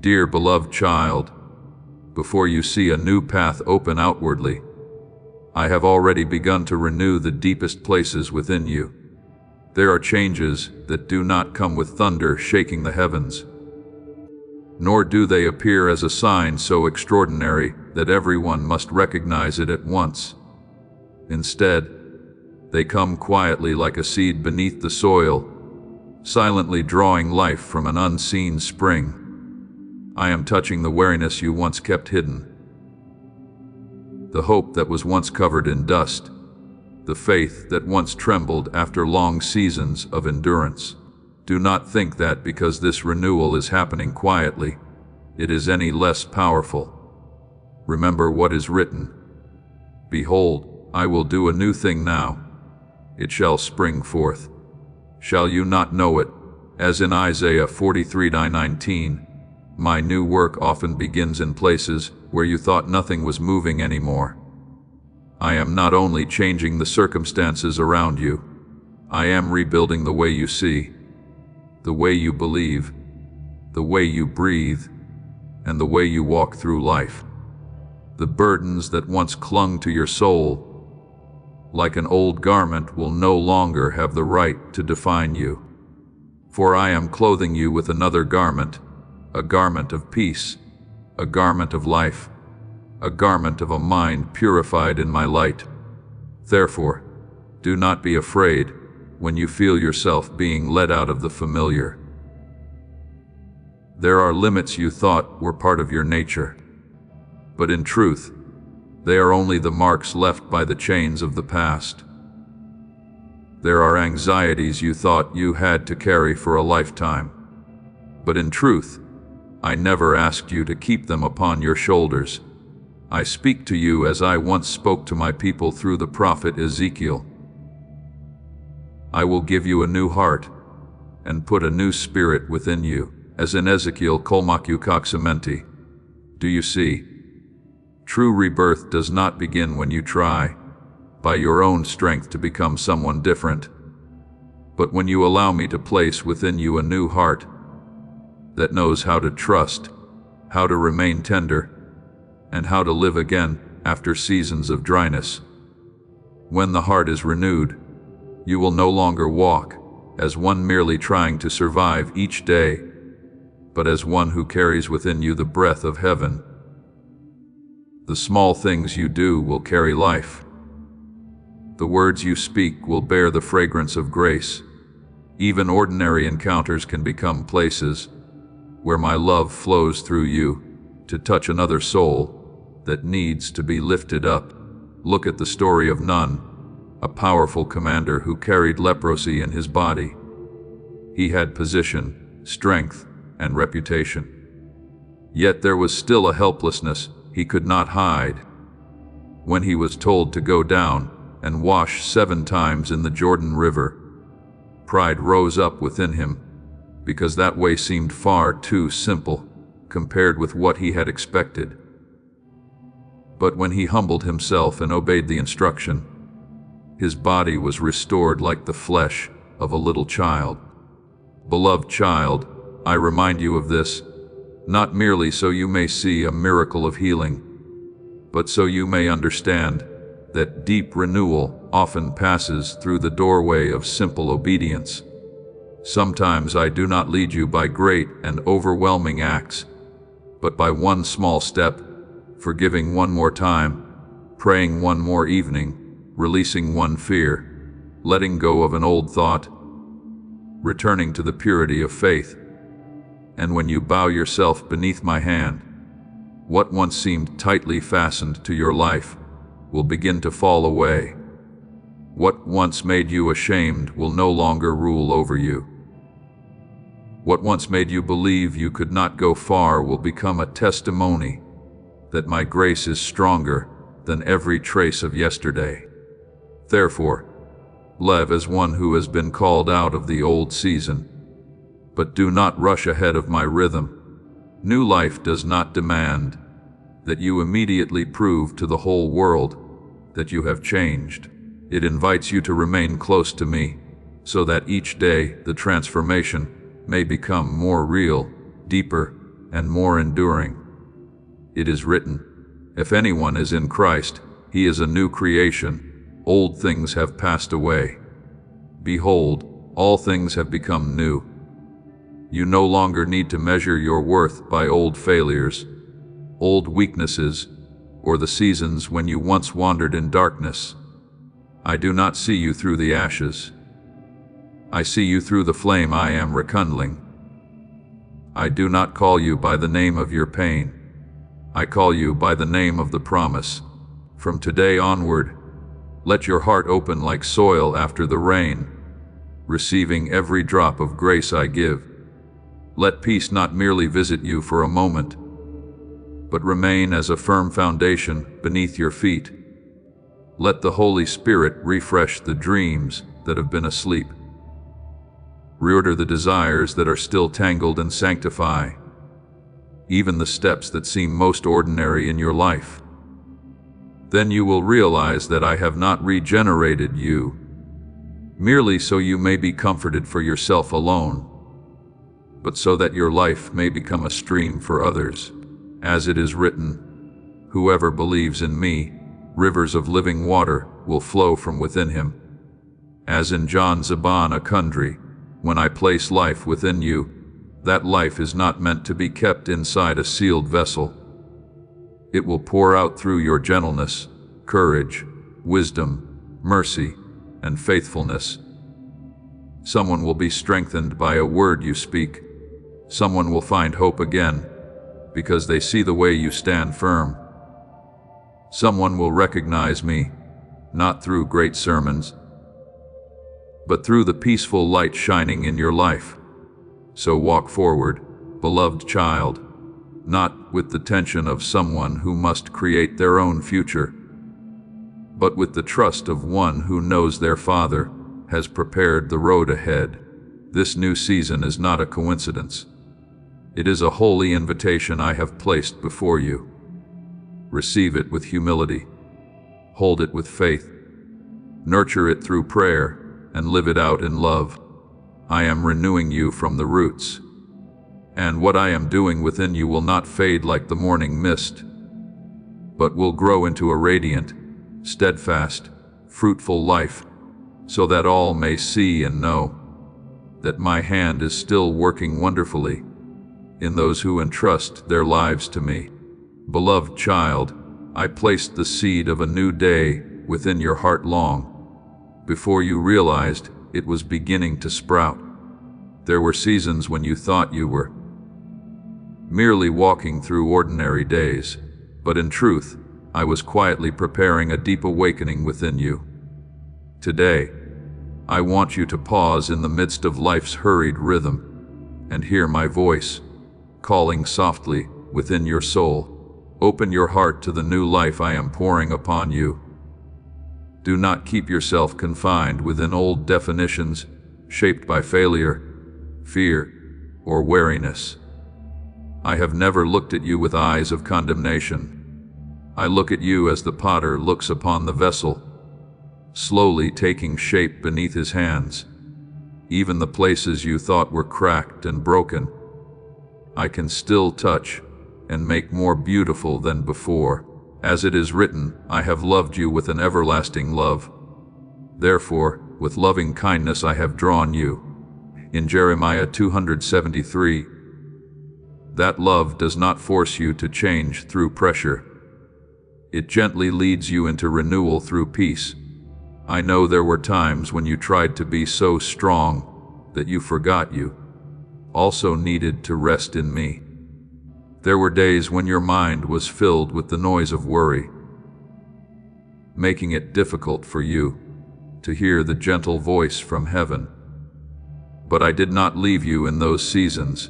Dear beloved child, before you see a new path open outwardly, I have already begun to renew the deepest places within you. There are changes that do not come with thunder shaking the heavens, nor do they appear as a sign so extraordinary that everyone must recognize it at once. Instead, they come quietly like a seed beneath the soil, silently drawing life from an unseen spring. I am touching the wariness you once kept hidden, the hope that was once covered in dust, the faith that once trembled after long seasons of endurance. Do not think that because this renewal is happening quietly, it is any less powerful. Remember what is written. Behold, I will do a new thing now. It shall spring forth. Shall you not know it? As in Isaiah 43:19, my new work often begins in places where you thought nothing was moving anymore. I am not only changing the circumstances around you, I am rebuilding the way you see, the way you believe, the way you breathe, and the way you walk through life. The burdens that once clung to your soul, like an old garment, will no longer have the right to define you. For I am clothing you with another garment, a garment of peace, a garment of life, a garment of a mind purified in my light. Therefore, do not be afraid when you feel yourself being led out of the familiar. There are limits you thought were part of your nature, but in truth, they are only the marks left by the chains of the past. There are anxieties you thought you had to carry for a lifetime, but in truth, I never asked you to keep them upon your shoulders. I speak to you as I once spoke to my people through the prophet Ezekiel. I will give you a new heart and put a new spirit within you, as in Ezekiel kolmakyu kaksamenti. Do you see? True rebirth does not begin when you try, by your own strength, to become someone different, but when you allow me to place within you a new heart that knows how to trust, how to remain tender, and how to live again after seasons of dryness. When the heart is renewed, you will no longer walk as one merely trying to survive each day, but as one who carries within you the breath of heaven. The small things you do will carry life. The words you speak will bear the fragrance of grace. Even ordinary encounters can become places where my love flows through you to touch another soul that needs to be lifted up. Look at the story of Nun, a powerful commander who carried leprosy in his body. He had position, strength, and reputation. Yet there was still a helplessness he could not hide. When he was told to go down and wash 7 times in the Jordan River, pride rose up within him, because that way seemed far too simple compared with what he had expected. But when he humbled himself and obeyed the instruction, his body was restored like the flesh of a little child. Beloved child, I remind you of this, not merely so you may see a miracle of healing, but so you may understand that deep renewal often passes through the doorway of simple obedience. Sometimes I do not lead you by great and overwhelming acts, but by one small step, forgiving one more time, praying one more evening, releasing one fear, letting go of an old thought, returning to the purity of faith. And when you bow yourself beneath my hand, what once seemed tightly fastened to your life will begin to fall away. What once made you ashamed will no longer rule over you. What once made you believe you could not go far will become a testimony that my grace is stronger than every trace of yesterday. Therefore, live as one who has been called out of the old season, but do not rush ahead of my rhythm. New life does not demand that you immediately prove to the whole world that you have changed. It invites you to remain close to me, so that each day the transformation may become more real, deeper, and more enduring. It is written, "If anyone is in Christ, he is a new creation. Old things have passed away. Behold, all things have become new." You no longer need to measure your worth by old failures, old weaknesses, or the seasons when you once wandered in darkness. I do not see you through the ashes. I see you through the flame I am rekindling. I do not call you by the name of your pain. I call you by the name of the promise. From today onward, let your heart open like soil after the rain, receiving every drop of grace I give. Let peace not merely visit you for a moment, but remain as a firm foundation beneath your feet. Let the Holy Spirit refresh the dreams that have been asleep. Reorder the desires that are still tangled and sanctify even the steps that seem most ordinary in your life. Then you will realize that I have not regenerated you merely so you may be comforted for yourself alone, but so that your life may become a stream for others. As it is written, "Whoever believes in me, rivers of living water will flow from within him." As in John Zaban Akundri, when I place life within you, that life is not meant to be kept inside a sealed vessel. It will pour out through your gentleness, courage, wisdom, mercy, and faithfulness. Someone will be strengthened by a word you speak. Someone will find hope again because they see the way you stand firm. Someone will recognize me, not through great sermons, but through the peaceful light shining in your life. So walk forward, beloved child, not with the tension of someone who must create their own future, but with the trust of one who knows their Father has prepared the road ahead. This new season is not a coincidence. It is a holy invitation I have placed before you. Receive it with humility. Hold it with faith. Nurture it through prayer and live it out in love. I am renewing you from the roots, and what I am doing within you will not fade like the morning mist, but will grow into a radiant, steadfast, fruitful life, so that all may see and know that my hand is still working wonderfully in those who entrust their lives to me. Beloved child, I placed the seed of a new day within your heart long before you realized it was beginning to sprout. There were seasons when you thought you were merely walking through ordinary days, but in truth, I was quietly preparing a deep awakening within you. Today, I want you to pause in the midst of life's hurried rhythm and hear my voice calling softly within your soul. Open your heart to the new life I am pouring upon you. Do not keep yourself confined within old definitions shaped by failure, fear, or weariness. I have never looked at you with eyes of condemnation. I look at you as the potter looks upon the vessel, slowly taking shape beneath his hands. Even the places you thought were cracked and broken, I can still touch and make more beautiful than before. As it is written, I have loved you with an everlasting love. Therefore, with loving kindness I have drawn you. In Jeremiah 273, that love does not force you to change through pressure. It gently leads you into renewal through peace. I know there were times when you tried to be so strong that you forgot you also needed to rest in me. There were days when your mind was filled with the noise of worry, making it difficult for you to hear the gentle voice from heaven. But I did not leave you in those seasons.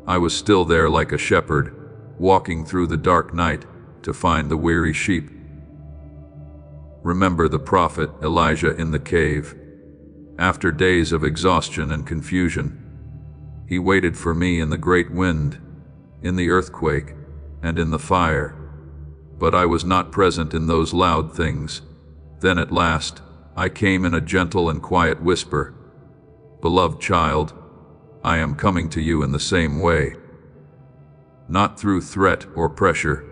I was still there like a shepherd, walking through the dark night to find the weary sheep. Remember the prophet Elijah in the cave. After days of exhaustion and confusion, he waited for me in the great wind, in the earthquake, and in the fire. But I was not present in those loud things. Then at last, I came in a gentle and quiet whisper. Beloved child, I am coming to you in the same way. not through threat or pressure,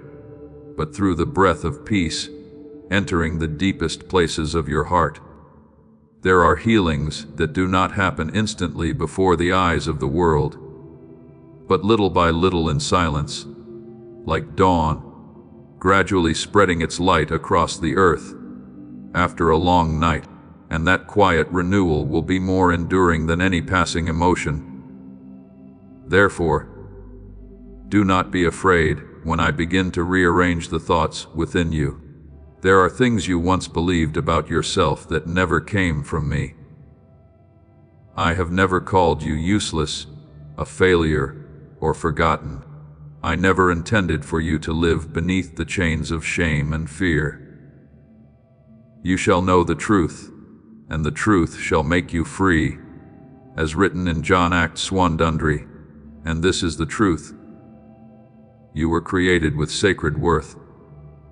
but through the breath of peace, entering the deepest places of your heart. There are healings that do not happen instantly before the eyes of the world, but little by little in silence, like dawn, gradually spreading its light across the earth after a long night, and that quiet renewal will be more enduring than any passing emotion. Therefore, do not be afraid when I begin to rearrange the thoughts within you. There are things you once believed about yourself that never came from me. I have never called you useless, a failure, or forgotten. I never intended for you to live beneath the chains of shame and fear. You shall know the truth, and the truth shall make you free, as written in John Acts 1:23, and this is the truth. You were created with sacred worth,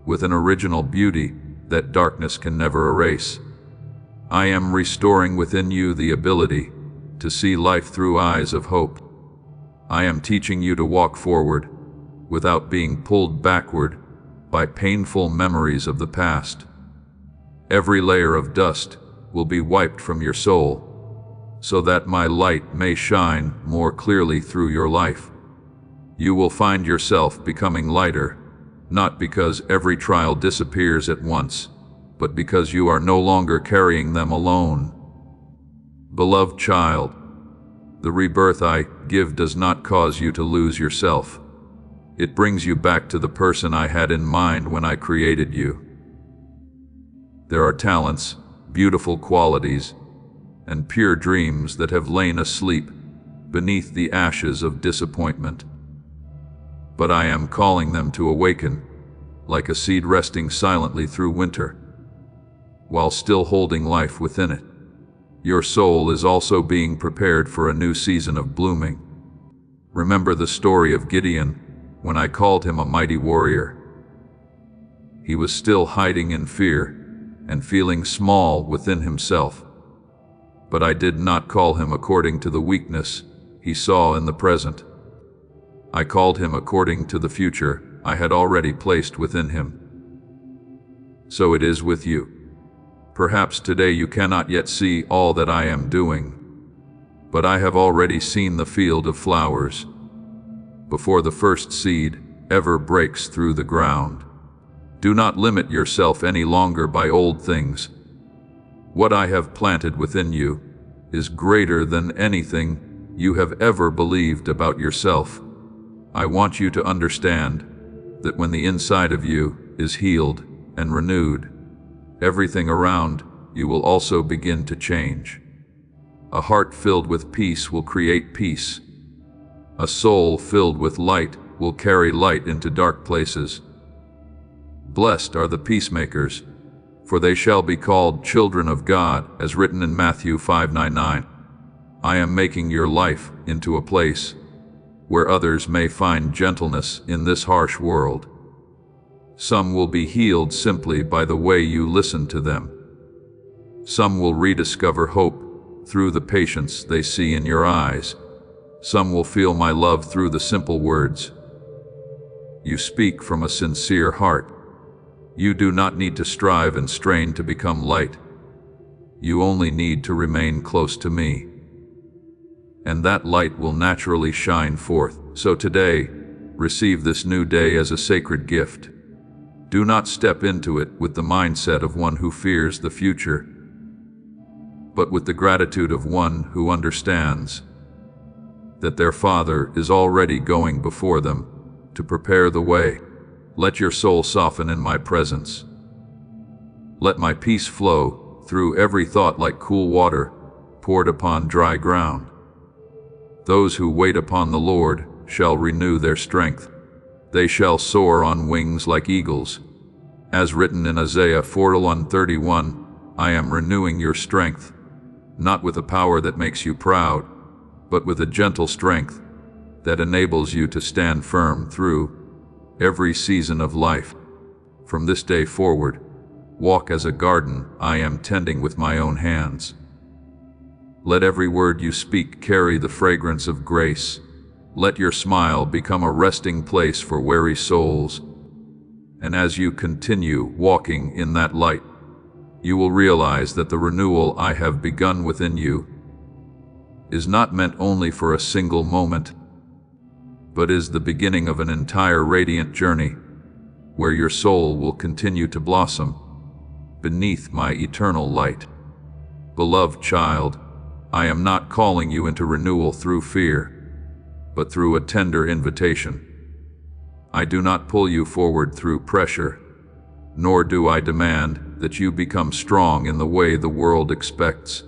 with an original beauty that darkness can never erase. I am restoring within you the ability to see life through eyes of hope. I am teaching you to walk forward without being pulled backward by painful memories of the past. Every layer of dust will be wiped from your soul, so that my light may shine more clearly through your life. You will find yourself becoming lighter, not because every trial disappears at once, but because you are no longer carrying them alone. Beloved child, the rebirth I give does not cause you to lose yourself. It brings you back to the person I had in mind when I created you. There are talents, beautiful qualities, and pure dreams that have lain asleep beneath the ashes of disappointment. But I am calling them to awaken, like a seed resting silently through winter, while still holding life within it. Your soul is also being prepared for a new season of blooming. Remember the story of Gideon, when I called him a mighty warrior. He was still hiding in fear and feeling small within himself. But I did not call him according to the weakness he saw in the present. I called him according to the future I had already placed within him. So it is with you. Perhaps today you cannot yet see all that I am doing, but I have already seen the field of flowers before the first seed ever breaks through the ground. Do not limit yourself any longer by old things. What I have planted within you is greater than anything you have ever believed about yourself. I want you to understand that when the inside of you is healed and renewed, everything around you will also begin to change. A heart filled with peace will create peace. A soul filled with light will carry light into dark places. Blessed are the peacemakers, for they shall be called children of God, as written in Matthew 5:9. I am making your life into a place where others may find gentleness in this harsh world. Some will be healed simply by the way you listen to them. Some will rediscover hope through the patience they see in your eyes. Some will feel my love through the simple words you speak from a sincere heart. You do not need to strive and strain to become light. You only need to remain close to me, and that light will naturally shine forth. So today, receive this new day as a sacred gift. Do not step into it with the mindset of one who fears the future, but with the gratitude of one who understands that their Father is already going before them to prepare the way. Let your soul soften in my presence. Let my peace flow through every thought like cool water poured upon dry ground. Those who wait upon the Lord shall renew their strength. They shall soar on wings like eagles. As written in Isaiah 41:31, I am renewing your strength, not with a power that makes you proud, but with a gentle strength that enables you to stand firm through every season of life. From this day forward, walk as a garden I am tending with my own hands. Let every word you speak carry the fragrance of grace, Let your smile become a resting place for weary souls. And as you continue walking in that light, you will realize that the renewal I have begun within you is not meant only for a single moment, but is the beginning of an entire radiant journey where your soul will continue to blossom beneath my eternal light. Beloved child, I am not calling you into renewal through fear, but through a tender invitation. I do not pull you forward through pressure, nor do I demand that you become strong in the way the world expects.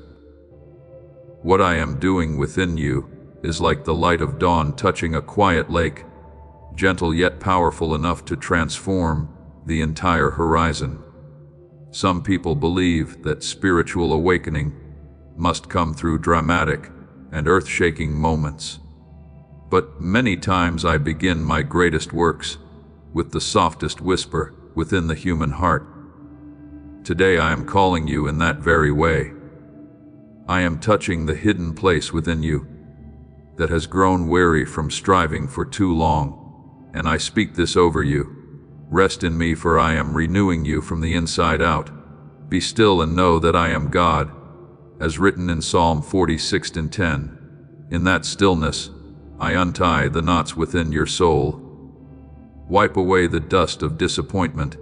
What I am doing within you is like the light of dawn touching a quiet lake, gentle yet powerful enough to transform the entire horizon. Some people believe that spiritual awakening must come through dramatic and earth-shaking moments. But many times I begin my greatest works with the softest whisper within the human heart. Today I am calling you in that very way. I am touching the hidden place within you that has grown weary from striving for too long, and I speak this over you. Rest in me, for I am renewing you from the inside out. Be still and know that I am God, as written in Psalm 46:10. In that stillness, I untie the knots within your soul, wipe away the dust of disappointment,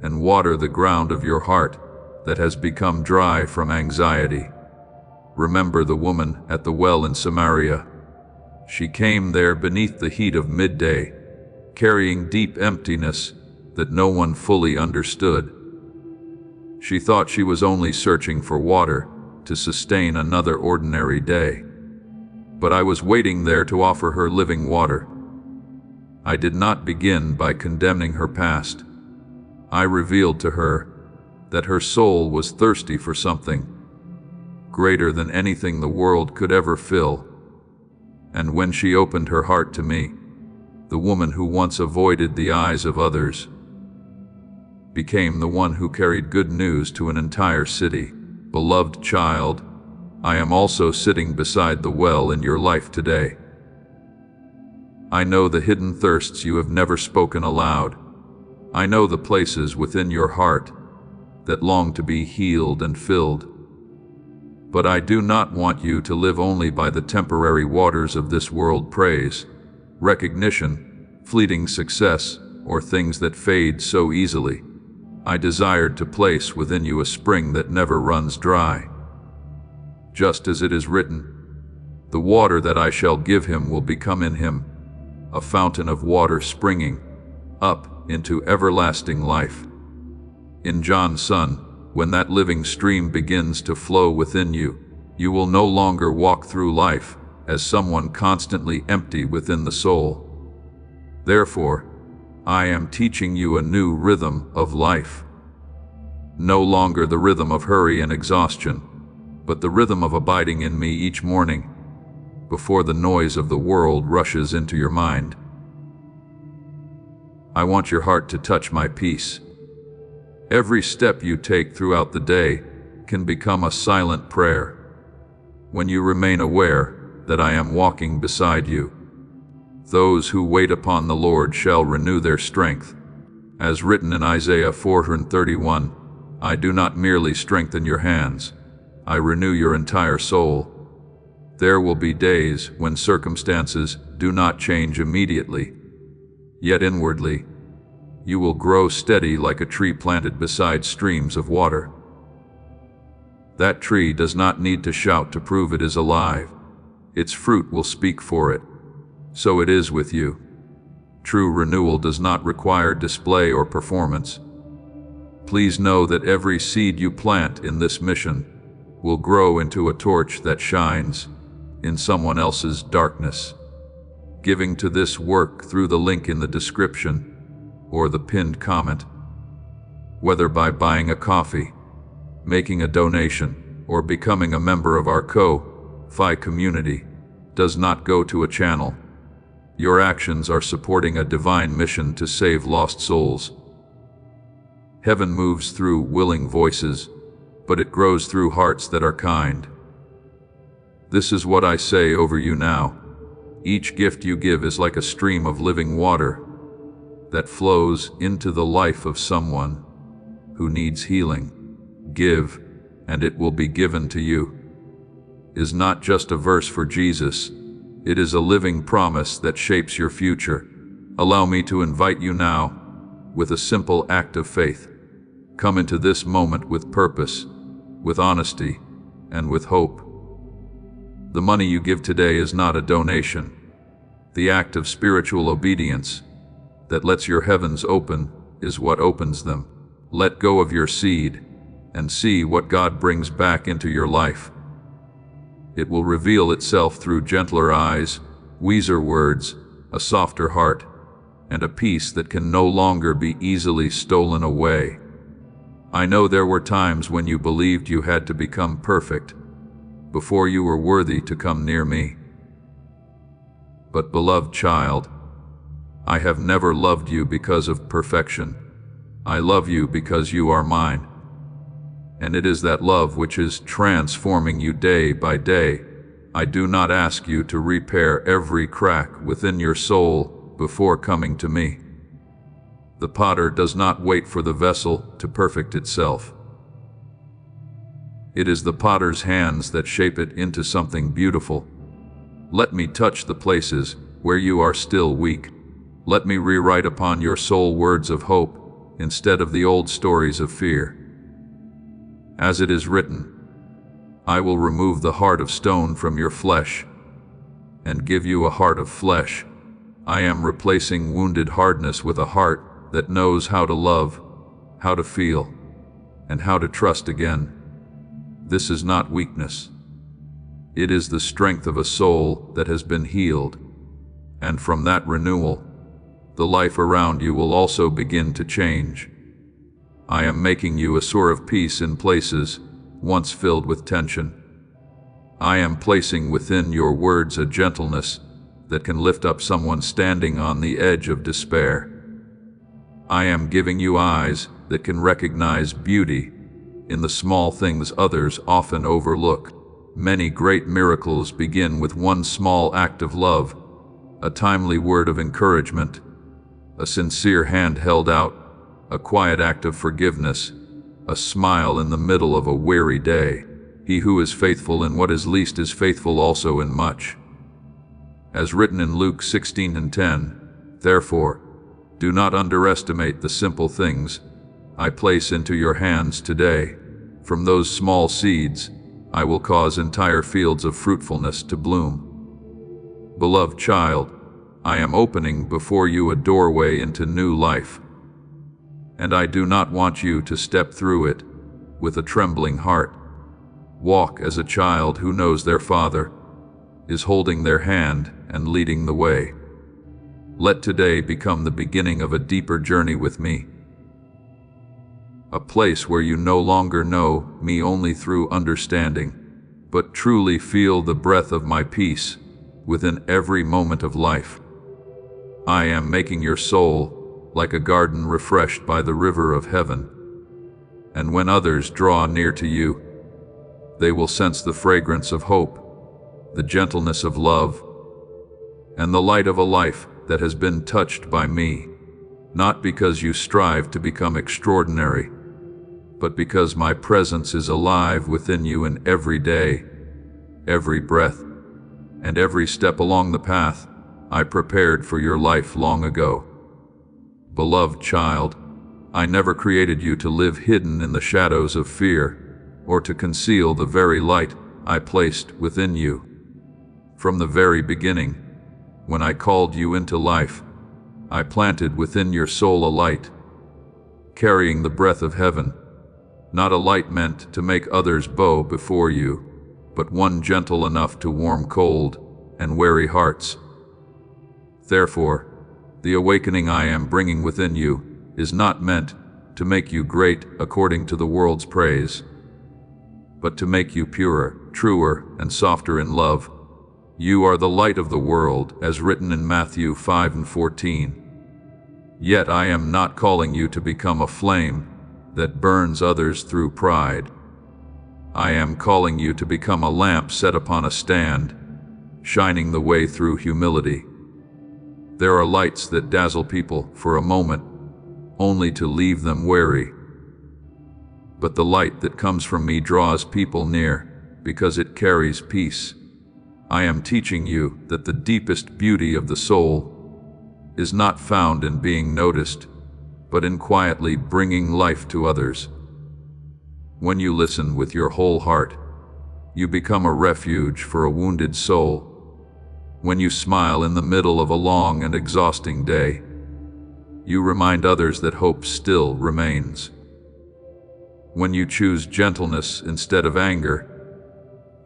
and water the ground of your heart that has become dry from anxiety. Remember the woman at the well in Samaria. She came there beneath the heat of midday, carrying deep emptiness that no one fully understood. She thought she was only searching for water to sustain another ordinary day. But I was waiting there to offer her living water. I did not begin by condemning her past. I revealed to her that her soul was thirsty for something greater than anything the world could ever fill. And when she opened her heart to me, the woman who once avoided the eyes of others became the one who carried good news to an entire city. Beloved child, I am also sitting beside the well in your life today. I know the hidden thirsts you have never spoken aloud. I know the places within your heart that long to be healed and filled. But I do not want you to live only by the temporary waters of this world: praise, recognition, fleeting success, or things that fade so easily. I desired to place within you a spring that never runs dry. Just as it is written, the water that I shall give him will become in him a fountain of water springing up into everlasting life. In John's Son, when that living stream begins to flow within you, you will no longer walk through life as someone constantly empty within the soul. Therefore, I am teaching you a new rhythm of life. No longer the rhythm of hurry and exhaustion, but the rhythm of abiding in me each morning, before the noise of the world rushes into your mind. I want your heart to touch my peace. Every step you take throughout the day can become a silent prayer when you remain aware that I am walking beside you. Those who wait upon the Lord shall renew their strength. As written in Isaiah 4:31, I do not merely strengthen your hands, I renew your entire soul. There will be days when circumstances do not change immediately, yet inwardly, you will grow steady like a tree planted beside streams of water. That tree does not need to shout to prove it is alive. Its fruit will speak for it. So it is with you. True renewal does not require display or performance. Please know that every seed you plant in this mission will grow into a torch that shines in someone else's darkness. Giving to this work through the link in the description or the pinned comment, whether by buying a coffee, making a donation, or becoming a member of our Ko-Fi community, does not go to a channel. Your actions are supporting a divine mission to save lost souls. Heaven moves through willing voices, but it grows through hearts that are kind. This is what I say over you now. Each gift you give is like a stream of living water that flows into the life of someone who needs healing. Give, and it will be given to you is not just a verse for Jesus. It is a living promise that shapes your future. Allow me to invite you now, with a simple act of faith. Come into this moment with purpose, with honesty, and with hope. The money you give today is not a donation. The act of spiritual obedience that lets your heavens open is what opens them. Let go of your seed and see what God brings back into your life. It will reveal itself through gentler eyes, wiser words, a softer heart, and a peace that can no longer be easily stolen away. I know there were times when you believed you had to become perfect before you were worthy to come near me. But beloved child, I have never loved you because of perfection. I love you because you are mine. And it is that love which is transforming you day by day. I do not ask you to repair every crack within your soul before coming to me. The potter does not wait for the vessel to perfect itself. It is the potter's hands that shape it into something beautiful. Let me touch the places where you are still weak. Let me rewrite upon your soul words of hope instead of the old stories of fear. As it is written, I will remove the heart of stone from your flesh and give you a heart of flesh. I am replacing wounded hardness with a heart that knows how to love, how to feel, and how to trust again. This is not weakness. It is the strength of a soul that has been healed, and from that renewal, the life around you will also begin to change. I am making you a source of peace in places once filled with tension. I am placing within your words a gentleness that can lift up someone standing on the edge of despair. I am giving you eyes that can recognize beauty in the small things others often overlook. Many great miracles begin with one small act of love, a timely word of encouragement, a sincere hand held out, a quiet act of forgiveness, a smile in the middle of a weary day. He who is faithful in what is least is faithful also in much. As written in Luke 16:10, therefore, do not underestimate the simple things I place into your hands today. From those small seeds, I will cause entire fields of fruitfulness to bloom. Beloved child, I am opening before you a doorway into new life, and I do not want you to step through it with a trembling heart. Walk as a child who knows their Father is holding their hand and leading the way. Let today become the beginning of a deeper journey with me, a place where you no longer know me only through understanding, but truly feel the breath of my peace within every moment of life. I am making your soul like a garden refreshed by the river of heaven, and when others draw near to you, they will sense the fragrance of hope, the gentleness of love, and the light of a life that has been touched by me, not because you strive to become extraordinary, but because my presence is alive within you in every day, every breath, and every step along the path I prepared for your life long ago. Beloved child, I never created you to live hidden in the shadows of fear, or to conceal the very light I placed within you. From the very beginning, when I called you into life, I planted within your soul a light, carrying the breath of heaven, not a light meant to make others bow before you, but one gentle enough to warm cold and weary hearts. Therefore, the awakening I am bringing within you is not meant to make you great according to the world's praise, but to make you purer, truer, and softer in love. You are the light of the world, as written in Matthew 5:14. Yet I am not calling you to become a flame that burns others through pride. I am calling you to become a lamp set upon a stand, shining the way through humility. There are lights that dazzle people for a moment, only to leave them weary. But the light that comes from me draws people near, because it carries peace. I am teaching you that the deepest beauty of the soul is not found in being noticed, but in quietly bringing life to others. When you listen with your whole heart, you become a refuge for a wounded soul. When you smile in the middle of a long and exhausting day, you remind others that hope still remains. When you choose gentleness instead of anger,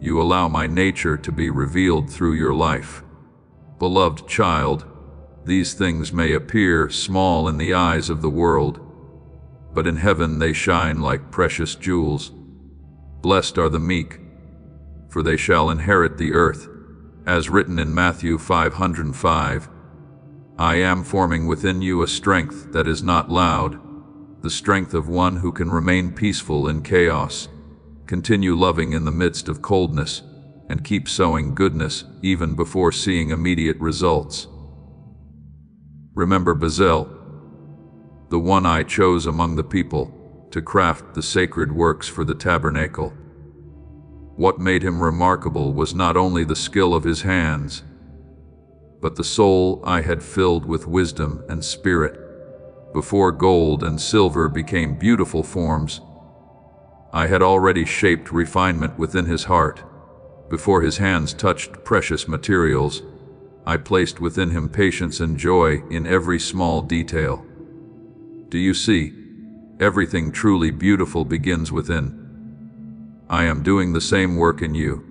you allow my nature to be revealed through your life. Beloved child, these things may appear small in the eyes of the world, but in heaven they shine like precious jewels. Blessed are the meek, for they shall inherit the earth, as written in Matthew 5:5. I am forming within you a strength that is not loud, the strength of one who can remain peaceful in chaos, continue loving in the midst of coldness, and keep sowing goodness even before seeing immediate results. Remember Bezalel, the one I chose among the people, to craft the sacred works for the tabernacle. What made him remarkable was not only the skill of his hands, but the soul I had filled with wisdom and spirit. Before gold and silver became beautiful forms, I had already shaped refinement within his heart. Before his hands touched precious materials, I placed within him patience and joy in every small detail. Do you see? Everything truly beautiful begins within. I am doing the same work in you.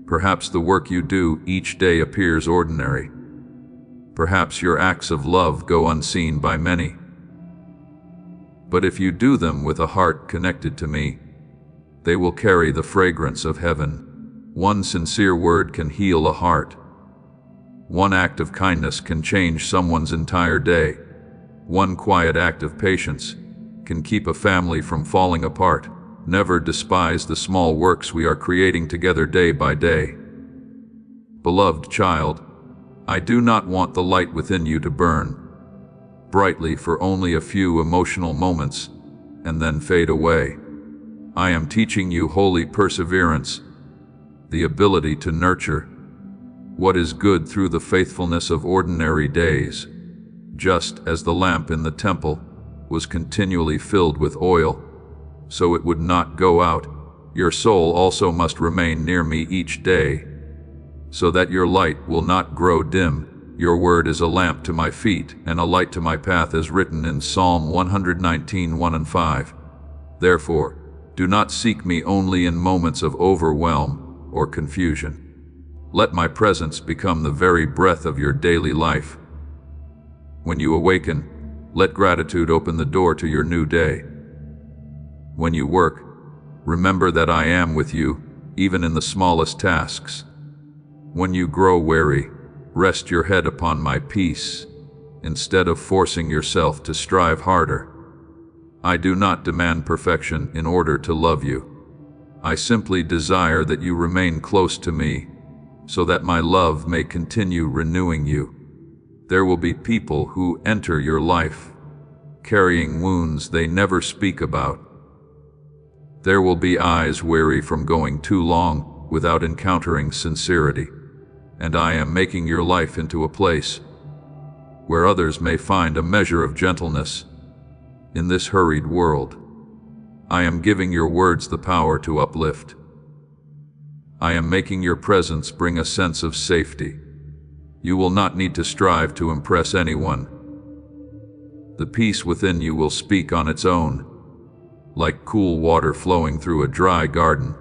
Perhaps the work you do each day appears ordinary. Perhaps your acts of love go unseen by many. But if you do them with a heart connected to me, they will carry the fragrance of heaven. One sincere word can heal a heart. One act of kindness can change someone's entire day. One quiet act of patience can keep a family from falling apart. Never despise the small works we are creating together day by day. Beloved child, I do not want the light within you to burn brightly for only a few emotional moments and then fade away. I am teaching you holy perseverance, the ability to nurture what is good through the faithfulness of ordinary days. Just as the lamp in the temple was continually filled with oil, so it would not go out, your soul also must remain near me each day, so that your light will not grow dim. Your word is a lamp to my feet and a light to my path, as written in Psalm 119:1-5. Therefore, do not seek me only in moments of overwhelm or confusion. Let my presence become the very breath of your daily life. When you awaken, let gratitude open the door to your new day. When you work, remember that I am with you, even in the smallest tasks. When you grow weary, rest your head upon my peace, instead of forcing yourself to strive harder. I do not demand perfection in order to love you. I simply desire that you remain close to me, so that my love may continue renewing you. There will be people who enter your life, carrying wounds they never speak about. There will be eyes weary from going too long without encountering sincerity, and I am making your life into a place where others may find a measure of gentleness in this hurried world. I am giving your words the power to uplift. I am making your presence bring a sense of safety. You will not need to strive to impress anyone. The peace within you will speak on its own, like cool water flowing through a dry garden.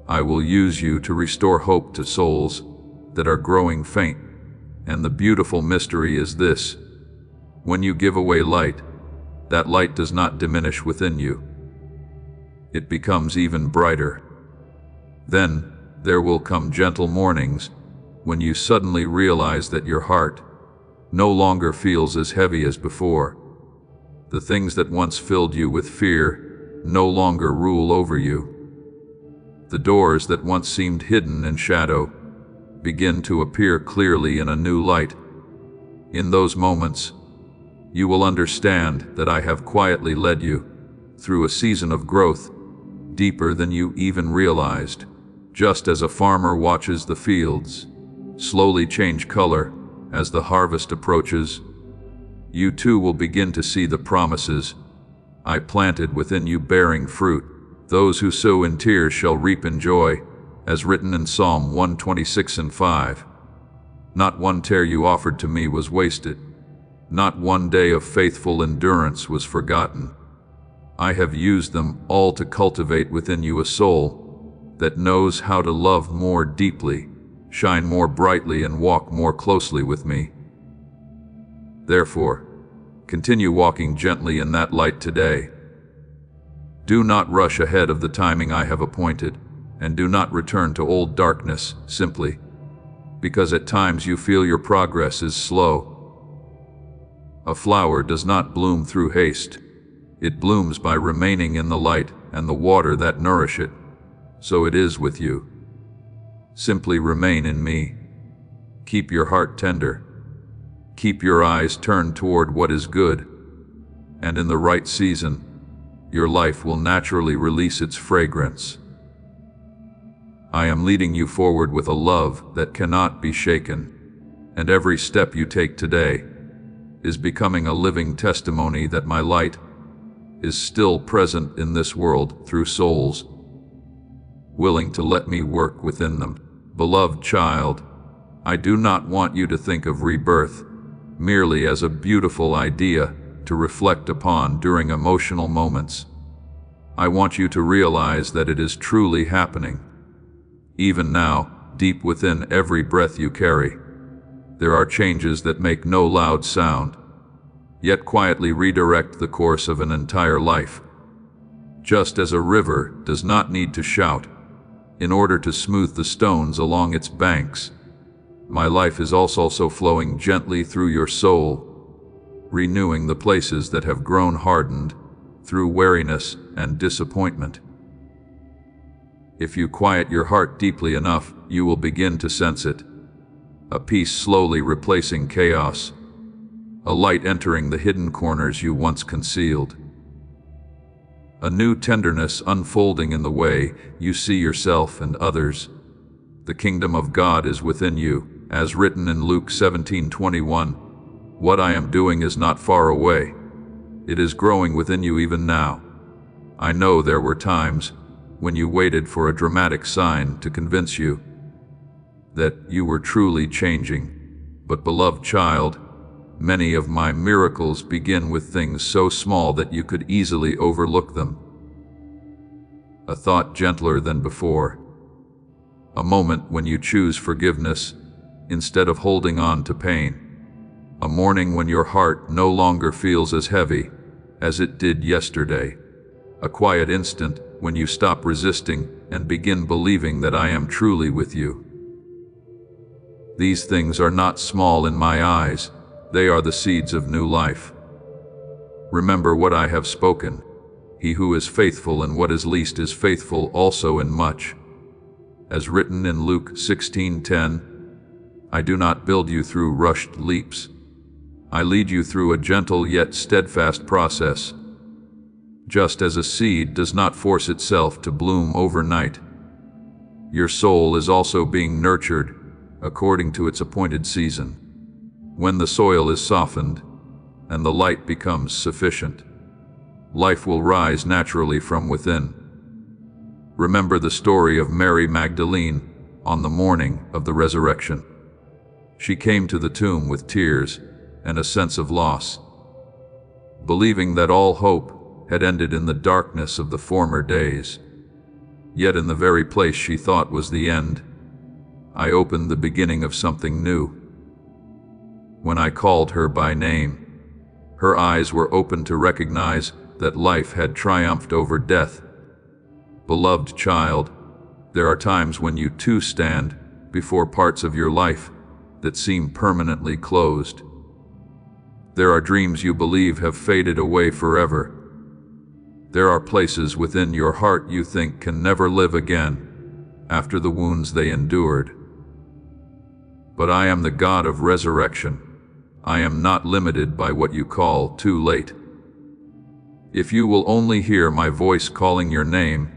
I will use you to restore hope to souls that are growing faint. And the beautiful mystery is this: when you give away light, that light does not diminish within you. It becomes even brighter. Then there will come gentle mornings when you suddenly realize that your heart no longer feels as heavy as before. The things that once filled you with fear no longer rule over you. The doors that once seemed hidden in shadow begin to appear clearly in a new light. In those moments, you will understand that I have quietly led you through a season of growth deeper than you even realized. Just as a farmer watches the fields slowly change color as the harvest approaches, you too will begin to see the promises I planted within you bearing fruit. Those who sow in tears shall reap in joy, as written in Psalm 126:5. Not one tear you offered to me was wasted. Not one day of faithful endurance was forgotten. I have used them all to cultivate within you a soul that knows how to love more deeply, shine more brightly, and walk more closely with me. Therefore, continue walking gently in that light today. Do not rush ahead of the timing I have appointed, and do not return to old darkness simply because at times you feel your progress is slow. A flower does not bloom through haste. It blooms by remaining in the light and the water that nourish it. So it is with you. Simply remain in me. Keep your heart tender. Keep your eyes turned toward what is good. And in the right season, your life will naturally release its fragrance. I am leading you forward with a love that cannot be shaken, and every step you take today is becoming a living testimony that my light is still present in this world through souls willing to let me work within them. Beloved child, I do not want you to think of rebirth merely as a beautiful idea to reflect upon during emotional moments. I want you to realize that it is truly happening. Even now, deep within every breath you carry, there are changes that make no loud sound, yet quietly redirect the course of an entire life. Just as a river does not need to shout in order to smooth the stones along its banks, my life is also flowing gently through your soul, renewing the places that have grown hardened through weariness and disappointment. If you quiet your heart deeply enough, you will begin to sense it. A peace slowly replacing chaos, a light entering the hidden corners you once concealed, a new tenderness unfolding in the way you see yourself and others. The kingdom of God is within you, as written in Luke 17:21. What I am doing is not far away. It is growing within you even now. I know there were times when you waited for a dramatic sign to convince you that you were truly changing. But beloved child, many of my miracles begin with things so small that you could easily overlook them. A thought gentler than before. A moment when you choose forgiveness instead of holding on to pain. A morning when your heart no longer feels as heavy as it did yesterday. A quiet instant when you stop resisting and begin believing that I am truly with you. These things are not small in my eyes. They are the seeds of new life. Remember what I have spoken. He who is faithful in what is least is faithful also in much. As written in Luke 16:10, I do not build you through rushed leaps. I lead you through a gentle yet steadfast process. Just as a seed does not force itself to bloom overnight, your soul is also being nurtured according to its appointed season. When the soil is softened and the light becomes sufficient, life will rise naturally from within. Remember the story of Mary Magdalene on the morning of the resurrection. She came to the tomb with tears and a sense of loss, believing that all hope had ended in the darkness of the former days. Yet in the very place she thought was the end, I opened the beginning of something new. When I called her by name, her eyes were open to recognize that life had triumphed over death. Beloved child, there are times when you too stand before parts of your life that seem permanently closed. There are dreams you believe have faded away forever. There are places within your heart you think can never live again after the wounds they endured. But I am the God of resurrection. I am not limited by what you call too late. If you will only hear my voice calling your name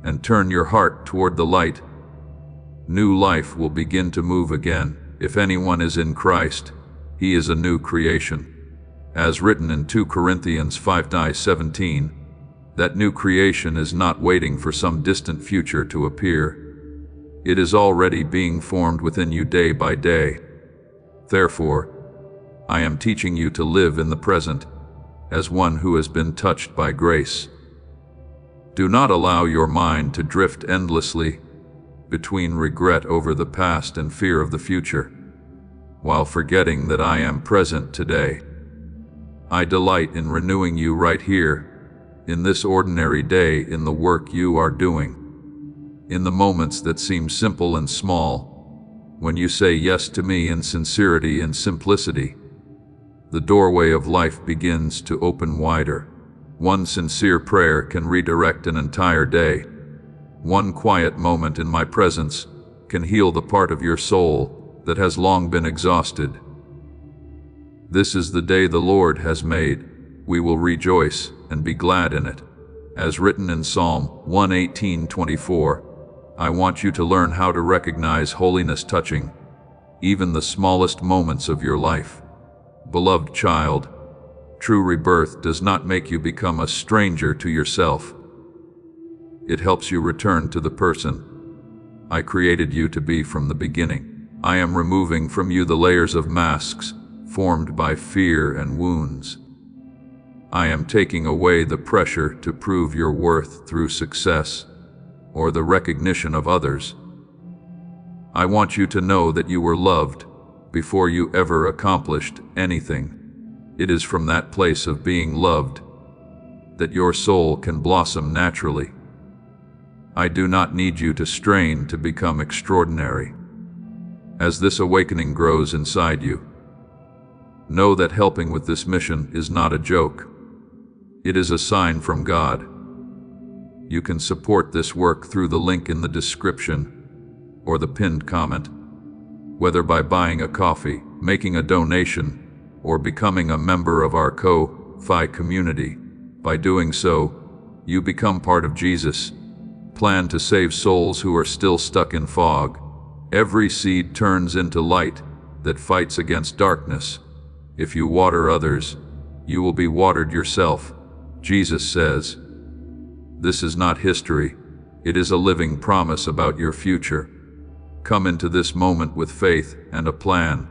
and turn your heart toward the light, new life will begin to move again. If anyone is in Christ, he is a new creation. As written in 2 Corinthians 5:17, that new creation is not waiting for some distant future to appear. It is already being formed within you day by day. Therefore, I am teaching you to live in the present as one who has been touched by grace. Do not allow your mind to drift endlessly between regret over the past and fear of the future, while forgetting that I am present today. I delight in renewing you right here, in this ordinary day, in the work you are doing, in the moments that seem simple and small, when you say yes to me in sincerity and simplicity. The doorway of life begins to open wider. One sincere prayer can redirect an entire day. One quiet moment in my presence can heal the part of your soul that has long been exhausted. This is the day the Lord has made. We will rejoice and be glad in it. As written in Psalm 118:24, I want you to learn how to recognize holiness touching even the smallest moments of your life. Beloved child, true rebirth does not make you become a stranger to yourself. It helps you return to the person I created you to be from the beginning. I am removing from you the layers of masks formed by fear and wounds. I am taking away the pressure to prove your worth through success or the recognition of others. I want you to know that you were loved before you ever accomplished anything. It is from that place of being loved that your soul can blossom naturally. I do not need you to strain to become extraordinary. As this awakening grows inside you, know that helping with this mission is not a joke. It is a sign from God. You can support this work through the link in the description or the pinned comment, whether by buying a coffee, making a donation, or becoming a member of our Ko-Fi community. By doing so, you become part of Jesus' plan to save souls who are still stuck in fog. Every seed turns into light that fights against darkness. If you water others, you will be watered yourself. Jesus says, this is not history, it is a living promise about your future. Come into this moment with faith and a plan.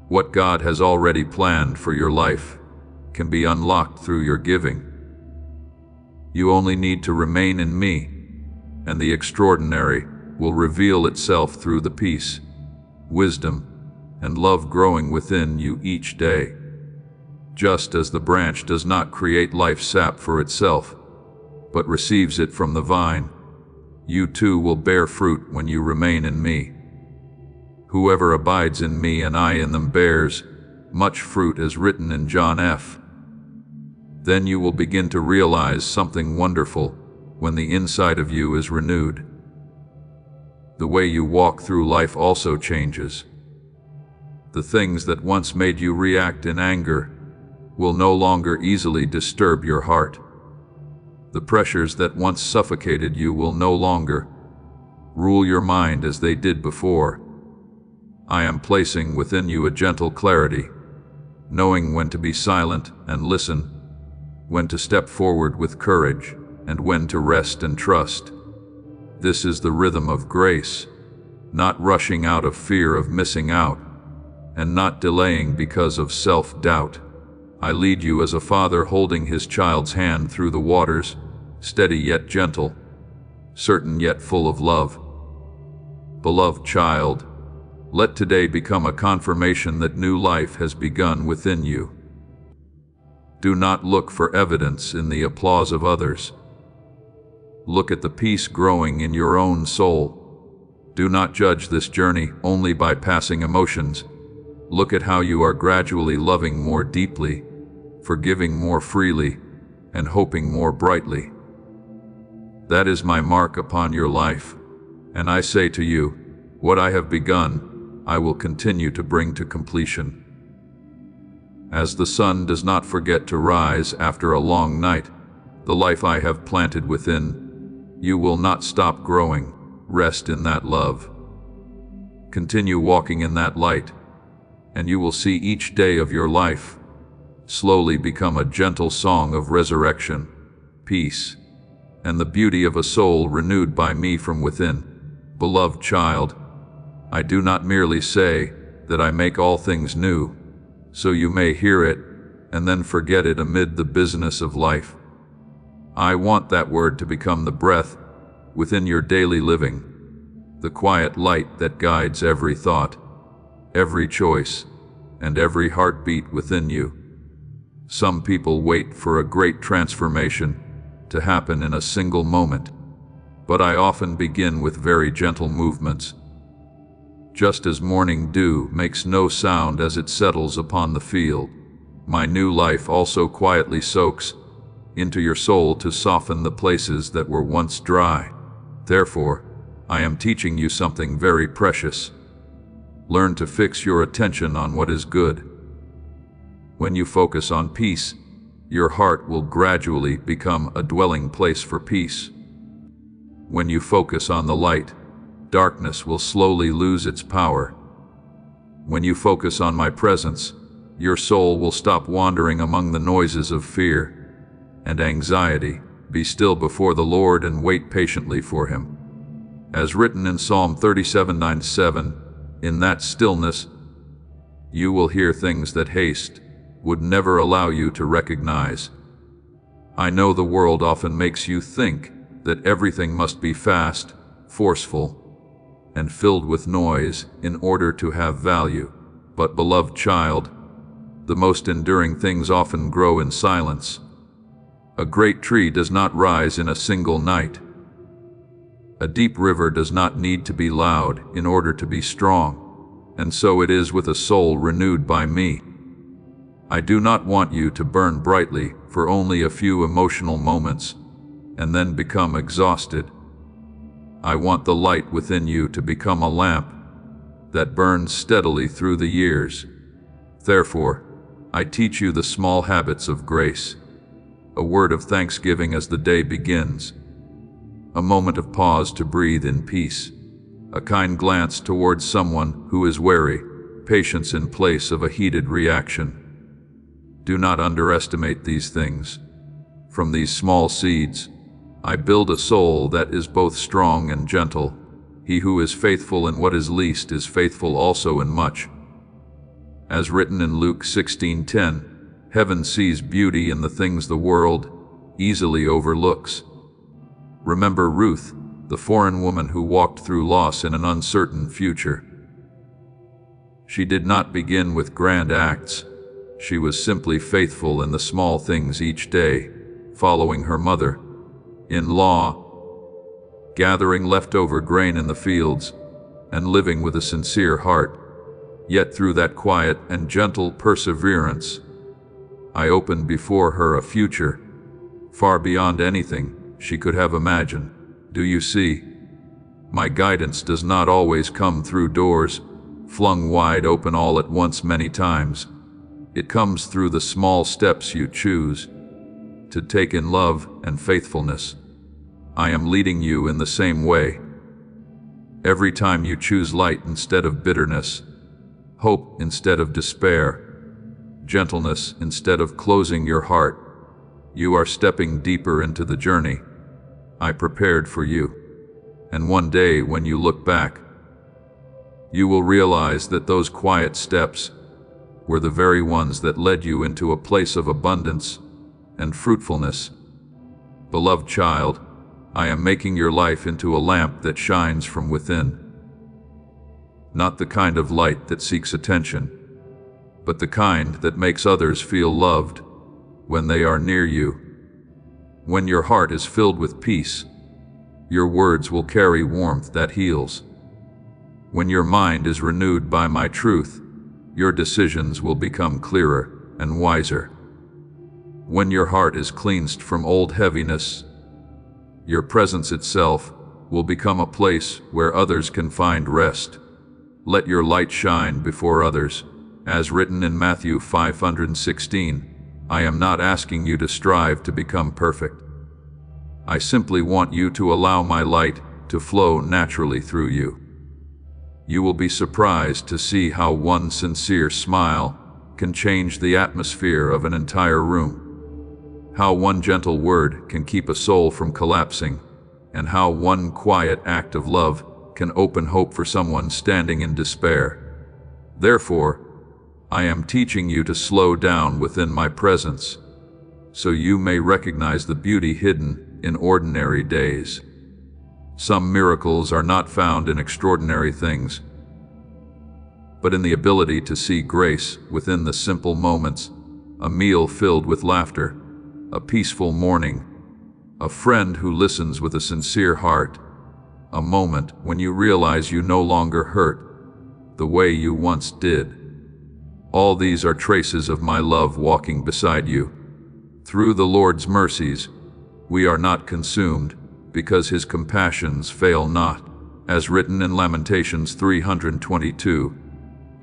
What God has already planned for your life can be unlocked through your giving. You only need to remain in me, and the extraordinary will reveal itself through the peace, wisdom, and love growing within you each day. Just as the branch does not create life sap for itself, but receives it from the vine, you too will bear fruit when you remain in me. Whoever abides in me and I in them bears much fruit, as written in John F. Then you will begin to realize something wonderful when the inside of you is renewed. The way you walk through life also changes. The things that once made you react in anger will no longer easily disturb your heart. The pressures that once suffocated you will no longer rule your mind as they did before. I am placing within you a gentle clarity, knowing when to be silent and listen, when to step forward with courage, and when to rest and trust. This is the rhythm of grace, not rushing out of fear of missing out, and not delaying because of self-doubt. I lead you as a father holding his child's hand through the waters, steady yet gentle, certain yet full of love. Beloved child, let today become a confirmation that new life has begun within you. Do not look for evidence in the applause of others. Look at the peace growing in your own soul. Do not judge this journey only by passing emotions. Look at how you are gradually loving more deeply, forgiving more freely, and hoping more brightly. That is my mark upon your life, and I say to you, what I have begun, I will continue to bring to completion. As the sun does not forget to rise after a long night, the life I have planted within, you will not stop growing. Rest in that love. Continue walking in that light, and you will see each day of your life slowly become a gentle song of resurrection, peace, and the beauty of a soul renewed by me from within. Beloved child, I do not merely say that I make all things new, so you may hear it and then forget it amid the business of life. I want that word to become the breath within your daily living, the quiet light that guides every thought, every choice, and every heartbeat within you. Some people wait for a great transformation to happen in a single moment, but I often begin with very gentle movements. Just as morning dew makes no sound as it settles upon the field, my new life also quietly soaks into your soul to soften the places that were once dry. Therefore, I am teaching you something very precious. Learn to fix your attention on what is good. When you focus on peace, your heart will gradually become a dwelling place for peace. When you focus on the light, darkness will slowly lose its power. When you focus on my presence, your soul will stop wandering among the noises of fear and anxiety. Be still before the Lord and wait patiently for Him. As written in Psalm 37:9-7, in that stillness, you will hear things that haste would never allow you to recognize. I know the world often makes you think that everything must be fast, forceful, and filled with noise in order to have value. But beloved child, the most enduring things often grow in silence. A great tree does not rise in a single night. A deep river does not need to be loud in order to be strong, and so it is with a soul renewed by me. I do not want you to burn brightly for only a few emotional moments and then become exhausted. I want the light within you to become a lamp that burns steadily through the years. Therefore, I teach you the small habits of grace, a word of thanksgiving as the day begins, a moment of pause to breathe in peace, a kind glance towards someone who is weary, patience in place of a heated reaction. Do not underestimate these things. From these small seeds, I build a soul that is both strong and gentle. He who is faithful in what is least is faithful also in much. As written in Luke 16:10, heaven sees beauty in the things the world easily overlooks. Remember Ruth, the foreign woman who walked through loss in an uncertain future. She did not begin with grand acts. She was simply faithful in the small things each day, following her mother-in-law, gathering leftover grain in the fields, and living with a sincere heart. Yet through that quiet and gentle perseverance, I opened before her a future far beyond anything she could have imagined. Do you see? My guidance does not always come through doors flung wide open all at once many times. It comes through the small steps you choose to take in love and faithfulness. I am leading you in the same way. Every time you choose light instead of bitterness, hope instead of despair, gentleness instead of closing your heart, you are stepping deeper into the journey I prepared for you. And one day when you look back, you will realize that those quiet steps were the very ones that led you into a place of abundance and fruitfulness. Beloved child, I am making your life into a lamp that shines from within. Not the kind of light that seeks attention, but the kind that makes others feel loved when they are near you. When your heart is filled with peace, your words will carry warmth that heals. When your mind is renewed by my truth, your decisions will become clearer and wiser. When your heart is cleansed from old heaviness, your presence itself will become a place where others can find rest. Let your light shine before others. As written in Matthew 5:16, I am not asking you to strive to become perfect. I simply want you to allow my light to flow naturally through you. You will be surprised to see how one sincere smile can change the atmosphere of an entire room, how one gentle word can keep a soul from collapsing, and how one quiet act of love can open hope for someone standing in despair. Therefore, I am teaching you to slow down within my presence, so you may recognize the beauty hidden in ordinary days. Some miracles are not found in extraordinary things, but in the ability to see grace within the simple moments: a meal filled with laughter, a peaceful morning, a friend who listens with a sincere heart, a moment when you realize you no longer hurt the way you once did. All these are traces of my love walking beside you. Through the Lord's mercies, we are not consumed, because his compassions fail not. As written in Lamentations 3:22,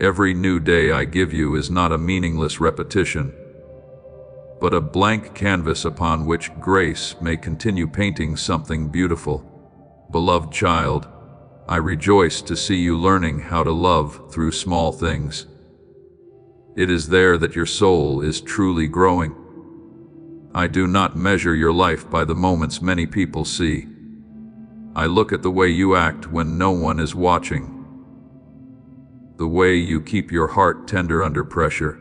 every new day I give you is not a meaningless repetition, but a blank canvas upon which grace may continue painting something beautiful. Beloved child, I rejoice to see you learning how to love through small things. It is there that your soul is truly growing. I do not measure your life by the moments many people see. I look at the way you act when no one is watching, the way you keep your heart tender under pressure,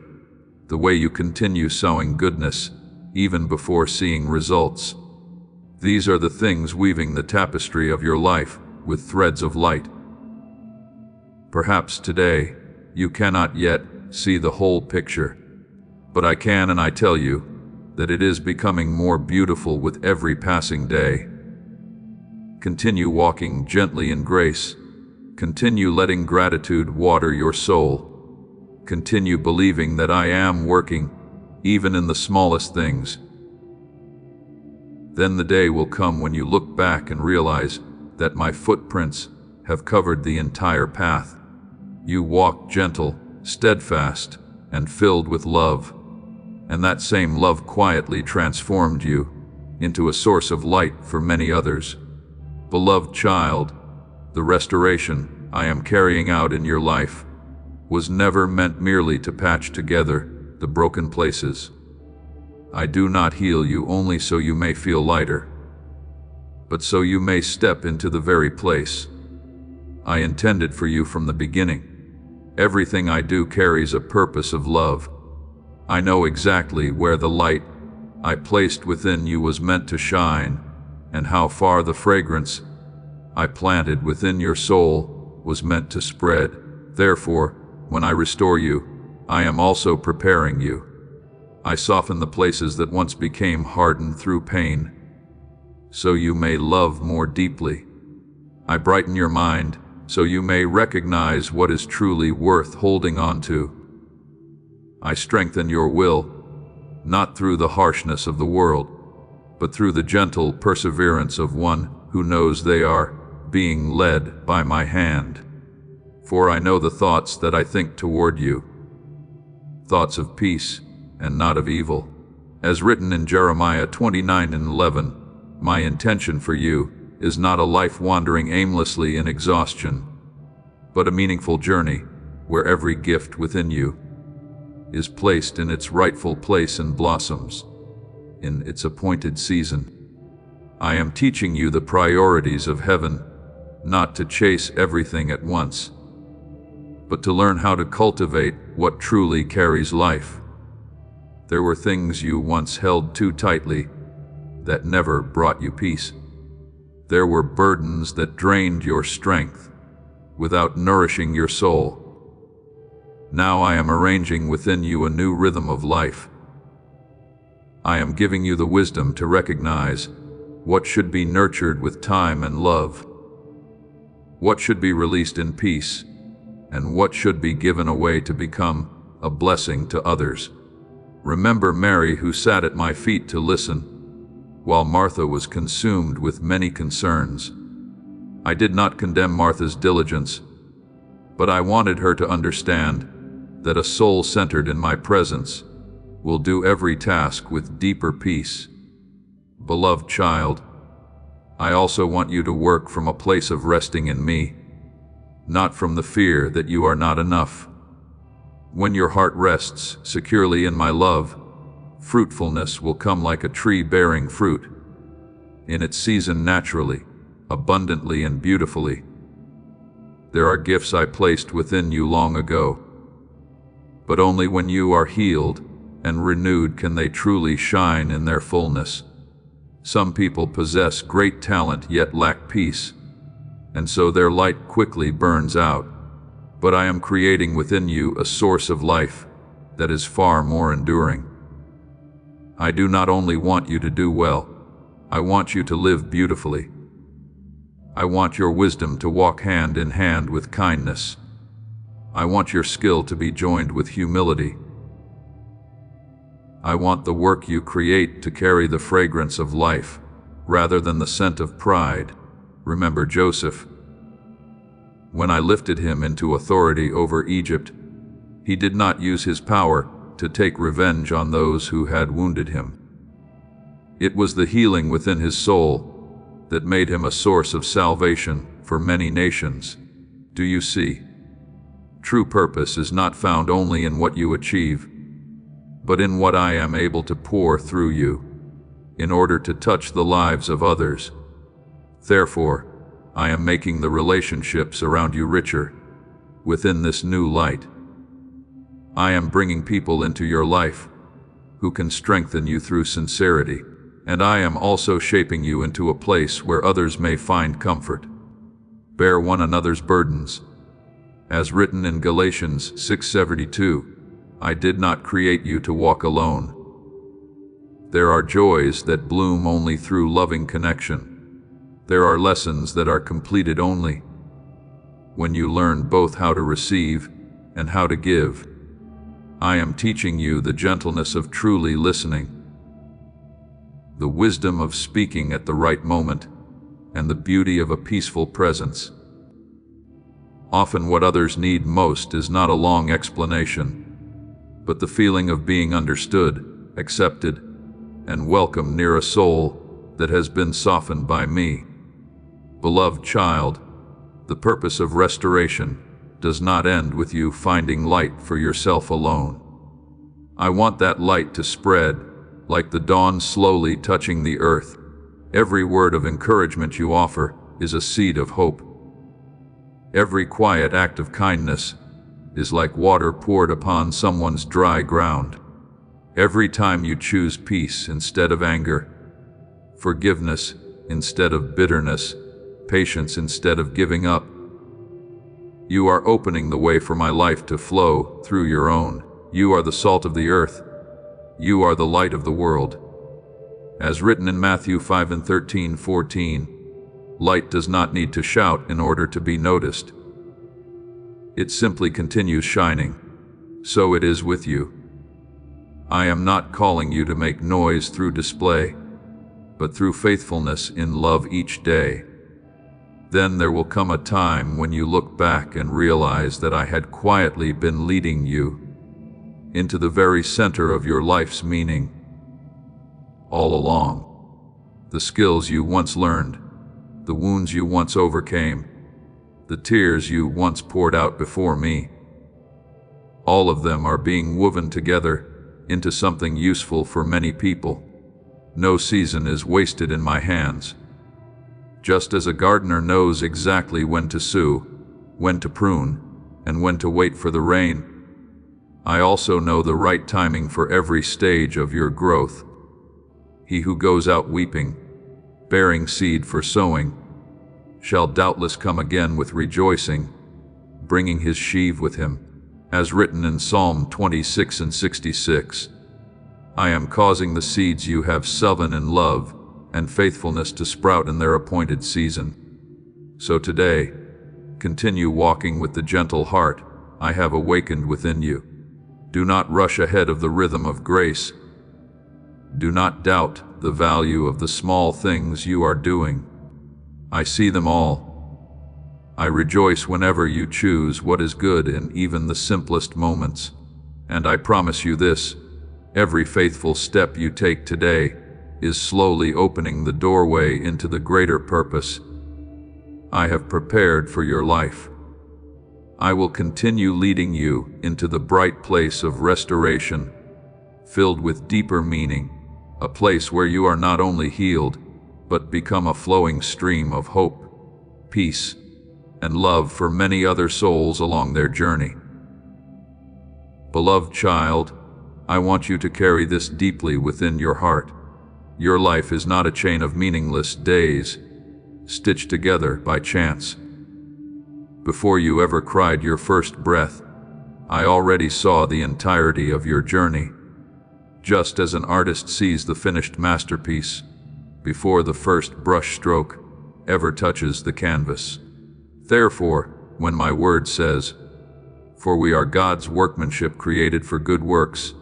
the way you continue sowing goodness even before seeing results. These are the things weaving the tapestry of your life with threads of light. Perhaps today you cannot yet see the whole picture, but I can, and I tell you that it is becoming more beautiful with every passing day. Continue walking gently in grace. Continue letting gratitude water your soul. Continue believing that I am working, even in the smallest things. Then the day will come when you look back and realize that my footprints have covered the entire path. You walk gentle, steadfast, and filled with love, and that same love quietly transformed you into a source of light for many others. Beloved child, the restoration I am carrying out in your life was never meant merely to patch together the broken places. I do not heal you only so you may feel lighter, but so you may step into the very place I intended for you from the beginning. Everything I do carries a purpose of love. I know exactly where the light I placed within you was meant to shine, and how far the fragrance I planted within your soul was meant to spread. Therefore, when I restore you, I am also preparing you. I soften the places that once became hardened through pain, so you may love more deeply. I brighten your mind, so you may recognize what is truly worth holding on to. I strengthen your will, not through the harshness of the world, but through the gentle perseverance of one who knows they are being led by my hand. For I know the thoughts that I think toward you, thoughts of peace and not of evil. As written in Jeremiah 29:11, my intention for you is not a life wandering aimlessly in exhaustion, but a meaningful journey where every gift within you is placed in its rightful place and blossoms in its appointed season. I am teaching you the priorities of heaven, not to chase everything at once, but to learn how to cultivate what truly carries life. There were things you once held too tightly that never brought you peace. There were burdens that drained your strength without nourishing your soul. Now I am arranging within you a new rhythm of life. I am giving you the wisdom to recognize what should be nurtured with time and love, what should be released in peace, and what should be given away to become a blessing to others. Remember Mary, who sat at my feet to listen, while Martha was consumed with many concerns. I did not condemn Martha's diligence, But I wanted her to understand that a soul centered in my presence will do every task with deeper peace. Beloved child, I also want you to work from a place of resting in me, not from the fear that you are not enough. When your heart rests securely in my love, fruitfulness will come like a tree bearing fruit, in its season naturally, abundantly and beautifully. There are gifts I placed within you long ago, but only when you are healed and renewed can they truly shine in their fullness. Some people possess great talent yet lack peace, and so their light quickly burns out. But I am creating within you a source of life that is far more enduring. I do not only want you to do well, I want you to live beautifully. I want your wisdom to walk hand in hand with kindness. I want your skill to be joined with humility. I want the work you create to carry the fragrance of life, rather than the scent of pride. Remember Joseph. When I lifted him into authority over Egypt, he did not use his power to take revenge on those who had wounded him. It was the healing within his soul that made him a source of salvation for many nations. Do you see? True purpose is not found only in what you achieve, but in what I am able to pour through you, in order to touch the lives of others. Therefore, I am making the relationships around you richer, within this new light. I am bringing people into your life who can strengthen you through sincerity, and I am also shaping you into a place where others may find comfort. Bear one another's burdens. As written in Galatians 6:72, I did not create you to walk alone. There are joys that bloom only through loving connection. There are lessons that are completed only when you learn both how to receive and how to give. I am teaching you the gentleness of truly listening, the wisdom of speaking at the right moment, and the beauty of a peaceful presence. Often what others need most is not a long explanation, but the feeling of being understood, accepted, and welcome near a soul that has been softened by me. Beloved child, the purpose of restoration does not end with you finding light for yourself alone. I want that light to spread, like the dawn slowly touching the earth. Every word of encouragement you offer is a seed of hope. Every quiet act of kindness is like water poured upon someone's dry ground. Every time you choose peace instead of anger, forgiveness instead of bitterness, patience instead of giving up, you are opening the way for my life to flow through your own. You are the salt of the earth. You are the light of the world. As written in Matthew 5:13-14, light does not need to shout in order to be noticed. It simply continues shining. So it is with you. I am not calling you to make noise through display, but through faithfulness in love each day. Then there will come a time when you look back and realize that I had quietly been leading you into the very center of your life's meaning. All along, the skills you once learned, the wounds you once overcame, the tears you once poured out before me, all of them are being woven together into something useful for many people. No season is wasted in my hands. Just as a gardener knows exactly when to sow, when to prune, and when to wait for the rain, I also know the right timing for every stage of your growth. He who goes out weeping, bearing seed for sowing, shall doubtless come again with rejoicing, bringing his sheaf with him, as written in Psalm 26:66. I am causing the seeds you have sown in love and faithfulness to sprout in their appointed season. So today, continue walking with the gentle heart I have awakened within you. Do not rush ahead of the rhythm of grace. Do not doubt the value of the small things you are doing. I see them all. I rejoice whenever you choose what is good in even the simplest moments. And I promise you this, every faithful step you take today is slowly opening the doorway into the greater purpose I have prepared for your life. I will continue leading you into the bright place of restoration, filled with deeper meaning, a place where you are not only healed, but become a flowing stream of hope, peace, and love for many other souls along their journey. Beloved child, I want you to carry this deeply within your heart. Your life is not a chain of meaningless days, stitched together by chance. Before you ever cried your first breath, I already saw the entirety of your journey, just as an artist sees the finished masterpiece before the first brush stroke ever touches the canvas. Therefore, when my word says, "For we are God's workmanship created for good works,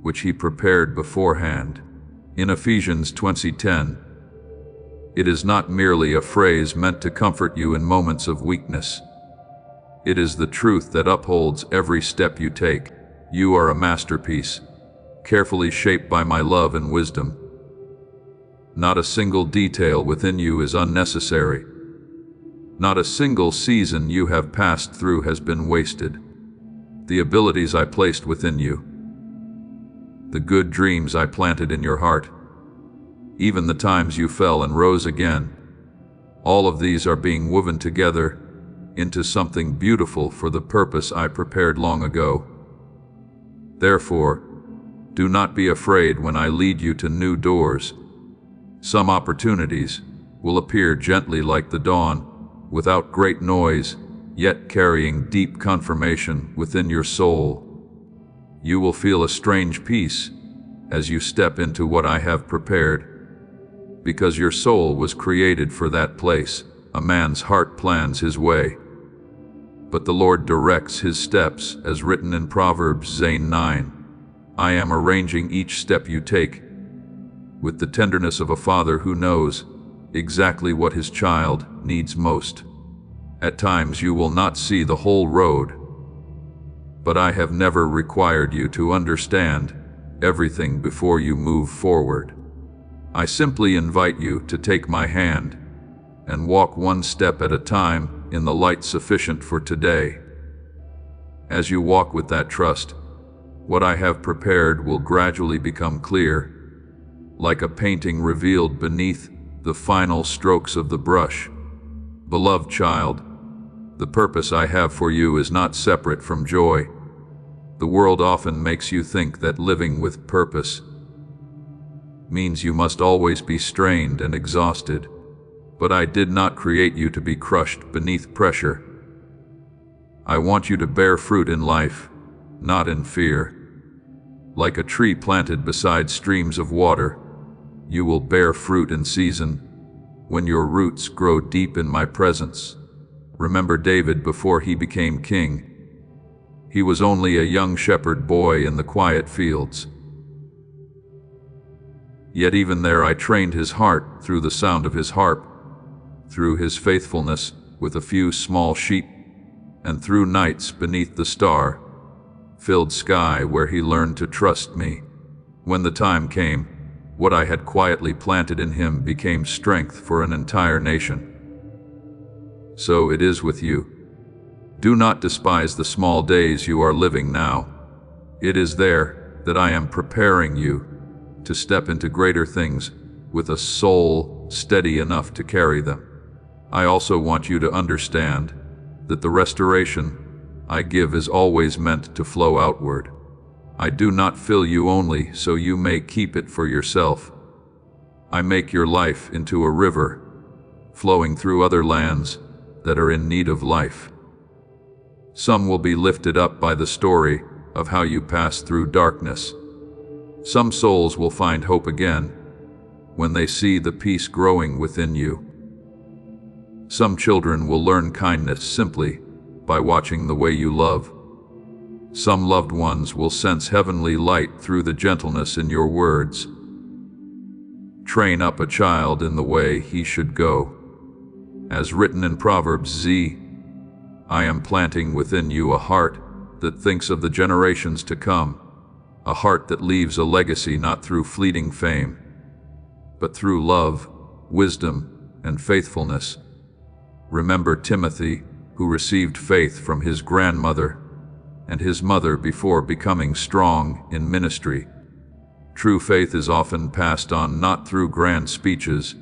which He prepared beforehand," in Ephesians 20:10, it is not merely a phrase meant to comfort you in moments of weakness. It is the truth that upholds every step you take. You are a masterpiece, carefully shaped by my love and wisdom. Not a single detail within you is unnecessary. Not a single season you have passed through has been wasted. The abilities I placed within you, the good dreams I planted in your heart, even the times you fell and rose again, all of these are being woven together into something beautiful for the purpose I prepared long ago. Therefore, do not be afraid when I lead you to new doors. Some opportunities will appear gently like the dawn, without great noise, yet carrying deep confirmation within your soul. You will feel a strange peace as you step into what I have prepared, because your soul was created for that place. A man's heart plans his way, but the Lord directs his steps, as written in Proverbs 9. I am arranging each step you take with the tenderness of a father who knows exactly what his child needs most. At times you will not see the whole road, but I have never required you to understand everything before you move forward. I simply invite you to take my hand and walk one step at a time in the light sufficient for today. As you walk with that trust, what I have prepared will gradually become clear, like a painting revealed beneath the final strokes of the brush. Beloved child, the purpose I have for you is not separate from joy. The world often makes you think that living with purpose means you must always be strained and exhausted. But I did not create you to be crushed beneath pressure. I want you to bear fruit in life, not in fear. Like a tree planted beside streams of water, you will bear fruit in season, when your roots grow deep in my presence. Remember David before he became king. He was only a young shepherd boy in the quiet fields. Yet even there I trained his heart through the sound of his harp, through his faithfulness with a few small sheep, and through nights beneath the star-filled sky where he learned to trust me. When the time came, what I had quietly planted in him became strength for an entire nation. So it is with you. Do not despise the small days you are living now. It is there that I am preparing you to step into greater things with a soul steady enough to carry them. I also want you to understand that the restoration I give is always meant to flow outward. I do not fill you only so you may keep it for yourself. I make your life into a river, flowing through other lands that are in need of life. Some will be lifted up by the story of how you passed through darkness. Some souls will find hope again when they see the peace growing within you. Some children will learn kindness simply by watching the way you love. Some loved ones will sense heavenly light through the gentleness in your words. Train up a child in the way he should go, As written in Proverbs Z, I am planting within you a heart that thinks of the generations to come, a heart that leaves a legacy not through fleeting fame, but through love, wisdom, and faithfulness. Remember Timothy, who received faith from his grandmother and his mother before becoming strong in ministry. True faith is often passed on not through grand speeches,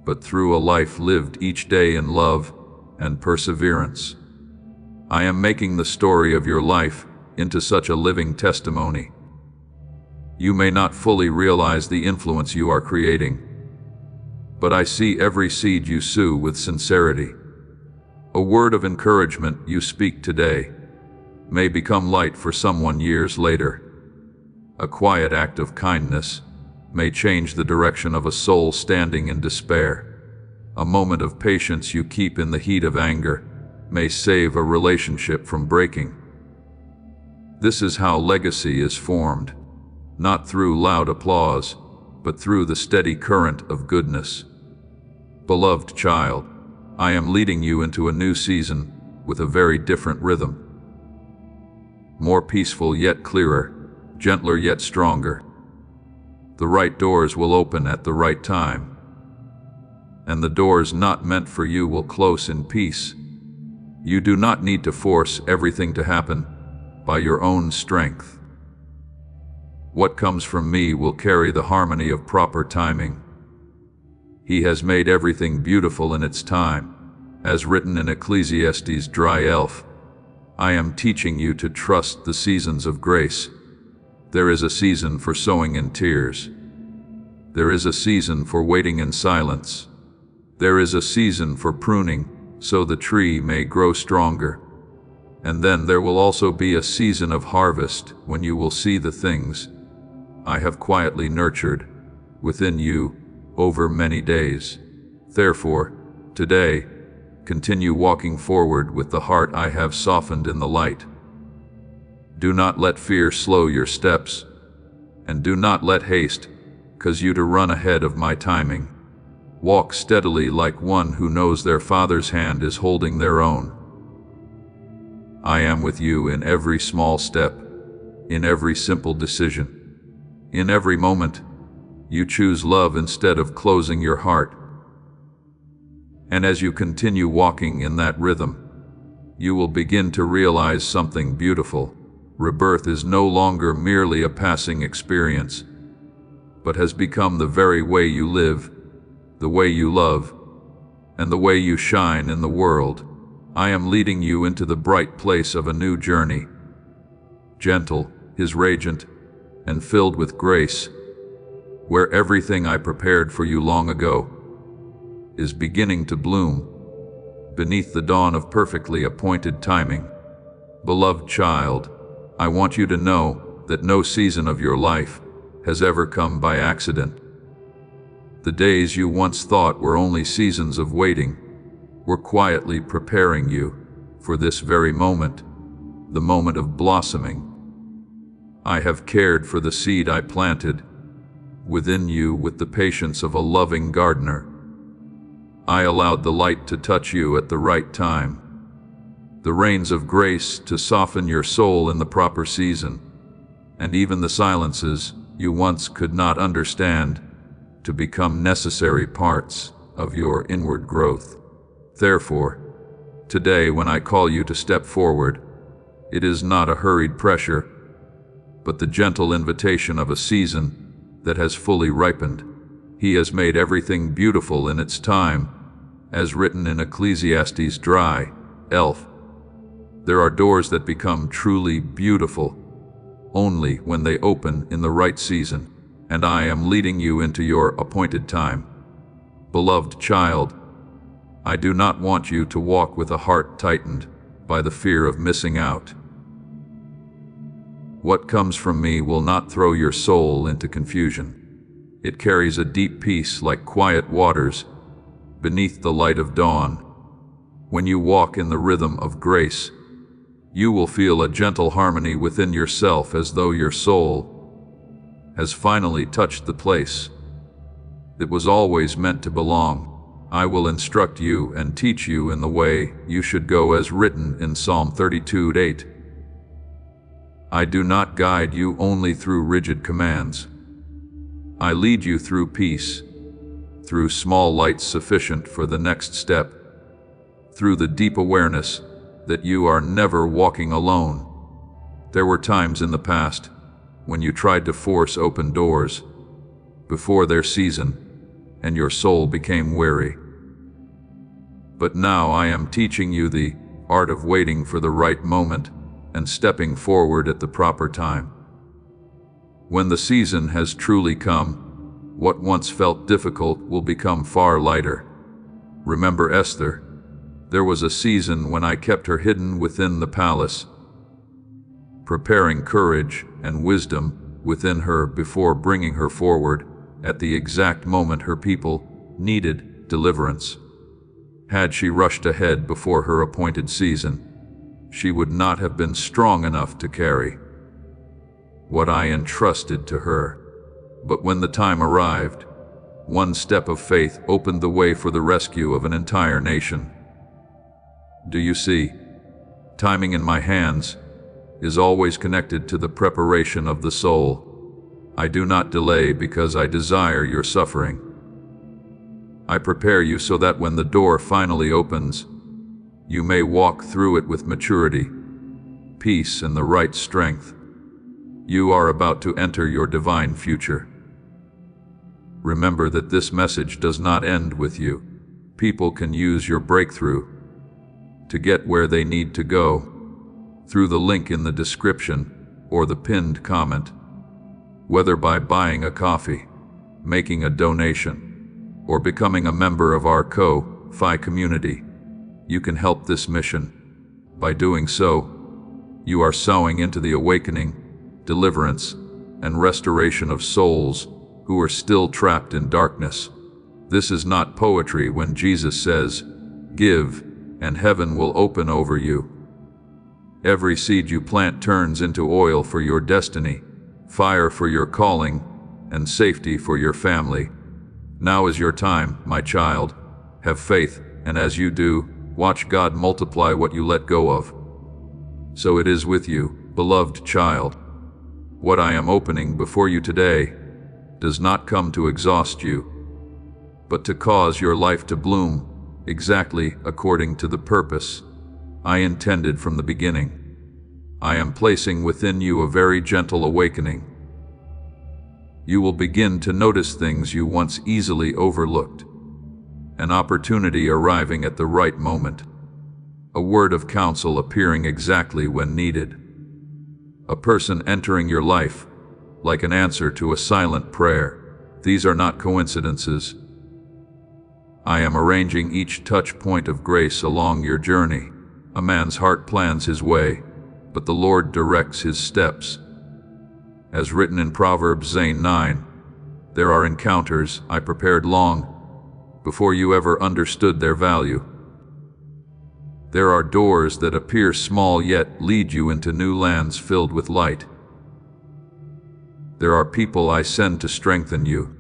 but through a life lived each day in love and perseverance. I am making the story of your life into such a living testimony. You may not fully realize the influence you are creating, but I see every seed you sow with sincerity. A word of encouragement you speak today may become light for someone years later. A quiet act of kindness may change the direction of a soul standing in despair. A moment of patience you keep in the heat of anger may save a relationship from breaking. This is how legacy is formed, not through loud applause, but through the steady current of goodness. Beloved child, I am leading you into a new season with a very different rhythm. More peaceful yet clearer, gentler yet stronger. The right doors will open at the right time, and the doors not meant for you will close in peace. You do not need to force everything to happen by your own strength. What comes from me will carry the harmony of proper timing. He has made everything beautiful in its time, as written in Ecclesiastes dry elf. I am teaching you to trust the seasons of grace. There is a season for sowing in tears. There is a season for waiting in silence. There is a season for pruning, so the tree may grow stronger. And then there will also be a season of harvest when you will see the things I have quietly nurtured within you over many days. Therefore, today, continue walking forward with the heart I have softened in the light. Do not let fear slow your steps, and do not let haste cause you to run ahead of my timing. Walk steadily like one who knows their Father's hand is holding their own. I am with you in every small step, in every simple decision. In every moment, you choose love instead of closing your heart. And as you continue walking in that rhythm, you will begin to realize something beautiful. Rebirth is no longer merely a passing experience, but has become the very way you live, the way you love, and the way you shine in the world. I am leading you into the bright place of a new journey, gentle, His radiant, and filled with grace, where everything I prepared for you long ago is beginning to bloom beneath the dawn of perfectly appointed timing. Beloved child, I want you to know that no season of your life has ever come by accident. The days you once thought were only seasons of waiting were quietly preparing you for this very moment, the moment of blossoming. I have cared for the seed I planted within you with the patience of a loving gardener. I allowed the light to touch you at the right time, the rains of grace to soften your soul in the proper season, and even the silences you once could not understand to become necessary parts of your inward growth. Therefore, today when I call you to step forward, it is not a hurried pressure, but the gentle invitation of a season that has fully ripened. He has made everything beautiful in its time, as written in Ecclesiastes dry elf. There are doors that become truly beautiful only when they open in the right season, and I am leading you into your appointed time. Beloved child, I do not want you to walk with a heart tightened by the fear of missing out. What comes from me will not throw your soul into confusion. It carries a deep peace like quiet waters beneath the light of dawn. When you walk in the rhythm of grace, you will feel a gentle harmony within yourself as though your soul has finally touched the place it was always meant to belong. I will instruct you and teach you in the way you should go, as written in Psalm 32:8. I do not guide you only through rigid commands. I lead you through peace, through small lights sufficient for the next step, through the deep awareness that you are never walking alone. There were times in the past when you tried to force open doors before their season, and your soul became weary. But now I am teaching you the art of waiting for the right moment and stepping forward at the proper time. When the season has truly come, what once felt difficult will become far lighter. Remember Esther? There was a season when I kept her hidden within the palace, preparing courage and wisdom within her before bringing her forward at the exact moment her people needed deliverance. Had she rushed ahead before her appointed season, she would not have been strong enough to carry what I entrusted to her. But when the time arrived, one step of faith opened the way for the rescue of an entire nation. Do you see? Timing in my hands is always connected to the preparation of the soul. I do not delay because I desire your suffering. I prepare you so that when the door finally opens, you may walk through it with maturity, peace, and the right strength. You are about to enter your divine future. Remember that this message does not end with you. People can use your breakthrough to get where they need to go through the link in the description or the pinned comment. Whether by buying a coffee, making a donation, or becoming a member of our Ko-Fi community, you can help this mission. By doing so, you are sowing into the awakening, deliverance, and restoration of souls who are still trapped in darkness. This is not poetry when Jesus says, "Give, and heaven will open over you." Every seed you plant turns into oil for your destiny, fire for your calling, and safety for your family. Now is your time, my child. Have faith, and as you do, watch God multiply what you let go of. So it is with you, beloved child. What I am opening before you today does not come to exhaust you, but to cause your life to bloom exactly according to the purpose I intended from the beginning. I am placing within you a very gentle awakening. You will begin to notice things you once easily overlooked, an opportunity arriving at the right moment, a word of counsel appearing exactly when needed, a person entering your life like an answer to a silent prayer. These are not coincidences. I am arranging each touch point of grace along your journey. A man's heart plans his way, but the Lord directs his steps. As written in Proverbs 9, there are encounters I prepared long before you ever understood their value. There are doors that appear small yet lead you into new lands filled with light. There are people I send to strengthen you,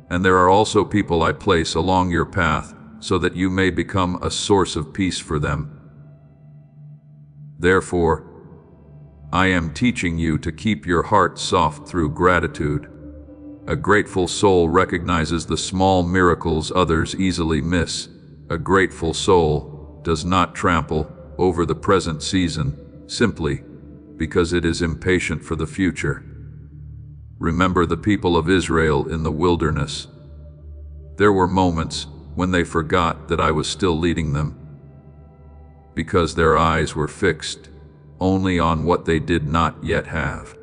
and there are also people I place along your path so that you may become a source of peace for them. Therefore, I am teaching you to keep your heart soft through gratitude. A grateful soul recognizes the small miracles others easily miss. A grateful soul does not trample over the present season simply because it is impatient for the future. Remember the people of Israel in the wilderness. There were moments when they forgot that I was still leading them, because their eyes were fixed only on what they did not yet have.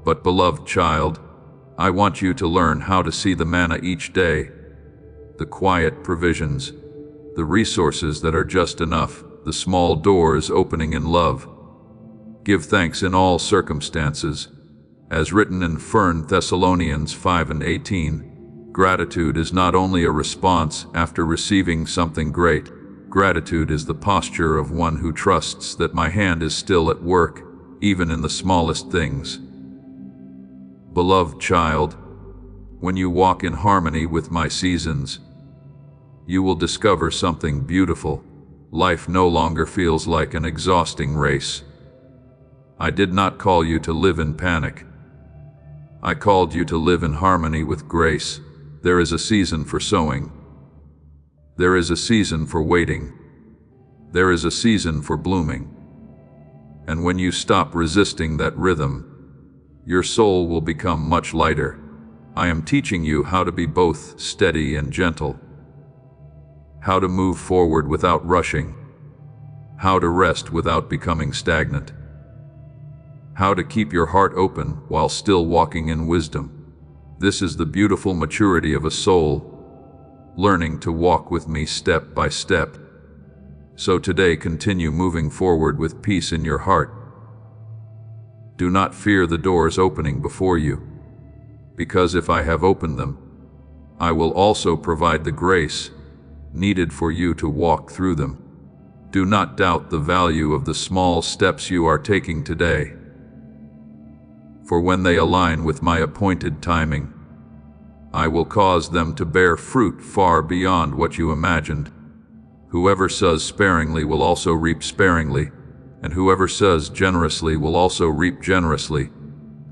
But beloved child, I want you to learn how to see the manna each day, the quiet provisions, the resources that are just enough, the small doors opening in love. Give thanks in all circumstances. As written in 1 Thessalonians 5:18, gratitude is not only a response after receiving something great. Gratitude is the posture of one who trusts that my hand is still at work, even in the smallest things. Beloved child, when you walk in harmony with my seasons, you will discover something beautiful. Life no longer feels like an exhausting race. I did not call you to live in panic. I called you to live in harmony with grace. There is a season for sowing. There is a season for waiting. There is a season for blooming. And when you stop resisting that rhythm, your soul will become much lighter. I am teaching you how to be both steady and gentle, how to move forward without rushing, how to rest without becoming stagnant, how to keep your heart open while still walking in wisdom. This is the beautiful maturity of a soul, learning to walk with me step by step. So today, continue moving forward with peace in your heart. Do not fear the doors opening before you, because if I have opened them, I will also provide the grace needed for you to walk through them. Do not doubt the value of the small steps you are taking today, for when they align with my appointed timing, I will cause them to bear fruit far beyond what you imagined. Whoever sows sparingly will also reap sparingly, and whoever sows generously will also reap generously.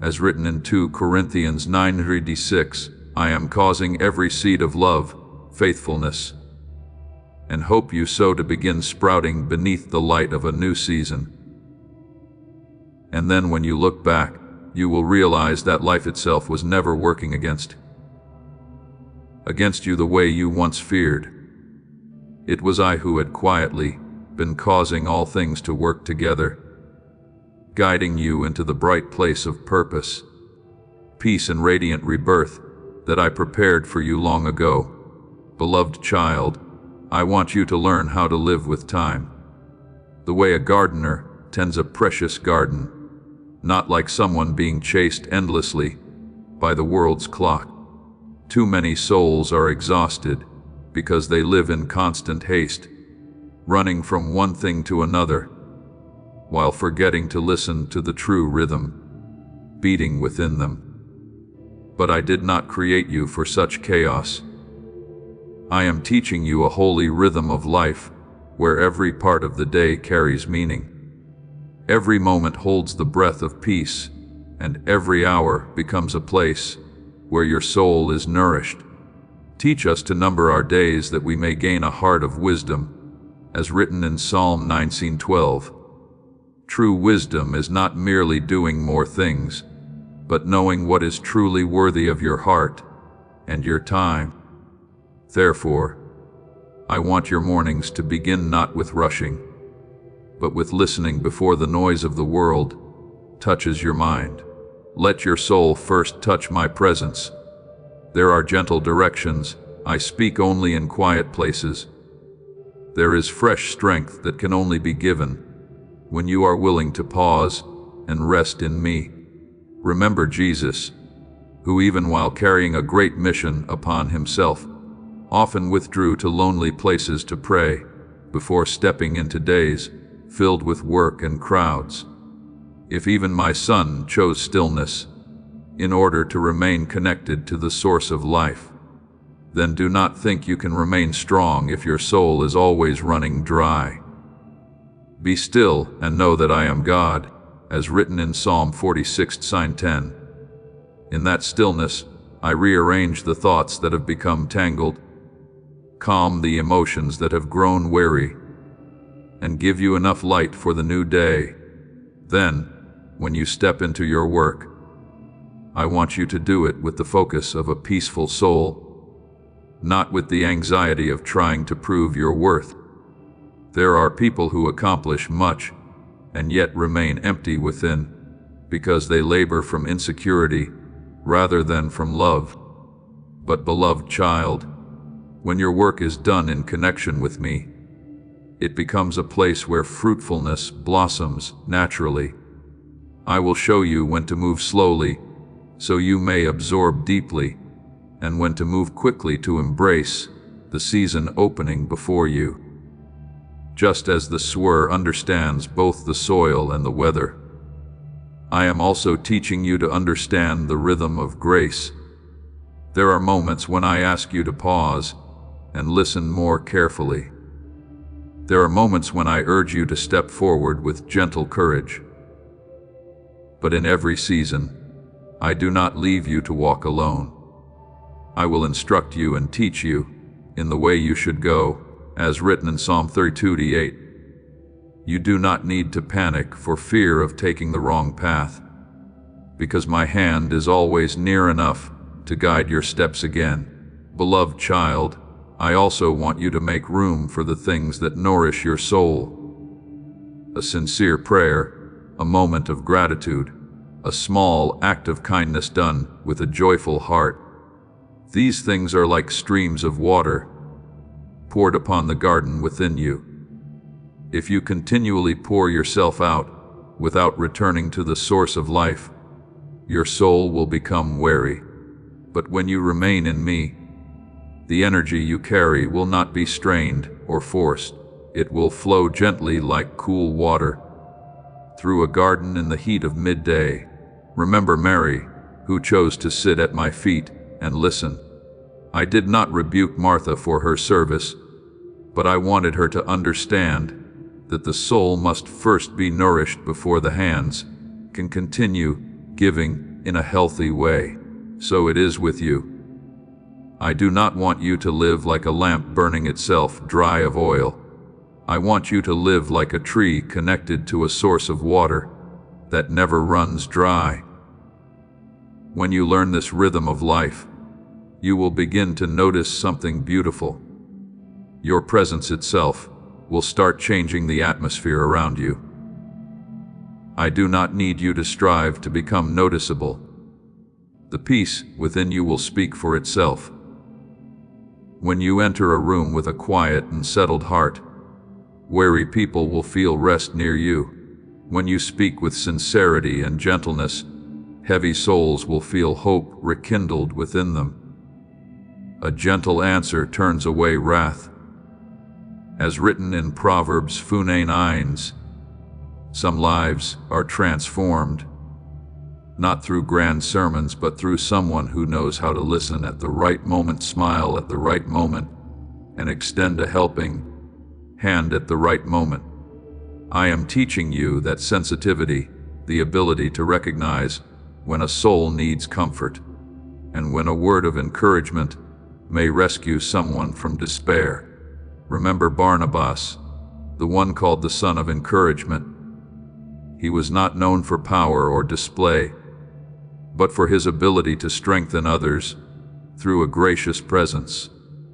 As written in 2 Corinthians 9:6, I am causing every seed of love, faithfulness, and hope you sow to begin sprouting beneath the light of a new season. And then when you look back, you will realize that life itself was never working against you the way you once feared. It was I who had quietly been causing all things to work together, guiding you into the bright place of purpose, peace and radiant rebirth that I prepared for you long ago. Beloved child, I want you to learn how to live with time, the way a gardener tends a precious garden, not like someone being chased endlessly by the world's clock. Too many souls are exhausted because they live in constant haste, running from one thing to another, while forgetting to listen to the true rhythm beating within them. But I did not create you for such chaos. I am teaching you a holy rhythm of life where every part of the day carries meaning. Every moment holds the breath of peace, and every hour becomes a place where your soul is nourished. Teach us to number our days that we may gain a heart of wisdom, as written in Psalm 19:12. True wisdom is not merely doing more things, but knowing what is truly worthy of your heart and your time. Therefore, I want your mornings to begin not with rushing, but with listening before the noise of the world touches your mind. Let your soul first touch my presence. There are gentle directions. I speak only in quiet places. There is fresh strength that can only be given when you are willing to pause and rest in me. Remember Jesus, who even while carrying a great mission upon himself, often withdrew to lonely places to pray before stepping into days filled with work and crowds. If even my Son chose stillness in order to remain connected to the source of life, then do not think you can remain strong if your soul is always running dry. Be still and know that I am God, as written in Psalm 46:10. In that stillness, I rearrange the thoughts that have become tangled, calm the emotions that have grown weary, and give you enough light for the new day. Then, when you step into your work, I want you to do it with the focus of a peaceful soul, not with the anxiety of trying to prove your worth. There are people who accomplish much and yet remain empty within because they labor from insecurity rather than from love. But beloved child, when your work is done in connection with me, it becomes a place where fruitfulness blossoms naturally. I will show you when to move slowly so you may absorb deeply, and when to move quickly to embrace the season opening before you. Just as the sower understands both the soil and the weather, I am also teaching you to understand the rhythm of grace. There are moments when I ask you to pause and listen more carefully. There are moments when I urge you to step forward with gentle courage. But in every season, I do not leave you to walk alone. I will instruct you and teach you in the way you should go, as written in Psalm 32:8. You do not need to panic for fear of taking the wrong path, because my hand is always near enough to guide your steps again. Beloved child, I also want you to make room for the things that nourish your soul. A sincere prayer, a moment of gratitude, a small act of kindness done with a joyful heart. These things are like streams of water poured upon the garden within you. If you continually pour yourself out without returning to the source of life, your soul will become weary. But when you remain in me, the energy you carry will not be strained or forced. It will flow gently like cool water through a garden in the heat of midday. Remember Mary, who chose to sit at my feet and listen. I did not rebuke Martha for her service, but I wanted her to understand that the soul must first be nourished before the hands can continue giving in a healthy way. So it is with you. I do not want you to live like a lamp burning itself dry of oil. I want you to live like a tree connected to a source of water that never runs dry. When you learn this rhythm of life, you will begin to notice something beautiful. Your presence itself will start changing the atmosphere around you. I do not need you to strive to become noticeable. The peace within you will speak for itself. When you enter a room with a quiet and settled heart, weary people will feel rest near you. When you speak with sincerity and gentleness, heavy souls will feel hope rekindled within them. A gentle answer turns away wrath. As written in Proverbs 4:9, some lives are transformed, not through grand sermons, but through someone who knows how to listen at the right moment, smile at the right moment, and extend a helping hand at the right moment. I am teaching you that sensitivity, the ability to recognize when a soul needs comfort, and when a word of encouragement may rescue someone from despair. Remember Barnabas, the one called the son of encouragement. He was not known for power or display, but for his ability to strengthen others through a gracious presence.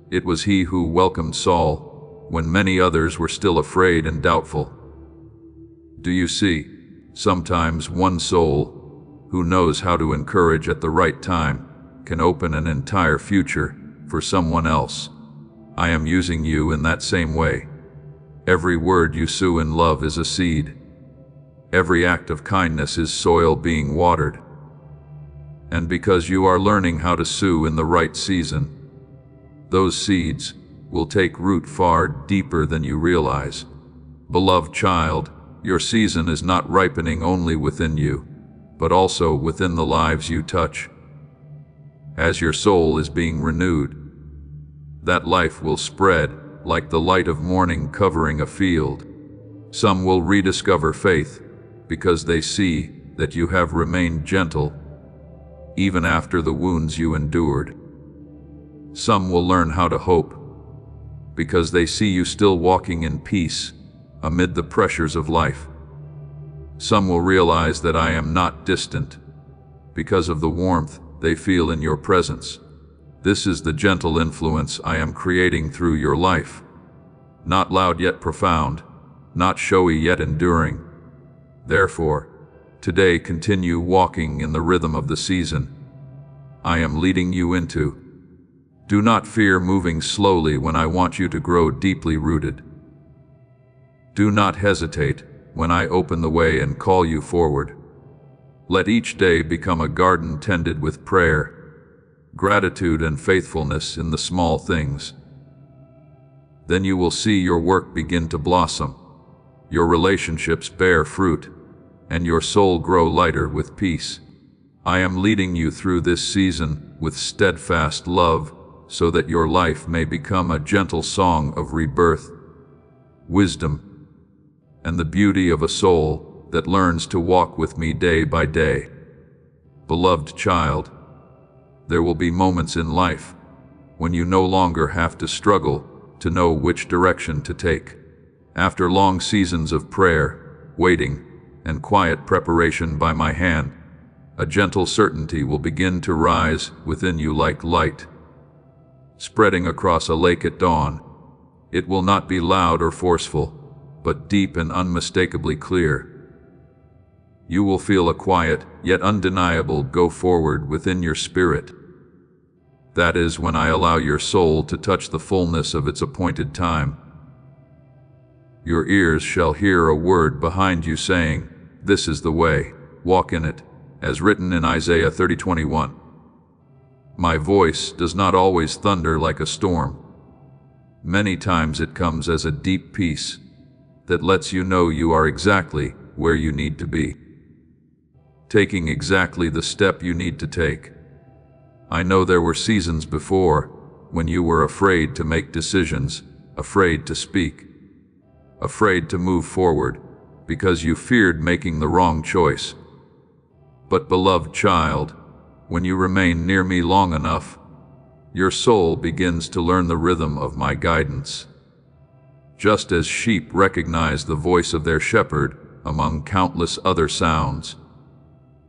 It was he who welcomed Saul when many others were still afraid and doubtful. Do you see? Sometimes one soul who knows how to encourage at the right time can open an entire future for someone else. I am using you in that same way. Every word you sow in love is a seed. Every act of kindness is soil being watered. And because you are learning how to sow in the right season, those seeds will take root far deeper than you realize. Beloved child, your season is not ripening only within you, but also within the lives you touch. As your soul is being renewed, that life will spread like the light of morning covering a field. Some will rediscover faith because they see that you have remained gentle even after the wounds you endured. Some will learn how to hope because they see you still walking in peace amid the pressures of life. Some will realize that I am not distant because of the warmth they feel in your presence. This is the gentle influence I am creating through your life. Not loud yet profound, not showy yet enduring. Therefore, today continue walking in the rhythm of the season I am leading you into. Do not fear moving slowly when I want you to grow deeply rooted. Do not hesitate when I open the way and call you forward. Let each day become a garden tended with prayer, gratitude, and faithfulness in the small things. Then you will see your work begin to blossom, your relationships bear fruit, and your soul grow lighter with peace. I am leading you through this season with steadfast love, so that your life may become a gentle song of rebirth, wisdom, and the beauty of a soul that learns to walk with me day by day. Beloved child, there will be moments in life when you no longer have to struggle to know which direction to take. After long seasons of prayer, waiting, and quiet preparation by my hand, a gentle certainty will begin to rise within you like light, spreading across a lake at dawn. It will not be loud or forceful, but deep and unmistakably clear. You will feel a quiet, yet undeniable go forward within your spirit. That is when I allow your soul to touch the fullness of its appointed time. Your ears shall hear a word behind you saying, "This is the way, walk in it," as written in Isaiah 30:21. My voice does not always thunder like a storm. Many times it comes as a deep peace that lets you know you are exactly where you need to be, taking exactly the step you need to take. I know there were seasons before when you were afraid to make decisions, afraid to speak, afraid to move forward because you feared making the wrong choice. But beloved child, when you remain near me long enough, your soul begins to learn the rhythm of my guidance. Just as sheep recognize the voice of their shepherd among countless other sounds,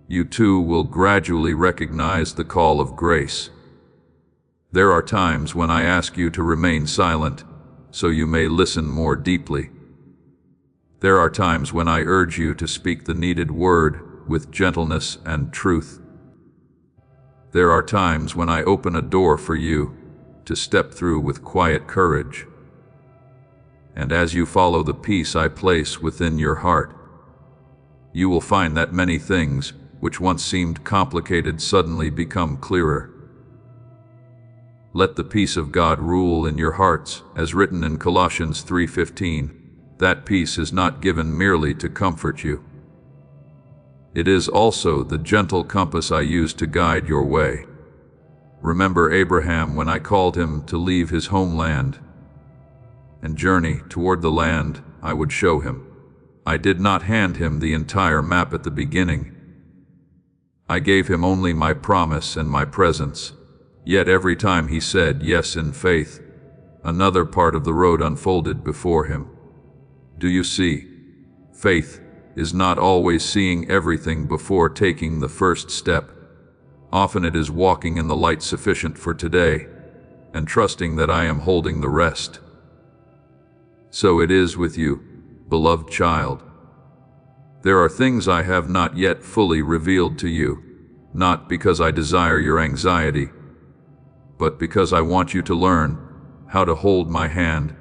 you too will gradually recognize the call of grace. There are times when I ask you to remain silent so you may listen more deeply. There are times when I urge you to speak the needed word with gentleness and truth. There are times when I open a door for you to step through with quiet courage. And as you follow the peace I place within your heart, you will find that many things which once seemed complicated suddenly become clearer. Let the peace of God rule in your hearts, as written in Colossians 3:15. That peace is not given merely to comfort you. It is also the gentle compass I use to guide your way. Remember Abraham when I called him to leave his homeland and journey toward the land I would show him. I did not hand him the entire map at the beginning. I gave him only my promise and my presence. Yet every time he said yes in faith, another part of the road unfolded before him. Do you see? Faith is not always seeing everything before taking the first step. Often it is walking in the light sufficient for today and trusting that I am holding the rest. So it is with you, beloved child. There are things I have not yet fully revealed to you, not because I desire your anxiety, but because I want you to learn how to hold my hand,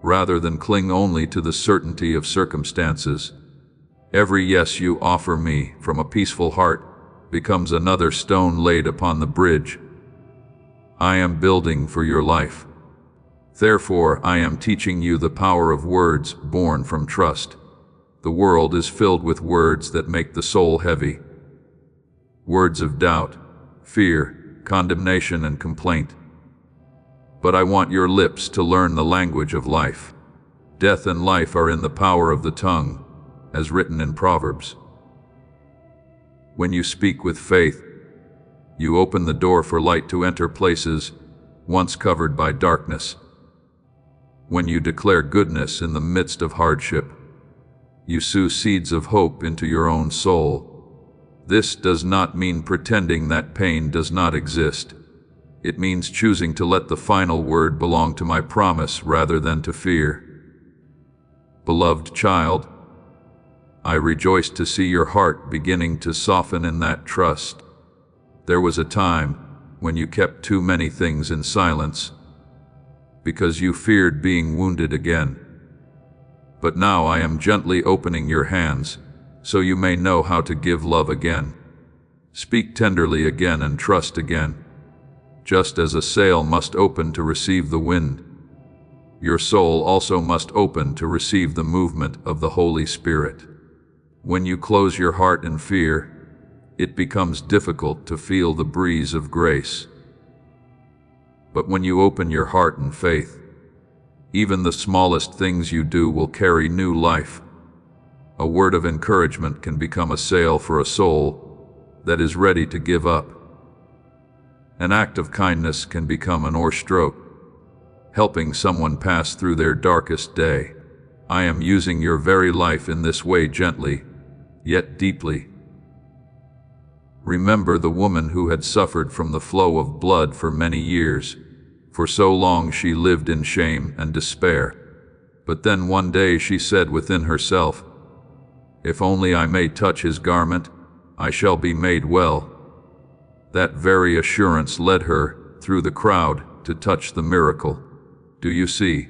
rather than cling only to the certainty of circumstances. Every yes you offer me from a peaceful heart becomes another stone laid upon the bridge I am building for your life. Therefore, I am teaching you the power of words born from trust. The world is filled with words that make the soul heavy. Words of doubt, fear, condemnation, and complaint. But I want your lips to learn the language of life. Death and life are in the power of the tongue, as written in Proverbs. When you speak with faith, you open the door for light to enter places once covered by darkness. When you declare goodness in the midst of hardship, you sow seeds of hope into your own soul. This does not mean pretending that pain does not exist. It means choosing to let the final word belong to my promise rather than to fear. Beloved child, I rejoice to see your heart beginning to soften in that trust. There was a time when you kept too many things in silence because you feared being wounded again. But now I am gently opening your hands so you may know how to give love again. Speak tenderly again and trust again. Just as a sail must open to receive the wind, your soul also must open to receive the movement of the Holy Spirit. When you close your heart in fear, it becomes difficult to feel the breeze of grace. But when you open your heart in faith, even the smallest things you do will carry new life. A word of encouragement can become a sail for a soul that is ready to give up. An act of kindness can become an oar stroke, helping someone pass through their darkest day. I am using your very life in this way gently, yet deeply. Remember the woman who had suffered from the flow of blood for many years. For so long she lived in shame and despair. But then one day she said within herself, "If only I may touch his garment, I shall be made well." That very assurance led her, through the crowd, to touch the miracle. Do you see?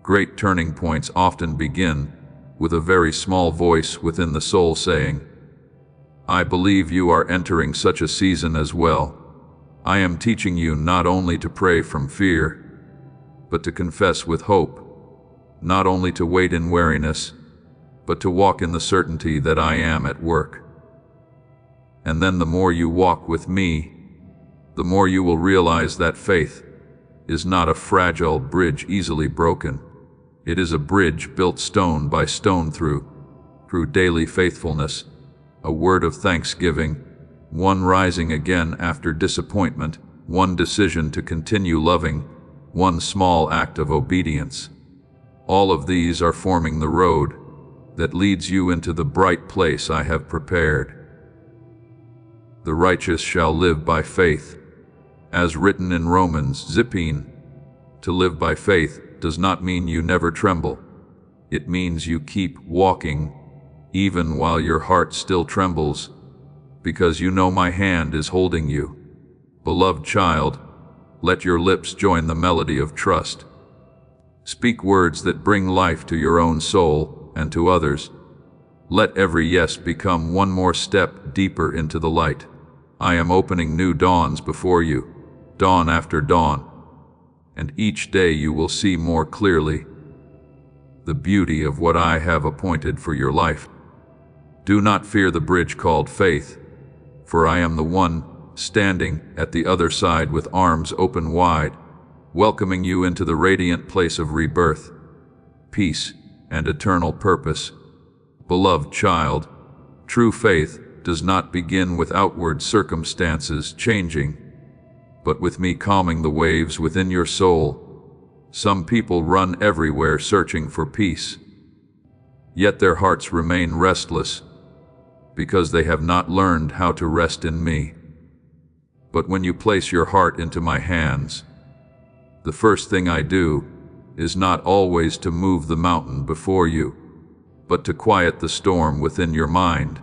Great turning points often begin with a very small voice within the soul saying, "I believe you are entering such a season as well. I am teaching you not only to pray from fear, but to confess with hope, not only to wait in weariness, but to walk in the certainty that I am at work." And then the more you walk with me, the more you will realize that faith is not a fragile bridge easily broken. It is a bridge built stone by stone through daily faithfulness, a word of thanksgiving, one rising again after disappointment, one decision to continue loving, one small act of obedience. All of these are forming the road that leads you into the bright place I have prepared. The righteous shall live by faith, as written in Romans. To live by faith does not mean you never tremble. It means you keep walking, even while your heart still trembles, because you know my hand is holding you. Beloved child, let your lips join the melody of trust. Speak words that bring life to your own soul and to others. Let every yes become one more step deeper into the light. I am opening new dawns before you, dawn after dawn, and each day you will see more clearly the beauty of what I have appointed for your life. Do not fear the bridge called faith, for I am the one standing at the other side with arms open wide, welcoming you into the radiant place of rebirth, peace, and eternal purpose. Beloved child, true faith does not begin with outward circumstances changing, but with me calming the waves within your soul. Some people run everywhere searching for peace, yet their hearts remain restless because they have not learned how to rest in me. But when you place your heart into my hands, the first thing I do is not always to move the mountain before you, but to quiet the storm within your mind.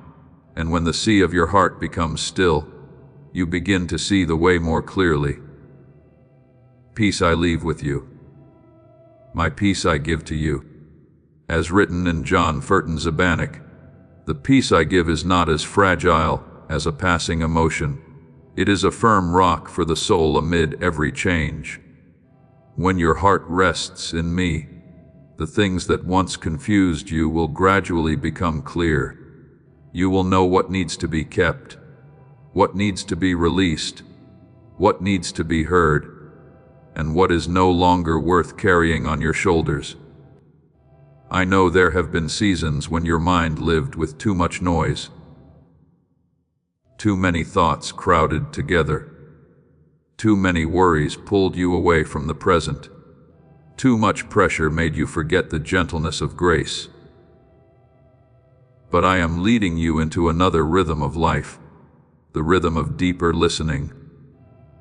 And when the sea of your heart becomes still, you begin to see the way more clearly. Peace I leave with you. My peace I give to you. As written in John Furton-Zabanik, the peace I give is not as fragile as a passing emotion. It is a firm rock for the soul amid every change. When your heart rests in me, the things that once confused you will gradually become clear. You will know what needs to be kept, what needs to be released, what needs to be heard, and what is no longer worth carrying on your shoulders. I know there have been seasons when your mind lived with too much noise. Too many thoughts crowded together. Too many worries pulled you away from the present. Too much pressure made you forget the gentleness of grace. But I am leading you into another rhythm of life, the rhythm of deeper listening.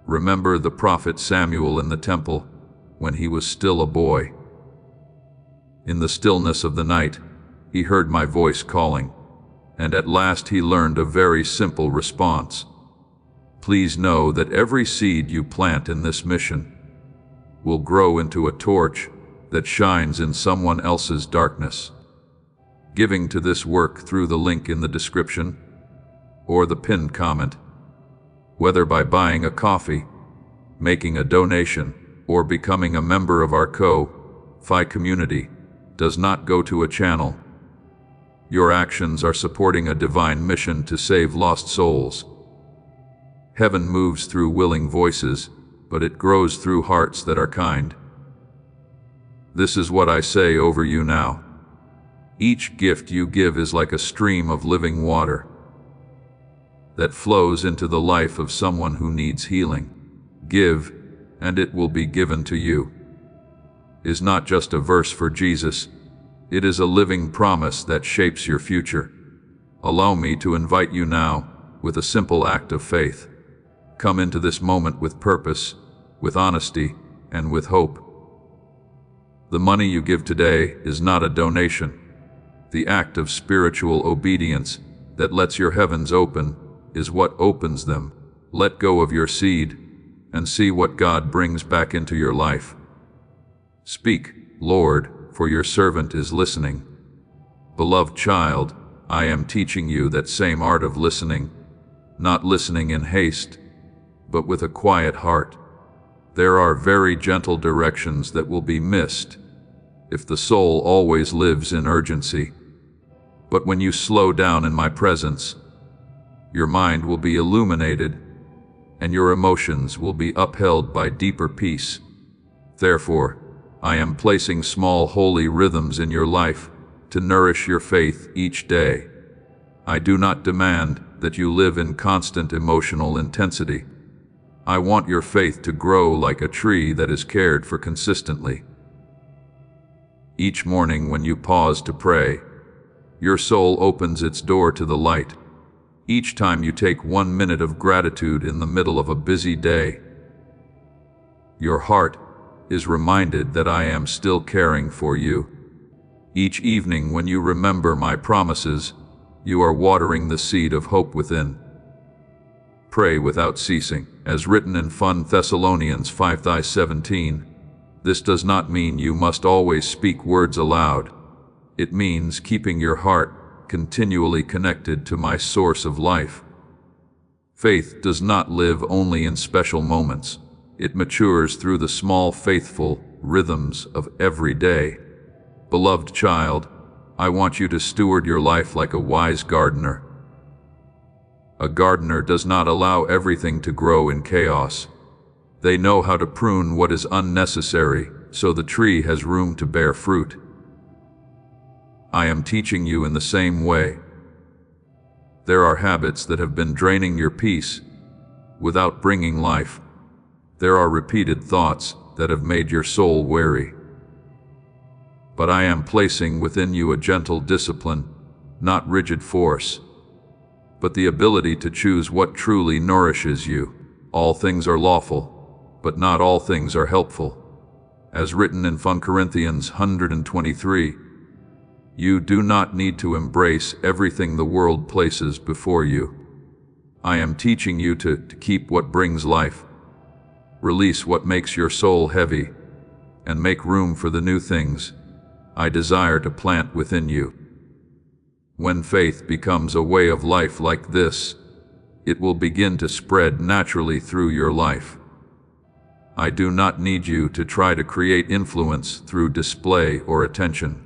Remember the prophet Samuel in the temple when he was still a boy. In the stillness of the night, he heard my voice calling, and at last he learned a very simple response. Please know that every seed you plant in this mission will grow into a torch that shines in someone else's darkness. Giving to this work through the link in the description or the pinned comment, whether by buying a coffee, making a donation, or becoming a member of our Ko-Fi community, does not go to a channel. Your actions are supporting a divine mission to save lost souls. Heaven moves through willing voices, but it grows through hearts that are kind. This is what I say over you now. Each gift you give is like a stream of living water that flows into the life of someone who needs healing. Give, and it will be given to you is not just a verse for Jesus. It is a living promise that shapes your future. Allow me to invite you now with a simple act of faith. Come into this moment with purpose, with honesty, and with hope. The money you give today is not a donation. The act of spiritual obedience that lets your heavens open is what opens them. Let go of your seed and see what God brings back into your life. Speak, Lord, for your servant is listening. Beloved child, I am teaching you that same art of listening, not listening in haste, but with a quiet heart. There are very gentle directions that will be missed if the soul always lives in urgency. But when you slow down in my presence, your mind will be illuminated and your emotions will be upheld by deeper peace. Therefore, I am placing small holy rhythms in your life to nourish your faith each day. I do not demand that you live in constant emotional intensity. I want your faith to grow like a tree that is cared for consistently. Each morning when you pause to pray, your soul opens its door to the light. Each time you take 1 minute of gratitude in the middle of a busy day, your heart is reminded that I am still caring for you. Each evening when you remember my promises, you are watering the seed of hope within. Pray without ceasing, as written in 1 Thessalonians 5:17. This does not mean you must always speak words aloud. It means keeping your heart continually connected to my source of life. Faith does not live only in special moments. It matures through the small, faithful rhythms of every day. Beloved child, I want you to steward your life like a wise gardener. A gardener does not allow everything to grow in chaos. They know how to prune what is unnecessary so the tree has room to bear fruit. I am teaching you in the same way. There are habits that have been draining your peace without bringing life. There are repeated thoughts that have made your soul weary. But I am placing within you a gentle discipline, not rigid force, but the ability to choose what truly nourishes you. All things are lawful, but not all things are helpful. As written in 1 Corinthians 123, you do not need to embrace everything the world places before you. I am teaching you to keep what brings life, release what makes your soul heavy, and make room for the new things I desire to plant within you. When faith becomes a way of life like this, it will begin to spread naturally through your life. I do not need you to try to create influence through display or attention.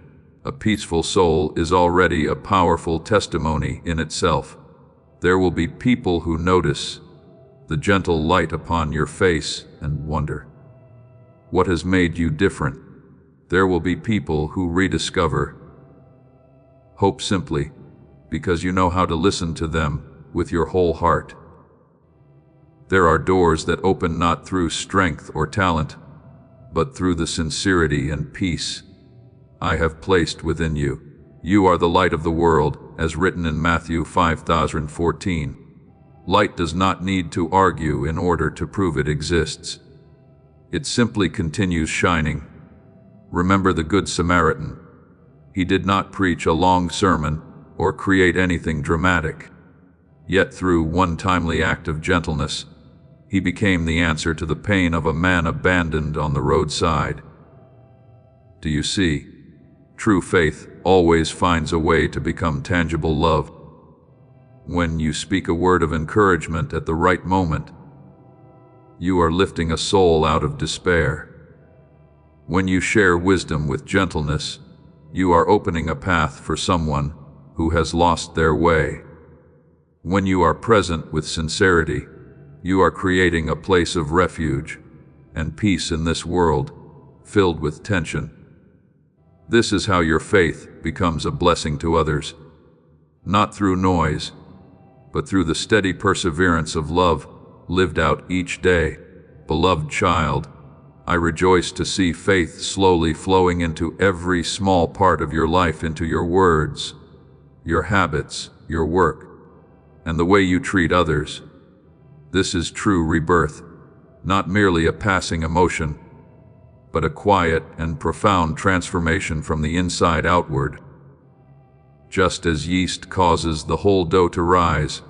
A peaceful soul is already a powerful testimony in itself. There will be people who notice the gentle light upon your face and wonder, what has made you different? There will be people who rediscover hope simply because you know how to listen to them with your whole heart. There are doors that open not through strength or talent, but through the sincerity and peace I have placed within you. You are the light of the world, as written in Matthew 5:14. Light does not need to argue in order to prove it exists. It simply continues shining. Remember the Good Samaritan. He did not preach a long sermon or create anything dramatic. Yet through one timely act of gentleness, he became the answer to the pain of a man abandoned on the roadside. Do you see? True faith always finds a way to become tangible love. When you speak a word of encouragement at the right moment, you are lifting a soul out of despair. When you share wisdom with gentleness, you are opening a path for someone who has lost their way. When you are present with sincerity, you are creating a place of refuge and peace in this world filled with tension. This is how your faith becomes a blessing to others, not through noise, but through the steady perseverance of love lived out each day. Beloved child, I rejoice to see faith slowly flowing into every small part of your life, into your words, your habits, your work, and the way you treat others. This is true rebirth, not merely a passing emotion, but a quiet and profound transformation from the inside outward. Just as yeast causes the whole dough to rise,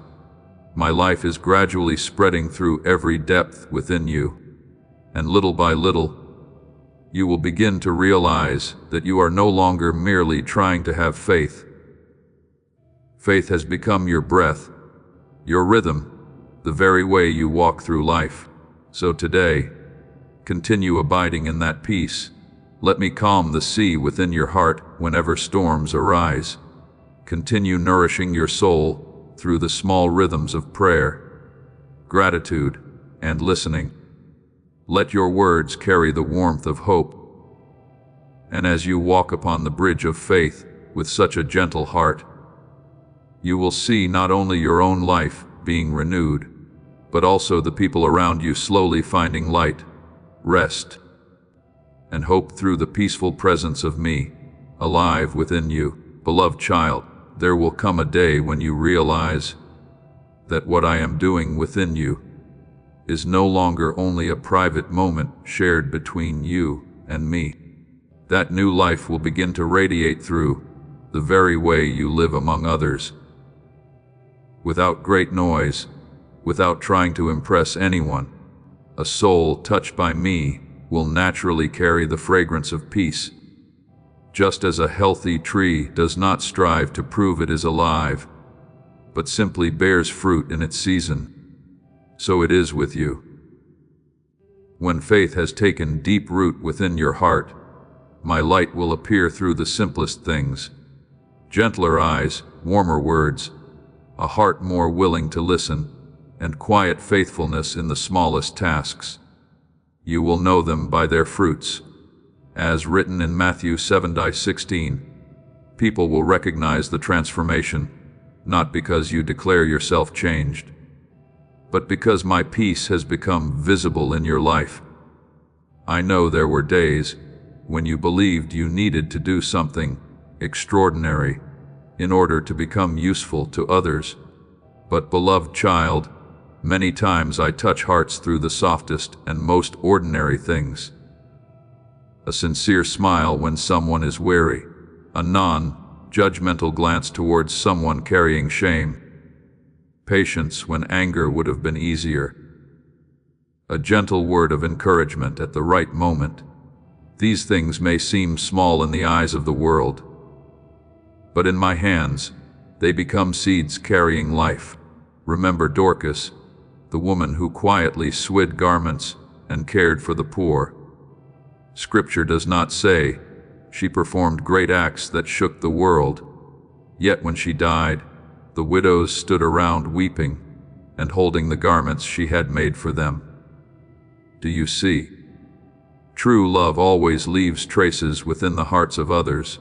my life is gradually spreading through every depth within you, and little by little, you will begin to realize that you are no longer merely trying to have faith. Faith has become your breath, your rhythm, the very way you walk through life. So today, continue abiding in that peace. Let me calm the sea within your heart whenever storms arise. Continue nourishing your soul through the small rhythms of prayer, gratitude, and listening. Let your words carry the warmth of hope. And as you walk upon the bridge of faith with such a gentle heart, you will see not only your own life being renewed, but also the people around you slowly finding light, rest, and hope through the peaceful presence of me, alive within you. Beloved child, there will come a day when you realize that what I am doing within you is no longer only a private moment shared between you and me. That new life will begin to radiate through the very way you live among others. Without great noise, without trying to impress anyone, a soul touched by me will naturally carry the fragrance of peace. Just as a healthy tree does not strive to prove it is alive, but simply bears fruit in its season, so it is with you. When faith has taken deep root within your heart, my light will appear through the simplest things. Gentler eyes, warmer words, a heart more willing to listen, and quiet faithfulness in the smallest tasks. You will know them by their fruits. As written in Matthew 7:16, people will recognize the transformation, not because you declare yourself changed, but because my peace has become visible in your life. I know there were days when you believed you needed to do something extraordinary in order to become useful to others. But beloved child, many times I touch hearts through the softest and most ordinary things. A sincere smile when someone is weary, a non-judgmental glance towards someone carrying shame, patience when anger would have been easier, a gentle word of encouragement at the right moment. These things may seem small in the eyes of the world, but in my hands, they become seeds carrying life. Remember Dorcas, the woman who quietly sewed garments and cared for the poor. Scripture does not say she performed great acts that shook the world, yet when she died, the widows stood around weeping and holding the garments she had made for them. Do you see? True love always leaves traces within the hearts of others.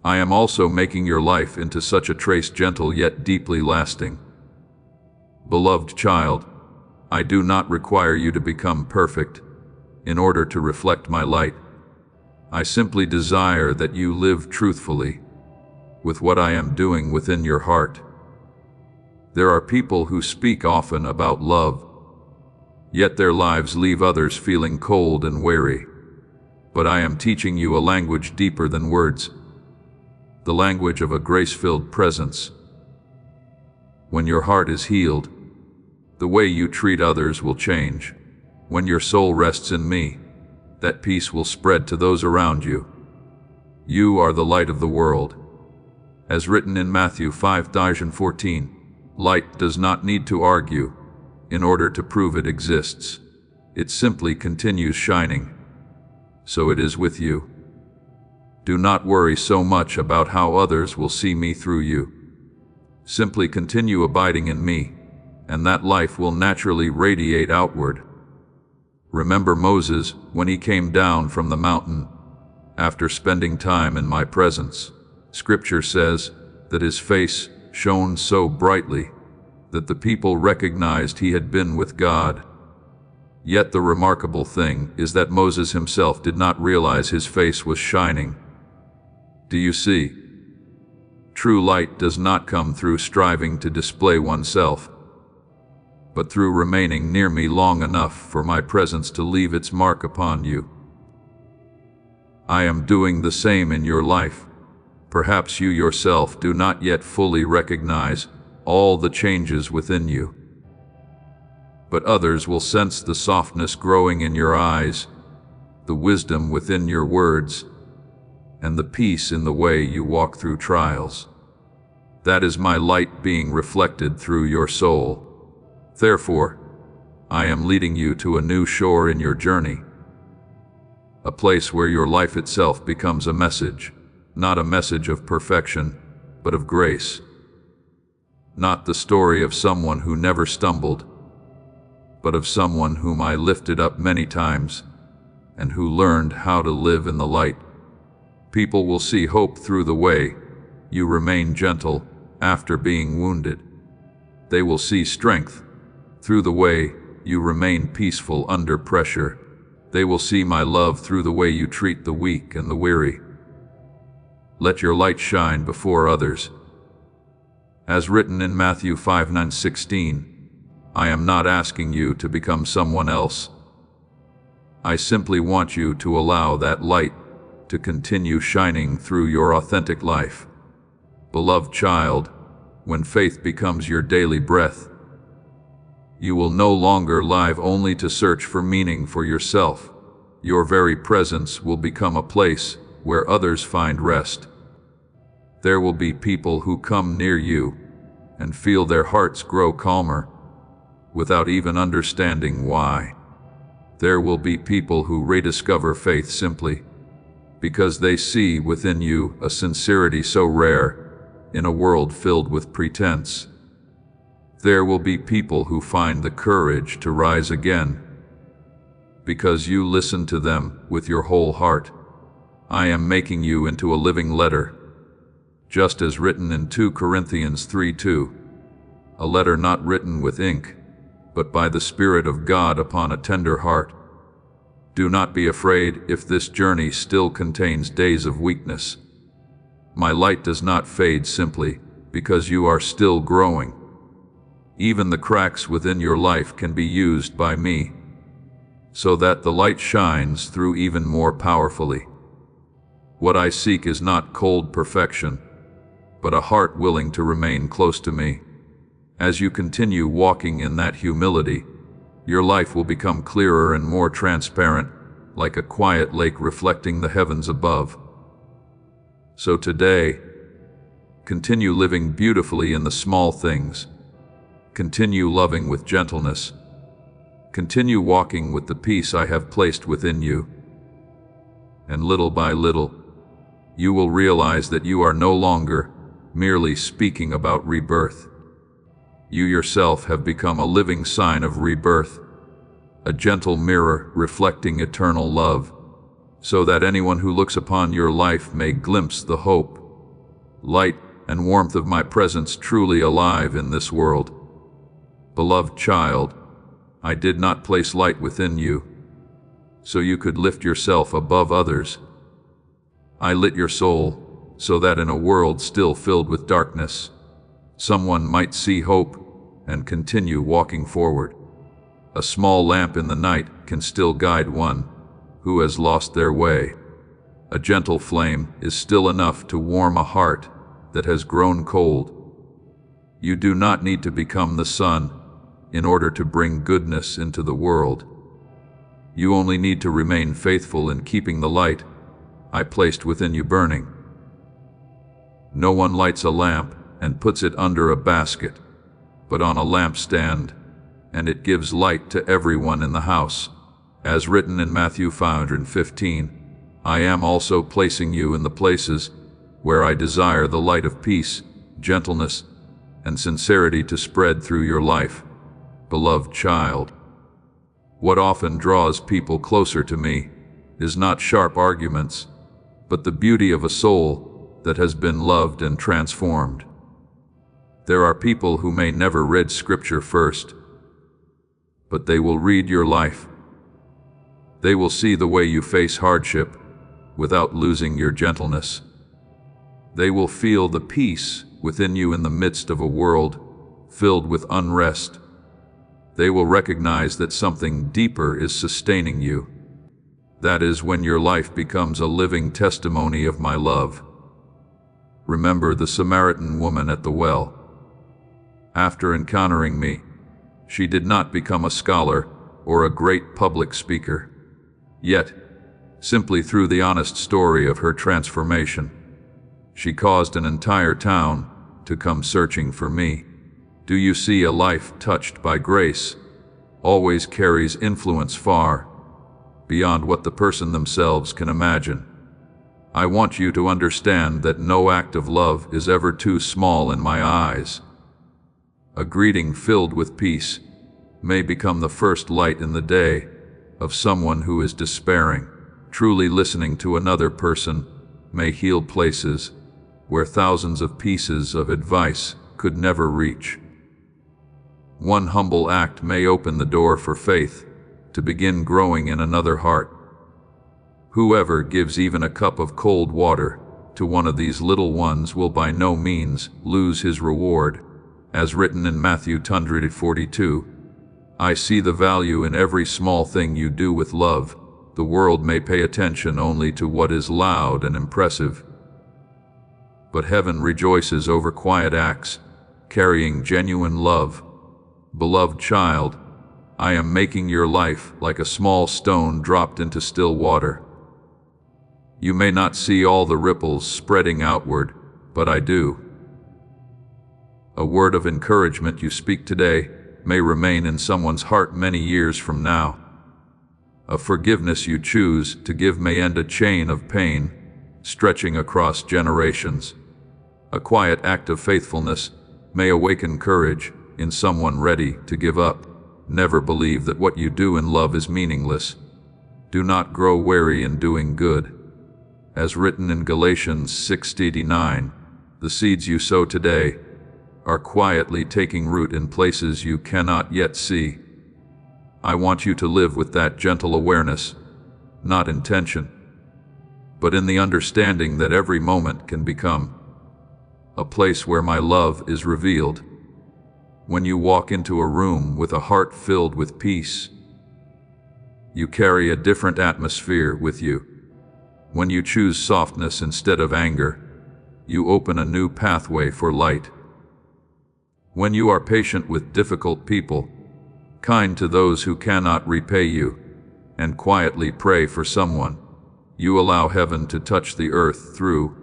I am also making your life into such a trace, gentle yet deeply lasting. Beloved child, I do not require you to become perfect in order to reflect my light. I simply desire that you live truthfully with what I am doing within your heart. There are people who speak often about love, yet their lives leave others feeling cold and weary. But I am teaching you a language deeper than words, the language of a grace-filled presence. When your heart is healed, the way you treat others will change. When your soul rests in me, that peace will spread to those around you. You are the light of the world. As written in Matthew 5:14, light does not need to argue in order to prove it exists. It simply continues shining. So it is with you. Do not worry so much about how others will see me through you. Simply continue abiding in me, and that life will naturally radiate outward. Remember Moses when he came down from the mountain after spending time in my presence. Scripture says that his face shone so brightly that the people recognized he had been with God. Yet the remarkable thing is that Moses himself did not realize his face was shining. Do you see? True light does not come through striving to display oneself, but through remaining near me long enough for my presence to leave its mark upon you. I am doing the same in your life. Perhaps you yourself do not yet fully recognize all the changes within you, but others will sense the softness growing in your eyes, the wisdom within your words, and the peace in the way you walk through trials. That is my light being reflected through your soul. Therefore, I am leading you to a new shore in your journey, a place where your life itself becomes a message, not a message of perfection, but of grace. Not the story of someone who never stumbled, but of someone whom I lifted up many times and who learned how to live in the light. People will see hope through the way you remain gentle after being wounded. They will see strength through the way you remain peaceful under pressure. They will see my love through the way you treat the weak and the weary. Let your light shine before others. As written in Matthew 5:9-16, I am not asking you to become someone else. I simply want you to allow that light to continue shining through your authentic life. Beloved child, when faith becomes your daily breath, you will no longer live only to search for meaning for yourself. Your very presence will become a place where others find rest. There will be people who come near you and feel their hearts grow calmer without even understanding why. There will be people who rediscover faith simply because they see within you a sincerity so rare in a world filled with pretense. There will be people who find the courage to rise again because you listen to them with your whole heart. I am making you into a living letter, just as written in 2 Corinthians 3:2, a letter not written with ink, but by the Spirit of God upon a tender heart. Do not be afraid if this journey still contains days of weakness. My light does not fade simply because you are still growing. Even the cracks within your life can be used by me, so that the light shines through even more powerfully. What I seek is not cold perfection, but a heart willing to remain close to me. As you continue walking in that humility, your life will become clearer and more transparent, like a quiet lake reflecting the heavens above. So today, continue living beautifully in the small things. Continue loving with gentleness. Continue walking with the peace I have placed within you. And little by little, you will realize that you are no longer merely speaking about rebirth. You yourself have become a living sign of rebirth, a gentle mirror reflecting eternal love, so that anyone who looks upon your life may glimpse the hope, light, and warmth of my presence truly alive in this world. Beloved child, I did not place light within you so you could lift yourself above others. I lit your soul so that in a world still filled with darkness, someone might see hope and continue walking forward. A small lamp in the night can still guide one who has lost their way. A gentle flame is still enough to warm a heart that has grown cold. You do not need to become the sun in order to bring goodness into the world. You only need to remain faithful in keeping the light I placed within you burning. No one lights a lamp and puts it under a basket, but on a lampstand, and it gives light to everyone in the house. As written in Matthew 5:15, I am also placing you in the places where I desire the light of peace, gentleness, and sincerity to spread through your life. Beloved child, What often draws people closer to me is not sharp arguments, but the beauty of a soul that has been loved and transformed. There are people who may never read Scripture first, but they will read your life. They will see the way you face hardship without losing your gentleness. They will feel the peace within you in the midst of a world filled with unrest. They will recognize that something deeper is sustaining you. That is when your life becomes a living testimony of my love. Remember the Samaritan woman at the well. After encountering me, she did not become a scholar or a great public speaker. Yet, simply through the honest story of her transformation, she caused an entire town to come searching for me. Do you see a life touched by grace always carries influence far beyond what the person themselves can imagine? I want you to understand that no act of love is ever too small in my eyes. A greeting filled with peace may become the first light in the day of someone who is despairing. Truly listening to another person may heal places where thousands of pieces of advice could never reach. One humble act may open the door for faith to begin growing in another heart. Whoever gives even a cup of cold water to one of these little ones will by no means lose his reward, as written in Matthew 10:42. I see the value in every small thing you do with love. The world may pay attention only to what is loud and impressive, but heaven rejoices over quiet acts, carrying genuine love. Beloved child, I am making your life like a small stone dropped into still water. You may not see all the ripples spreading outward, but I do. A word of encouragement you speak today may remain in someone's heart many years from now. A forgiveness you choose to give may end a chain of pain stretching across generations. A quiet act of faithfulness may awaken courage in someone ready to give up. Never believe that what you do in love is meaningless. Do not grow weary in doing good. As written in Galatians 6:89, the seeds you sow today are quietly taking root in places you cannot yet see. I want you to live with that gentle awareness, not intention, but in the understanding that every moment can become a place where my love is revealed. When you walk into a room with a heart filled with peace, you carry a different atmosphere with you. When you choose softness instead of anger, you open a new pathway for light. When you are patient with difficult people, kind to those who cannot repay you, and quietly pray for someone, you allow heaven to touch the earth through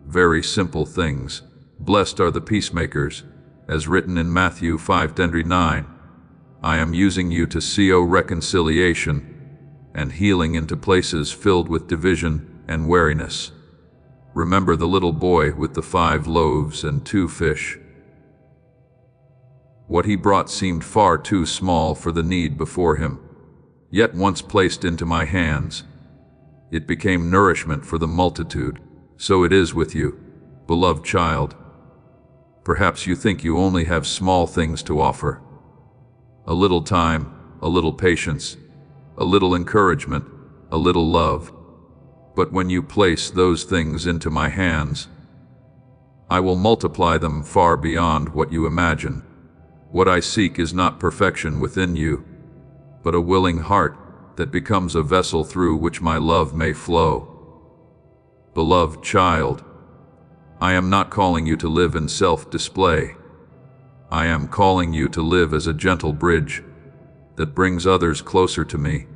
very simple things. Blessed are the peacemakers, as written in Matthew 5:9. I am using you to sow reconciliation and healing into places filled with division and weariness. Remember the little boy with the 5 loaves and 2 fish. What he brought seemed far too small for the need before him, yet once placed into my hands, it became nourishment for the multitude. So it is with you, beloved child. Perhaps you think you only have small things to offer. A little time, a little patience, a little encouragement, a little love. But when you place those things into my hands, I will multiply them far beyond what you imagine. What I seek is not perfection within you, but a willing heart that becomes a vessel through which my love may flow. Beloved child, I am not calling you to live in self-display. I am calling you to live as a gentle bridge that brings others closer to me.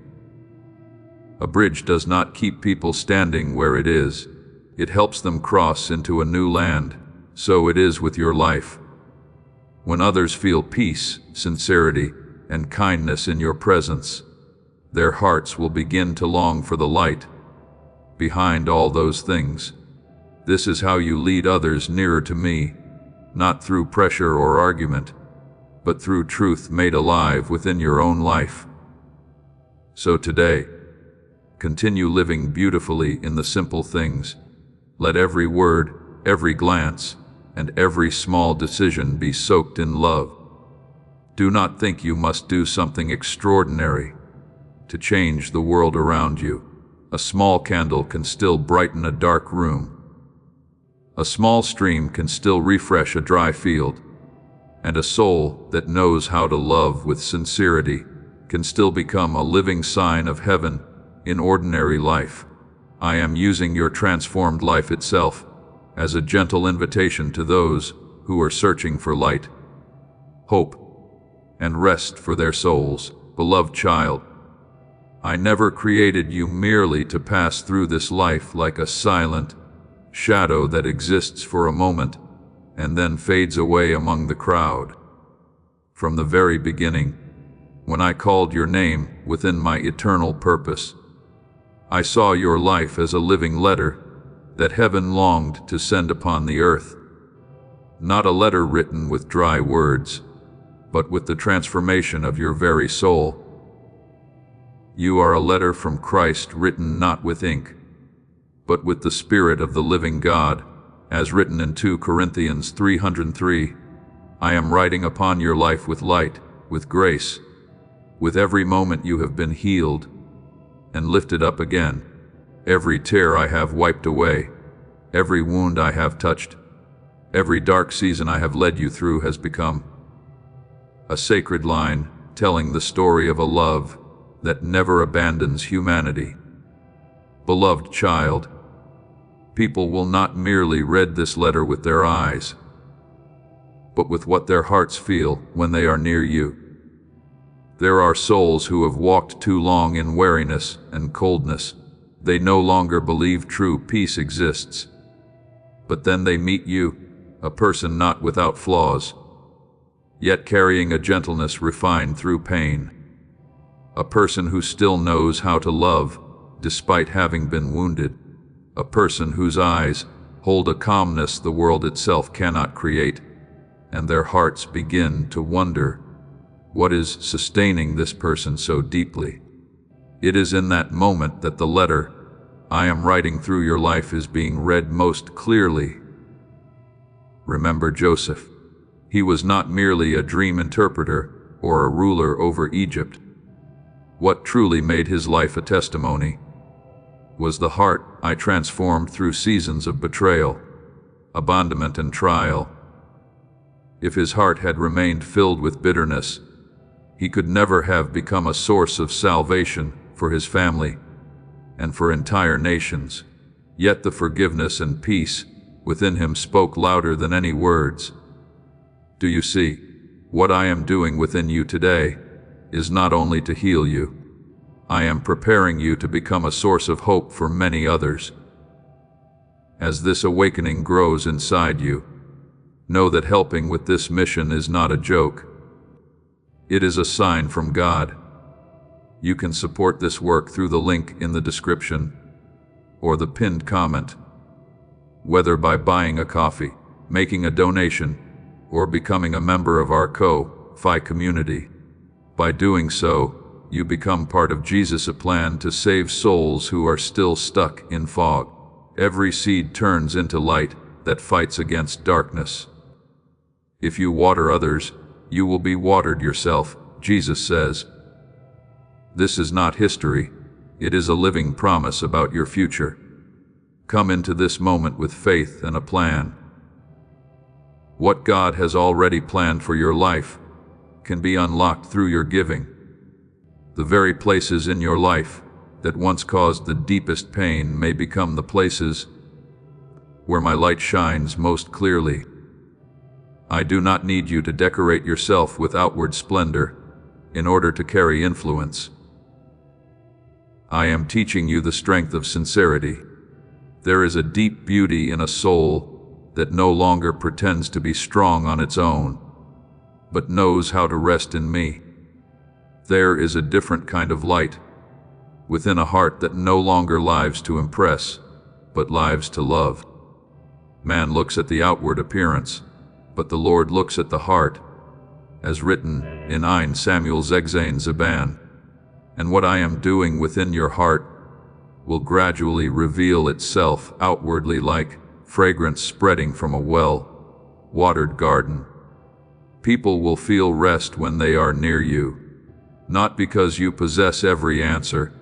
A bridge does not keep people standing where it is. It helps them cross into a new land. So it is with your life. When others feel peace, sincerity, and kindness in your presence, their hearts will begin to long for the light behind all those things. This is how you lead others nearer to me, not through pressure or argument, but through truth made alive within your own life. So today, continue living beautifully in the simple things. Let every word, every glance, and every small decision be soaked in love. Do not think you must do something extraordinary to change the world around you. A small candle can still brighten a dark room. A small stream can still refresh a dry field. And a soul that knows how to love with sincerity can still become a living sign of heaven in ordinary life. I am using your transformed life itself as a gentle invitation to those who are searching for light, hope, and rest for their souls. Beloved child, I never created you merely to pass through this life like a silent shadow that exists for a moment and then fades away among the crowd. From the very beginning, when I called your name within my eternal purpose, I saw your life as a living letter that heaven longed to send upon the earth. Not a letter written with dry words, but with the transformation of your very soul. You are a letter from Christ written not with ink, but with the Spirit of the living God, as written in 2 Corinthians 3:3. I am writing upon your life with light, with grace. With every moment you have been healed and lifted up again. Every tear I have wiped away. Every wound I have touched. Every dark season I have led you through has become a sacred line telling the story of a love that never abandons humanity. Beloved child, people will not merely read this letter with their eyes, but with what their hearts feel when they are near you. There are souls who have walked too long in weariness and coldness. They no longer believe true peace exists. But then they meet you, a person not without flaws, yet carrying a gentleness refined through pain. A person who still knows how to love despite having been wounded. A person whose eyes hold a calmness the world itself cannot create, and their hearts begin to wonder what is sustaining this person so deeply. It is in that moment that the letter I am writing through your life is being read most clearly. Remember Joseph. He was not merely a dream interpreter or a ruler over Egypt. What truly made his life a testimony was the heart I transformed through seasons of betrayal, abandonment, and trial. If his heart had remained filled with bitterness, he could never have become a source of salvation for his family and for entire nations. Yet the forgiveness and peace within him spoke louder than any words. Do you see? What I am doing within you today is not only to heal you. I am preparing you to become a source of hope for many others. As this awakening grows inside you, know that helping with this mission is not a joke. It is a sign from God. You can support this work through the link in the description or the pinned comment, whether by buying a coffee, making a donation, or becoming a member of our Ko-Fi community. By doing so, you become part of Jesus' plan to save souls who are still stuck in fog. Every seed turns into light that fights against darkness. If you water others, you will be watered yourself, Jesus says. This is not history. It is a living promise about your future. Come into this moment with faith and a plan. What God has already planned for your life can be unlocked through your giving. The very places in your life that once caused the deepest pain may become the places where my light shines most clearly. I do not need you to decorate yourself with outward splendor in order to carry influence. I am teaching you the strength of sincerity. There is a deep beauty in a soul that no longer pretends to be strong on its own, but knows how to rest in me. There is a different kind of light within a heart that no longer lives to impress, but lives to love. Man looks at the outward appearance, but the Lord looks at the heart, as written in 1 Samuel 16:7. and what I am doing within your heart will gradually reveal itself outwardly like fragrance spreading from a well-watered garden. People will feel rest when they are near you, not because you possess every answer,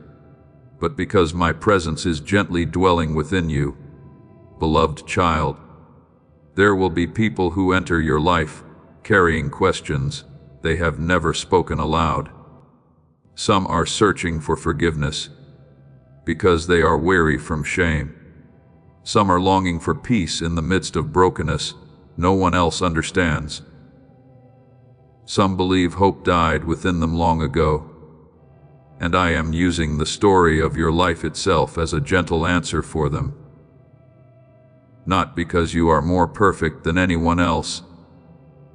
but because my presence is gently dwelling within you, beloved child. There will be people who enter your life carrying questions they have never spoken aloud. Some are searching for forgiveness because they are weary from shame. Some are longing for peace in the midst of brokenness no one else understands. Some believe hope died within them long ago, and I am using the story of your life itself as a gentle answer for them. Not because you are more perfect than anyone else,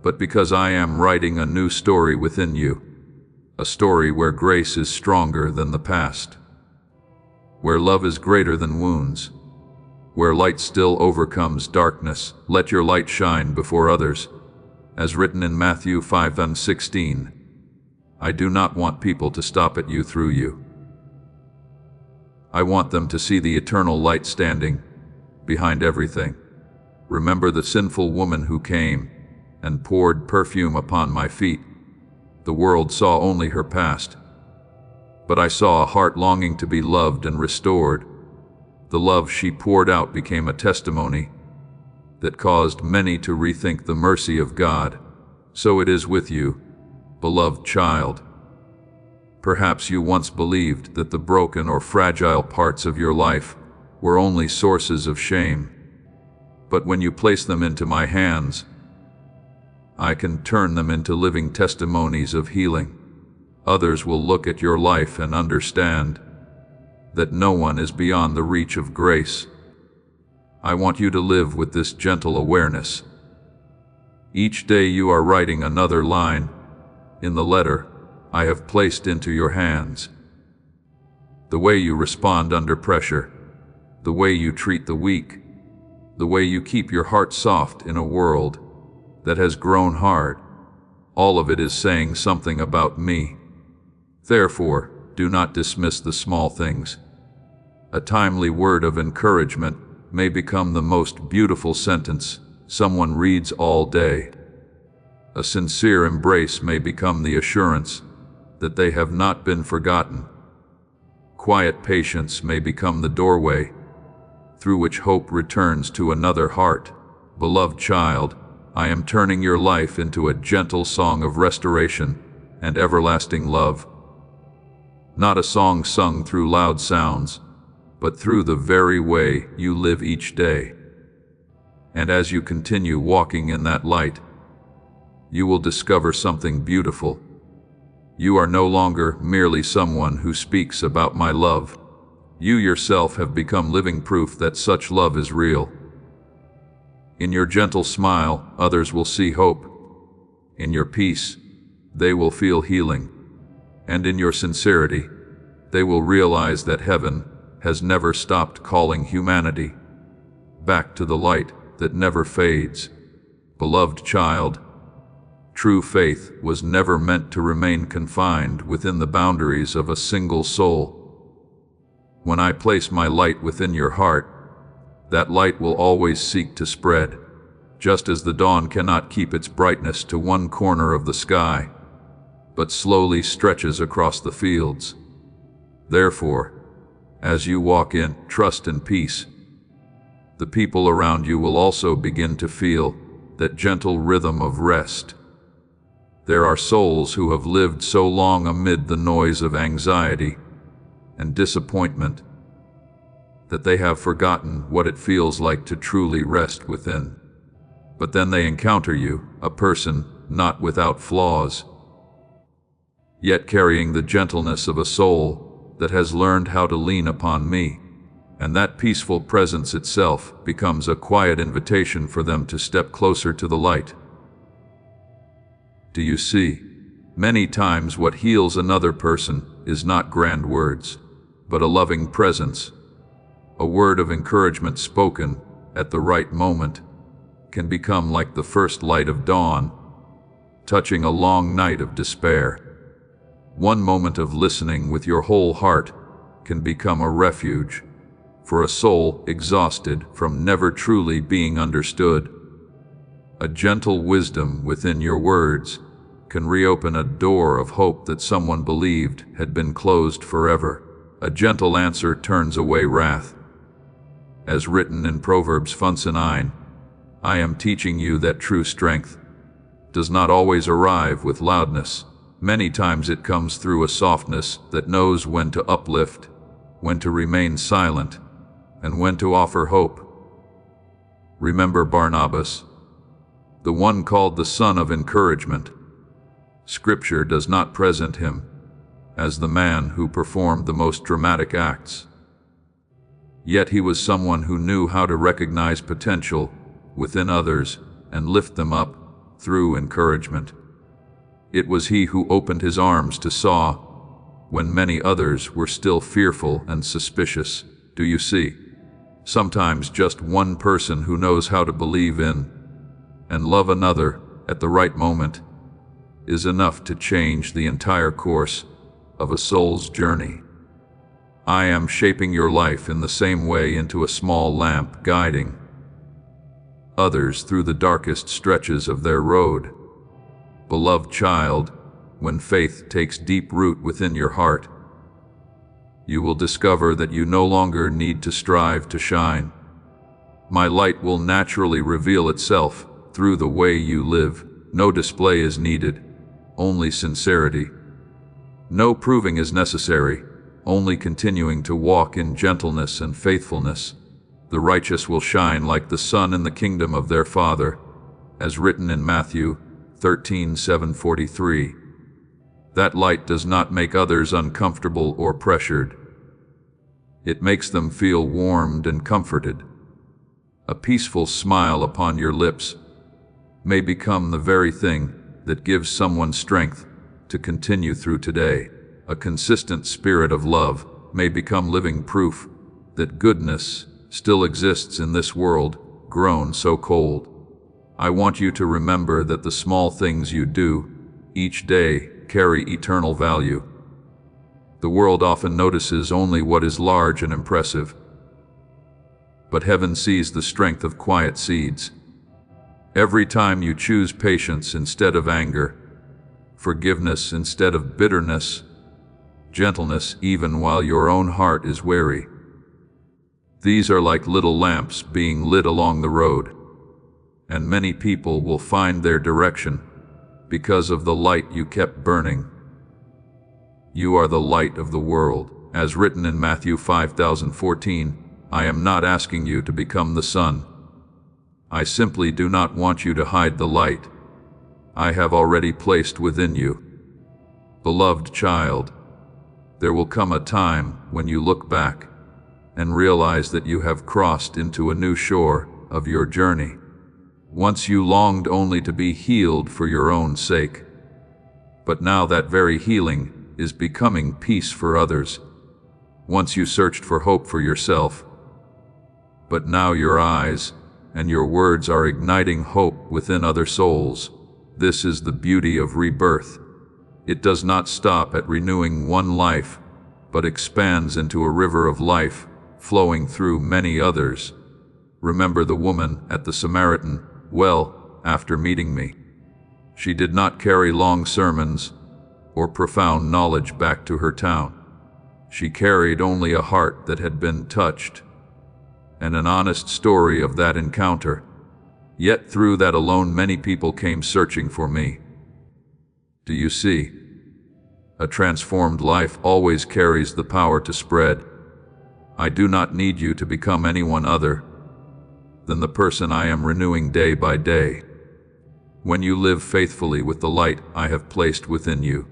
but because I am writing a new story within you, a story where grace is stronger than the past, where love is greater than wounds, where light still overcomes darkness. Let your light shine before others, as written in Matthew 5:16. I do not want people to stop at you through you. I want them to see the eternal light standing behind everything. Remember the sinful woman who came and poured perfume upon my feet. The world saw only her past, but I saw a heart longing to be loved and restored. The love she poured out became a testimony that caused many to rethink the mercy of God. So it is with you, beloved child. Perhaps you once believed that the broken or fragile parts of your life were only sources of shame. But when you place them into my hands, I can turn them into living testimonies of healing. Others will look at your life and understand that no one is beyond the reach of grace. I want you to live with this gentle awareness. Each day you are writing another line in the letter I have placed into your hands. The way you respond under pressure, the way you treat the weak, the way you keep your heart soft in a world that has grown hard, all of it is saying something about me. Therefore, do not dismiss the small things. A timely word of encouragement may become the most beautiful sentence someone reads all day. A sincere embrace may become the assurance that they have not been forgotten. Quiet patience may become the doorway through which hope returns to another heart. Beloved child, I am turning your life into a gentle song of restoration and everlasting love. Not a song sung through loud sounds, but through the very way you live each day. And as you continue walking in that light, you will discover something beautiful. You are no longer merely someone who speaks about my love. You yourself have become living proof that such love is real. In your gentle smile, others will see hope. In your peace, they will feel healing. And in your sincerity, they will realize that heaven has never stopped calling humanity back to the light that never fades. Beloved child, true faith was never meant to remain confined within the boundaries of a single soul. When I place my light within your heart, that light will always seek to spread, just as the dawn cannot keep its brightness to one corner of the sky, but slowly stretches across the fields. Therefore, as you walk in trust and peace, the people around you will also begin to feel that gentle rhythm of rest. There are souls who have lived so long amid the noise of anxiety and disappointment that they have forgotten what it feels like to truly rest within. But then they encounter you, a person not without flaws, yet carrying the gentleness of a soul that has learned how to lean upon me, and that peaceful presence itself becomes a quiet invitation for them to step closer to the light. Do you see? Many times what heals another person is not grand words, but a loving presence. A word of encouragement spoken at the right moment can become like the first light of dawn, touching a long night of despair. One moment of listening with your whole heart can become a refuge for a soul exhausted from never truly being understood. A gentle wisdom within your words can reopen a door of hope that someone believed had been closed forever. A gentle answer turns away wrath. As written in Proverbs 9, I am teaching you that true strength does not always arrive with loudness. Many times it comes through a softness that knows when to uplift, when to remain silent, and when to offer hope. Remember Barnabas, the one called the son of encouragement. Scripture does not present him as the man who performed the most dramatic acts. Yet he was someone who knew how to recognize potential within others and lift them up through encouragement. It was he who opened his arms to Saul when many others were still fearful and suspicious. Do you see? Sometimes just one person who knows how to believe in and love another at the right moment is enough to change the entire course of a soul's journey. I am shaping your life in the same way into a small lamp guiding others through the darkest stretches of their road. Beloved child, when faith takes deep root within your heart, you will discover that you no longer need to strive to shine. My light will naturally reveal itself through the way you live. No display is needed, only sincerity. No proving is necessary, only continuing to walk in gentleness and faithfulness. The righteous will shine like the sun in the kingdom of their Father, as written in Matthew 13:7-43. That light does not make others uncomfortable or pressured. It makes them feel warmed and comforted. A peaceful smile upon your lips may become the very thing that gives someone strength to continue through today. A consistent spirit of love may become living proof that goodness still exists in this world grown so cold. I want you to remember that the small things you do each day carry eternal value. The world often notices only what is large and impressive, but heaven sees the strength of quiet seeds. Every time you choose patience instead of anger, forgiveness instead of bitterness, gentleness even while your own heart is weary, these are like little lamps being lit along the road, and many people will find their direction because of the light you kept burning. You are the light of the world. As written in Matthew 5:14, I am not asking you to become the sun. I simply do not want you to hide the light I have already placed within you. Beloved child, there will come a time when you look back and realize that you have crossed into a new shore of your journey. Once you longed only to be healed for your own sake, but now that very healing is becoming peace for others. Once you searched for hope for yourself, but now your eyes and your words are igniting hope within other souls. This is the beauty of rebirth. It does not stop at renewing one life, but expands into a river of life flowing through many others. Remember the woman at the Samaritan well after meeting me. She did not carry long sermons or profound knowledge back to her town. She carried only a heart that had been touched and an honest story of that encounter. Yet through that alone many people came searching for me. Do you see? A transformed life always carries the power to spread. I do not need you to become anyone other than the person I am renewing day by day. When you live faithfully with the light I have placed within you,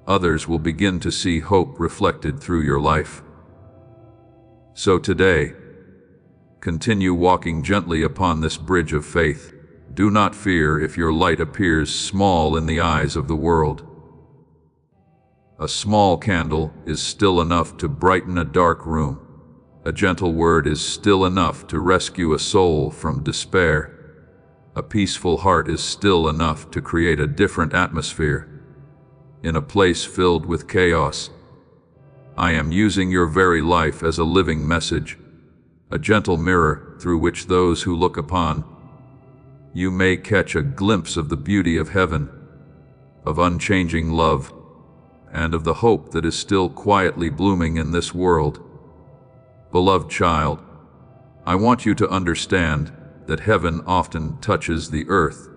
others will begin to see hope reflected through your life. So today, continue walking gently upon this bridge of faith. Do not fear if your light appears small in the eyes of the world. A small candle is still enough to brighten a dark room. A gentle word is still enough to rescue a soul from despair. A peaceful heart is still enough to create a different atmosphere. in a place filled with chaos. I am using your very life as a living message, a gentle mirror through which those who look upon you may catch a glimpse of the beauty of heaven, of unchanging love, and of the hope that is still quietly blooming in this world. Beloved child, I want you to understand that heaven often touches the earth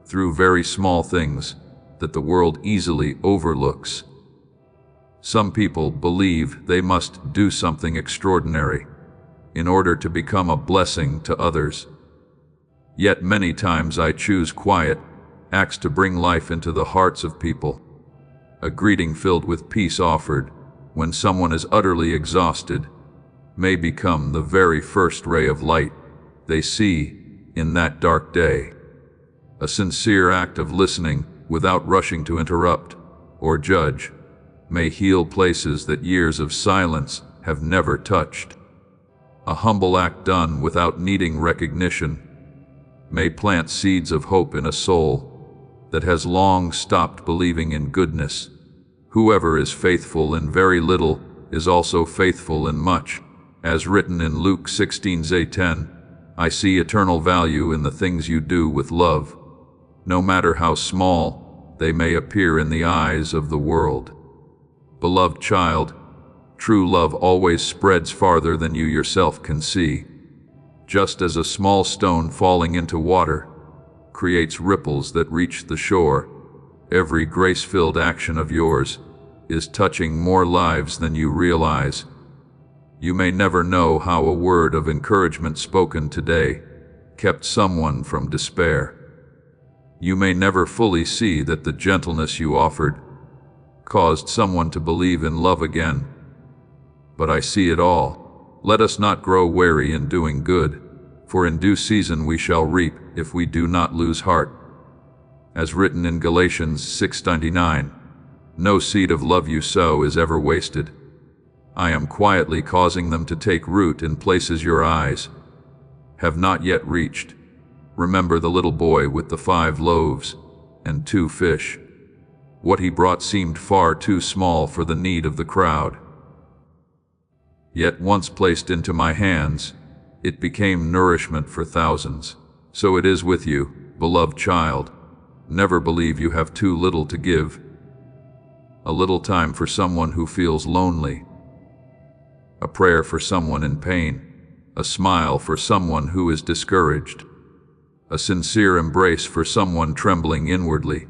through very small things that the world easily overlooks. Some people believe they must do something extraordinary in order to become a blessing to others. Yet many times I choose quiet acts to bring life into the hearts of people. A greeting filled with peace offered when someone is utterly exhausted may become the very first ray of light they see in that dark day. A sincere act of listening without rushing to interrupt or judge may heal places that years of silence have never touched. A humble act done without needing recognition may plant seeds of hope in a soul that has long stopped believing in goodness. Whoever is faithful in very little is also faithful in much. As written in Luke 16:10, I see eternal value in the things you do with love, no matter how small they may appear in the eyes of the world. Beloved child, true love always spreads farther than you yourself can see. Just as a small stone falling into water creates ripples that reach the shore, every grace-filled action of yours is touching more lives than you realize. You may never know how a word of encouragement spoken today kept someone from despair. You may never fully see that the gentleness you offered caused someone to believe in love again. But I see it all. Let us not grow weary in doing good, for in due season we shall reap if we do not lose heart. As written in Galatians 6:99, no seed of love you sow is ever wasted. I am quietly causing them to take root in places your eyes have not yet reached. Remember the little boy with the 5 loaves and 2 fish. What he brought seemed far too small for the need of the crowd. Yet once placed into my hands, it became nourishment for thousands. So it is with you, beloved child. Never believe you have too little to give. A little time for someone who feels lonely. A prayer for someone in pain. A smile for someone who is discouraged. A sincere embrace for someone trembling inwardly.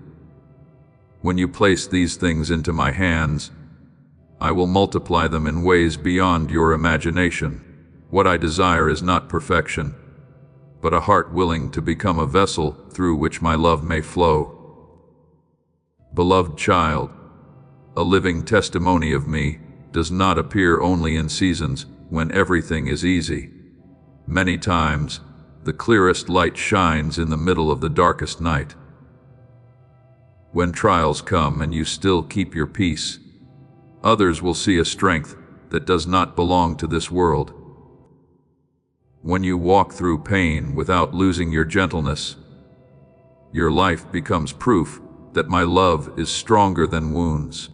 When you place these things into my hands, I will multiply them in ways beyond your imagination. What I desire is not perfection, but a heart willing to become a vessel through which my love may flow. Beloved child, a living testimony of me does not appear only in seasons when everything is easy. Many times, the clearest light shines in the middle of the darkest night. When trials come and you still keep your peace, others will see a strength that does not belong to this world. When you walk through pain without losing your gentleness, your life becomes proof that my love is stronger than wounds.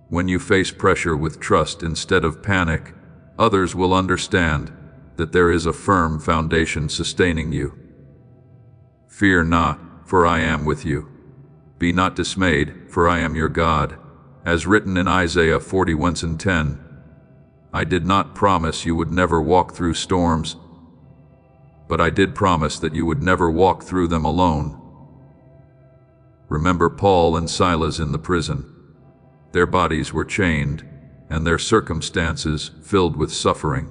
When you face pressure with trust instead of panic, others will understand that there is a firm foundation sustaining you. Fear not, for I am with you. Be not dismayed, for I am your God. As written in Isaiah 41:10, I did not promise you would never walk through storms, but I did promise that you would never walk through them alone. Remember Paul and Silas in the prison. Their bodies were chained, and their circumstances filled with suffering.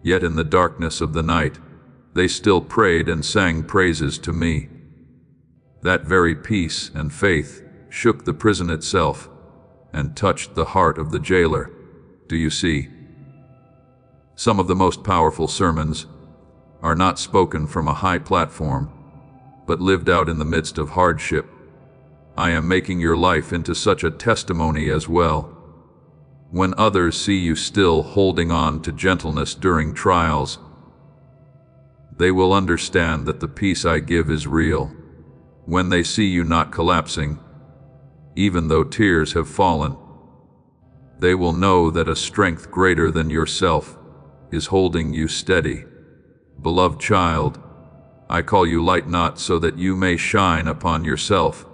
Yet in the darkness of the night, they still prayed and sang praises to me. That very peace and faith shook the prison itself and touched the heart of the jailer. Do you see? Some of the most powerful sermons are not spoken from a high platform, but lived out in the midst of hardship. I am making your life into such a testimony as well. When others see you still holding on to gentleness during trials, they will understand that the peace I give is real. When they see you not collapsing, even though tears have fallen. They will know that a strength greater than yourself is holding you steady. Beloved child, I call you light not so that you may shine upon yourself,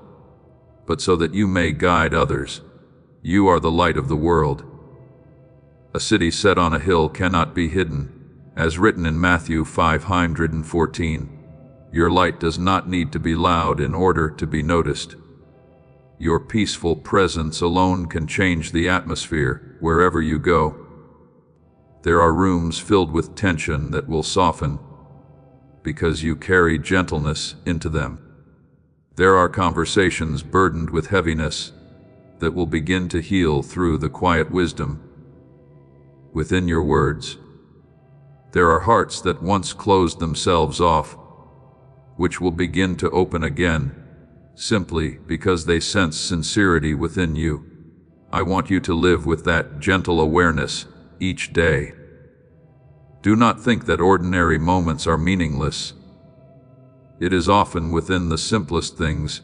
but so that you may guide others. You are the light of the world. A city set on a hill cannot be hidden, as written in Matthew 5:14. Your light does not need to be loud in order to be noticed. Your peaceful presence alone can change the atmosphere wherever you go. There are rooms filled with tension that will soften because you carry gentleness into them. There are conversations burdened with heaviness that will begin to heal through the quiet wisdom within your words. There are hearts that once closed themselves off, which will begin to open again, simply because they sense sincerity within you. I want you to live with that gentle awareness each day. Do not think that ordinary moments are meaningless. It is often within the simplest things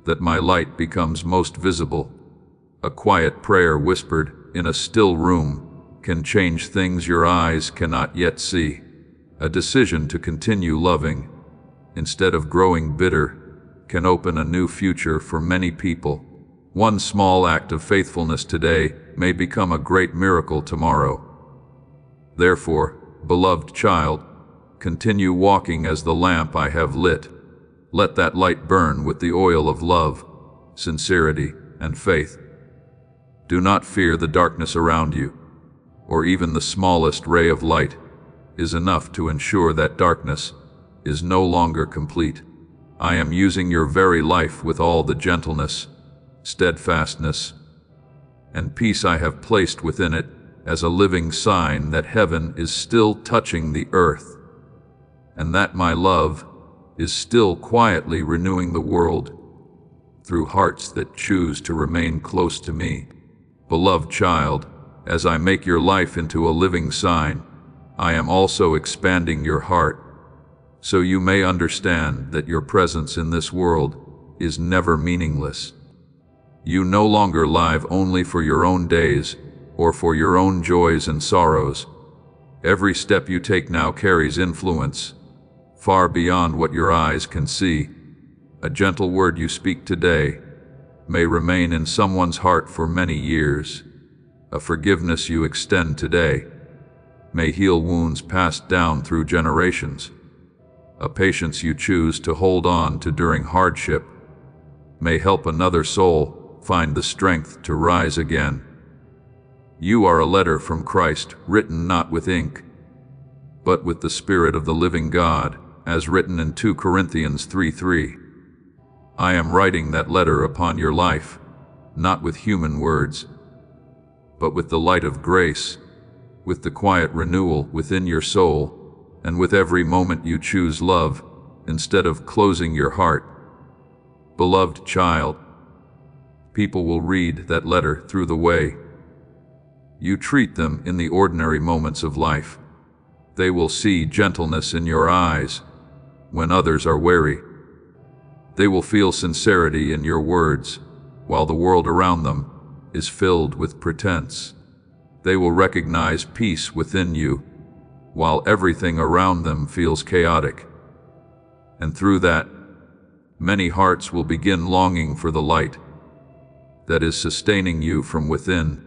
that my light becomes most visible. A quiet prayer whispered in a still room can change things your eyes cannot yet see. A decision to continue loving instead of growing bitter can open a new future for many people. One small act of faithfulness today may become a great miracle tomorrow. Therefore, beloved child, continue walking as the lamp I have lit. Let that light burn with the oil of love, sincerity, and faith. Do not fear the darkness around you, or even the smallest ray of light is enough to ensure that darkness is no longer complete. I am using your very life with all the gentleness, steadfastness, and peace I have placed within it as a living sign that heaven is still touching the earth, and that my love is still quietly renewing the world through hearts that choose to remain close to me. Beloved child, as I make your life into a living sign, I am also expanding your heart, so you may understand that your presence in this world is never meaningless. You no longer live only for your own days or for your own joys and sorrows. Every step you take now carries influence, far beyond what your eyes can see. A gentle word you speak today may remain in someone's heart for many years. A forgiveness you extend today may heal wounds passed down through generations. A patience you choose to hold on to during hardship may help another soul find the strength to rise again. You are a letter from Christ, written not with ink, but with the Spirit of the living God, as written in 2 Corinthians 3:3. I am writing that letter upon your life, not with human words, but with the light of grace, with the quiet renewal within your soul, and with every moment you choose love instead of closing your heart. Beloved child, people will read that letter through the way you treat them in the ordinary moments of life. They will see gentleness in your eyes when others are wary. They will feel sincerity in your words while the world around them is filled with pretense. They will recognize peace within you while everything around them feels chaotic. And through that, many hearts will begin longing for the light that is sustaining you from within.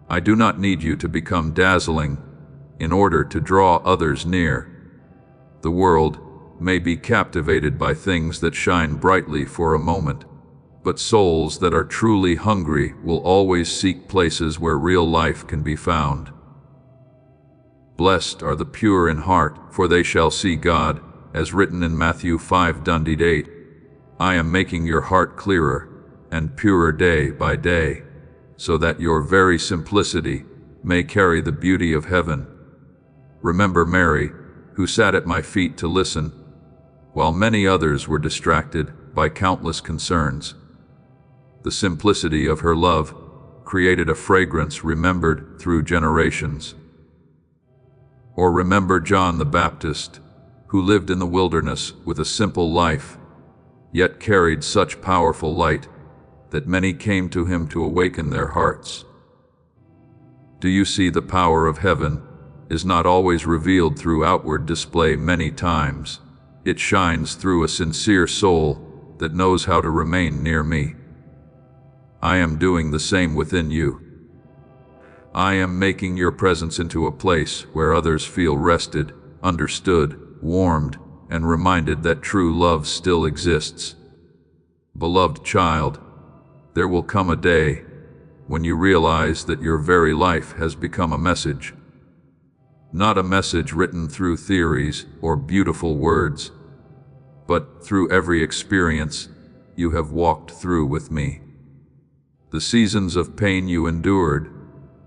I do not need you to become dazzling in order to draw others near. The world may be captivated by things that shine brightly for a moment, but souls that are truly hungry will always seek places where real life can be found. Blessed are the pure in heart, for they shall see God, as written in Matthew 5:8. I am making your heart clearer and purer day by day, so that your very simplicity may carry the beauty of heaven. Remember Mary, who sat at my feet to listen, while many others were distracted by countless concerns. The simplicity of her love created a fragrance remembered through generations. Or remember John the Baptist, who lived in the wilderness with a simple life, yet carried such powerful light that many came to him to awaken their hearts. Do you see the power of heaven is not always revealed through outward display many times? It shines through a sincere soul that knows how to remain near me. I am doing the same within you. I am making your presence into a place where others feel rested, understood, warmed, and reminded that true love still exists. Beloved child, there will come a day when you realize that your very life has become a message. Not a message written through theories or beautiful words, but through every experience you have walked through with me. The seasons of pain you endured,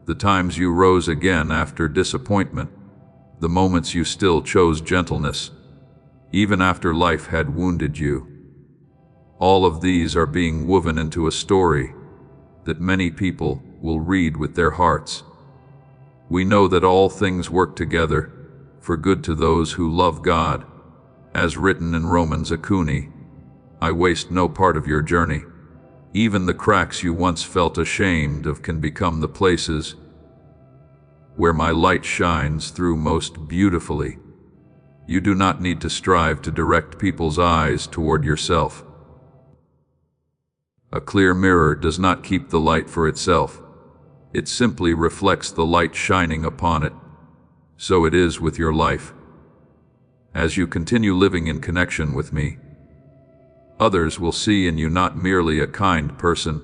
the times you rose again after disappointment, the moments you still chose gentleness, even after life had wounded you. All of these are being woven into a story that many people will read with their hearts. We know that all things work together for good to those who love God. As written in Romans 8, I waste no part of your journey. Even the cracks you once felt ashamed of can become the places where my light shines through most beautifully. You do not need to strive to direct people's eyes toward yourself. A clear mirror does not keep the light for itself. It simply reflects the light shining upon it. So it is with your life. As you continue living in connection with me, others will see in you not merely a kind person,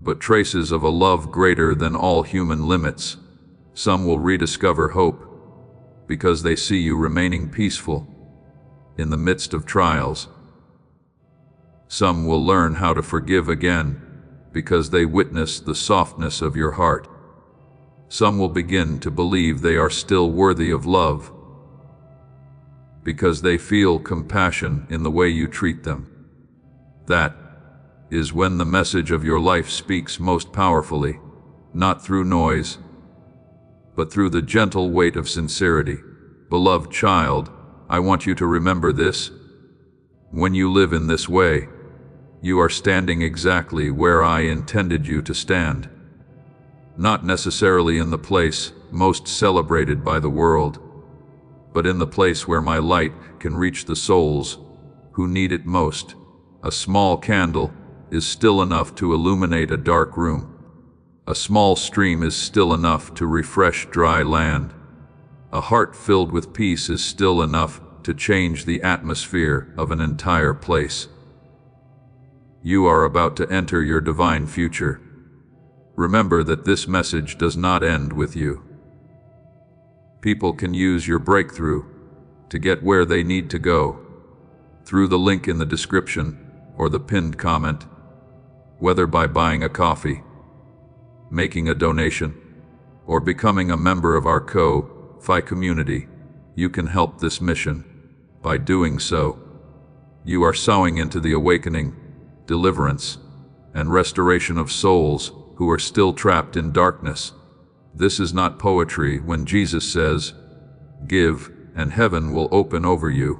but traces of a love greater than all human limits. Some will rediscover hope because they see you remaining peaceful in the midst of trials. Some will learn how to forgive again because they witness the softness of your heart. Some will begin to believe they are still worthy of love because they feel compassion in the way you treat them. That is when the message of your life speaks most powerfully, not through noise, but through the gentle weight of sincerity. Beloved child, I want you to remember this. When you live in this way, you are standing exactly where I intended you to stand. Not necessarily in the place most celebrated by the world, but in the place where my light can reach the souls who need it most. A small candle is still enough to illuminate a dark room. A small stream is still enough to refresh dry land. A heart filled with peace is still enough to change the atmosphere of an entire place. You are about to enter your divine future. Remember that this message does not end with you. People can use your breakthrough to get where they need to go through the link in the description or the pinned comment, whether by buying a coffee, making a donation, or becoming a member of our Ko-Fi community. You can help this mission. By doing so, you are sowing into the awakening, deliverance, and restoration of souls who are still trapped in darkness. This is not poetry when Jesus says, "Give, and heaven will open over you."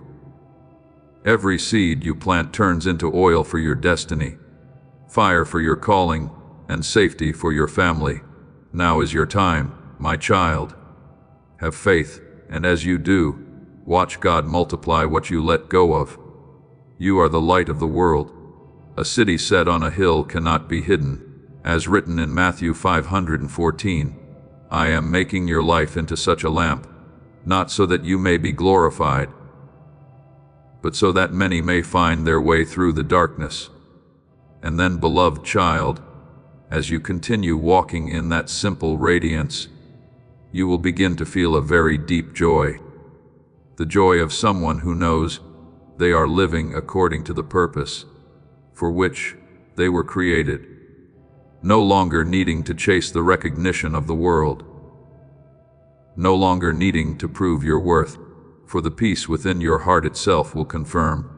Every seed you plant turns into oil for your destiny, fire for your calling, and safety for your family. Now is your time, my child. Have faith, and as you do, watch God multiply what you let go of. You are the light of the world. A city set on a hill cannot be hidden. As written in Matthew 5:14, I am making your life into such a lamp, not so that you may be glorified, but so that many may find their way through the darkness. And then, beloved child, as you continue walking in that simple radiance, you will begin to feel a very deep joy. The joy of someone who knows they are living according to the purpose for which they were created, no longer needing to chase the recognition of the world, no longer needing to prove your worth, for the peace within your heart itself will confirm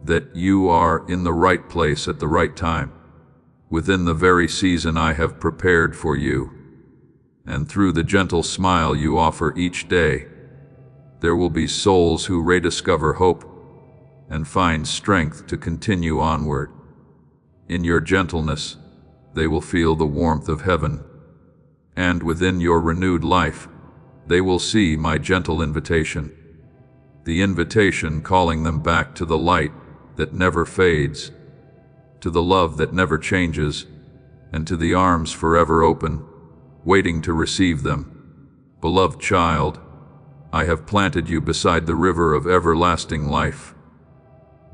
that you are in the right place at the right time, within the very season I have prepared for you. And through the gentle smile you offer each day, there will be souls who rediscover hope and find strength to continue onward. In your gentleness, they will feel the warmth of heaven. And within your renewed life, they will see my gentle invitation. The invitation calling them back to the light that never fades, to the love that never changes, and to the arms forever open, waiting to receive them. Beloved child, I have planted you beside the river of everlasting life,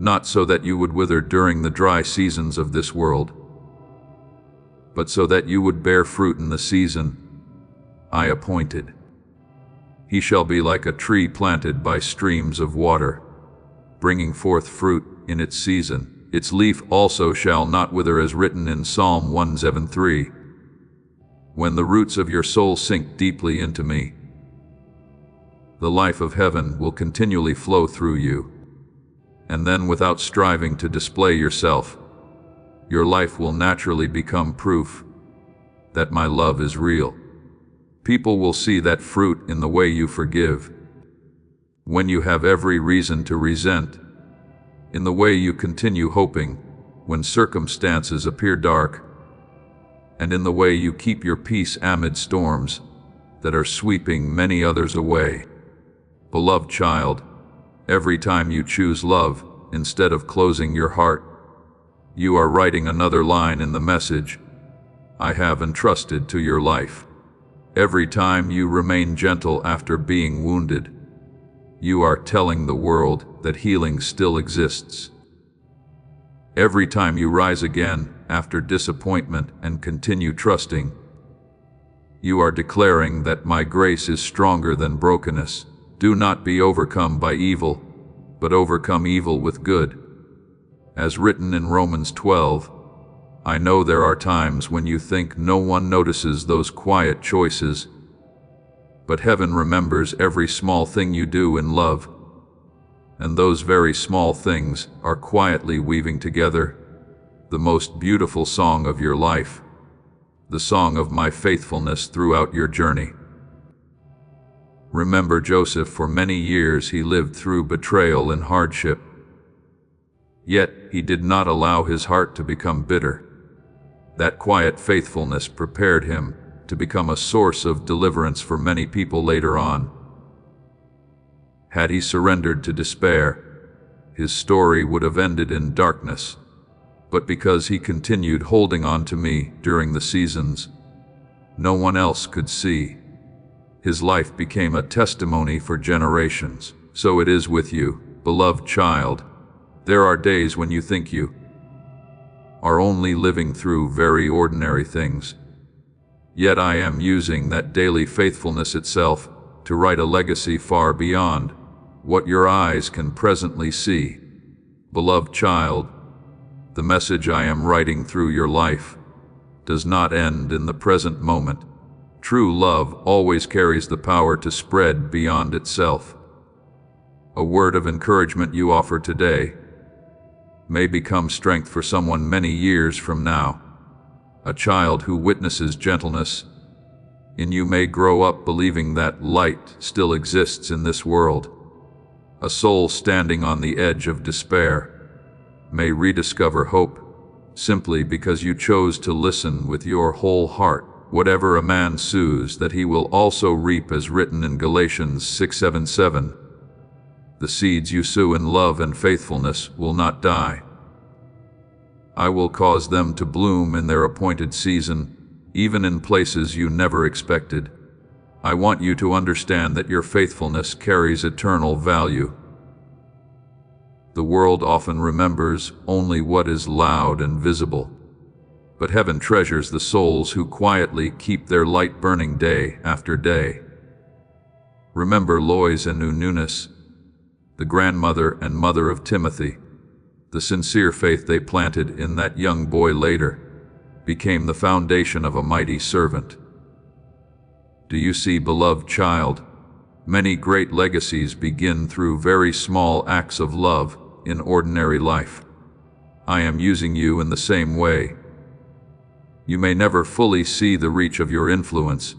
not so that you would wither during the dry seasons of this world, but so that you would bear fruit in the season I appointed. He shall be like a tree planted by streams of water, bringing forth fruit in its season. Its leaf also shall not wither, as written in Psalm 107:3. When the roots of your soul sink deeply into me, the life of heaven will continually flow through you. And then, without striving to display yourself, your life will naturally become proof that my love is real. People will see that fruit in the way you forgive, when you have every reason to resent, in the way you continue hoping when circumstances appear dark, and in the way you keep your peace amid storms that are sweeping many others away. Beloved child, every time you choose love instead of closing your heart, you are writing another line in the message I have entrusted to your life. Every time you remain gentle after being wounded, you are telling the world that healing still exists. Every time you rise again after disappointment and continue trusting, you are declaring that my grace is stronger than brokenness. Do not be overcome by evil, but overcome evil with good. As written in Romans 12, I know there are times when you think no one notices those quiet choices, but heaven remembers every small thing you do in love, and those very small things are quietly weaving together the most beautiful song of your life, the song of my faithfulness throughout your journey. Remember Joseph. For many years he lived through betrayal and hardship, yet he did not allow his heart to become bitter. That quiet faithfulness prepared him to become a source of deliverance for many people later on. Had he surrendered to despair, his story would have ended in darkness. But because he continued holding on to me during the seasons no one else could see, his life became a testimony for generations. So it is with you, beloved child. There are days when you think you are only living through very ordinary things. Yet I am using that daily faithfulness itself to write a legacy far beyond what your eyes can presently see. Beloved child, the message I am writing through your life does not end in the present moment. True love always carries the power to spread beyond itself. A word of encouragement you offer today may become strength for someone many years from now. A child who witnesses gentleness in you may grow up believing that light still exists in this world. A soul standing on the edge of despair may rediscover hope simply because you chose to listen with your whole heart. Whatever a man sows, that he will also reap, as written in Galatians 6:7. The seeds you sow in love and faithfulness will not die. I will cause them to bloom in their appointed season, even in places you never expected. I want you to understand that your faithfulness carries eternal value. The world often remembers only what is loud and visible, but heaven treasures the souls who quietly keep their light burning day after day. Remember Lois and Eunice, the grandmother and mother of Timothy. The sincere faith they planted in that young boy later became the foundation of a mighty servant. Do you see, beloved child? Many great legacies begin through very small acts of love in ordinary life. I am using you in the same way. You may never fully see the reach of your influence,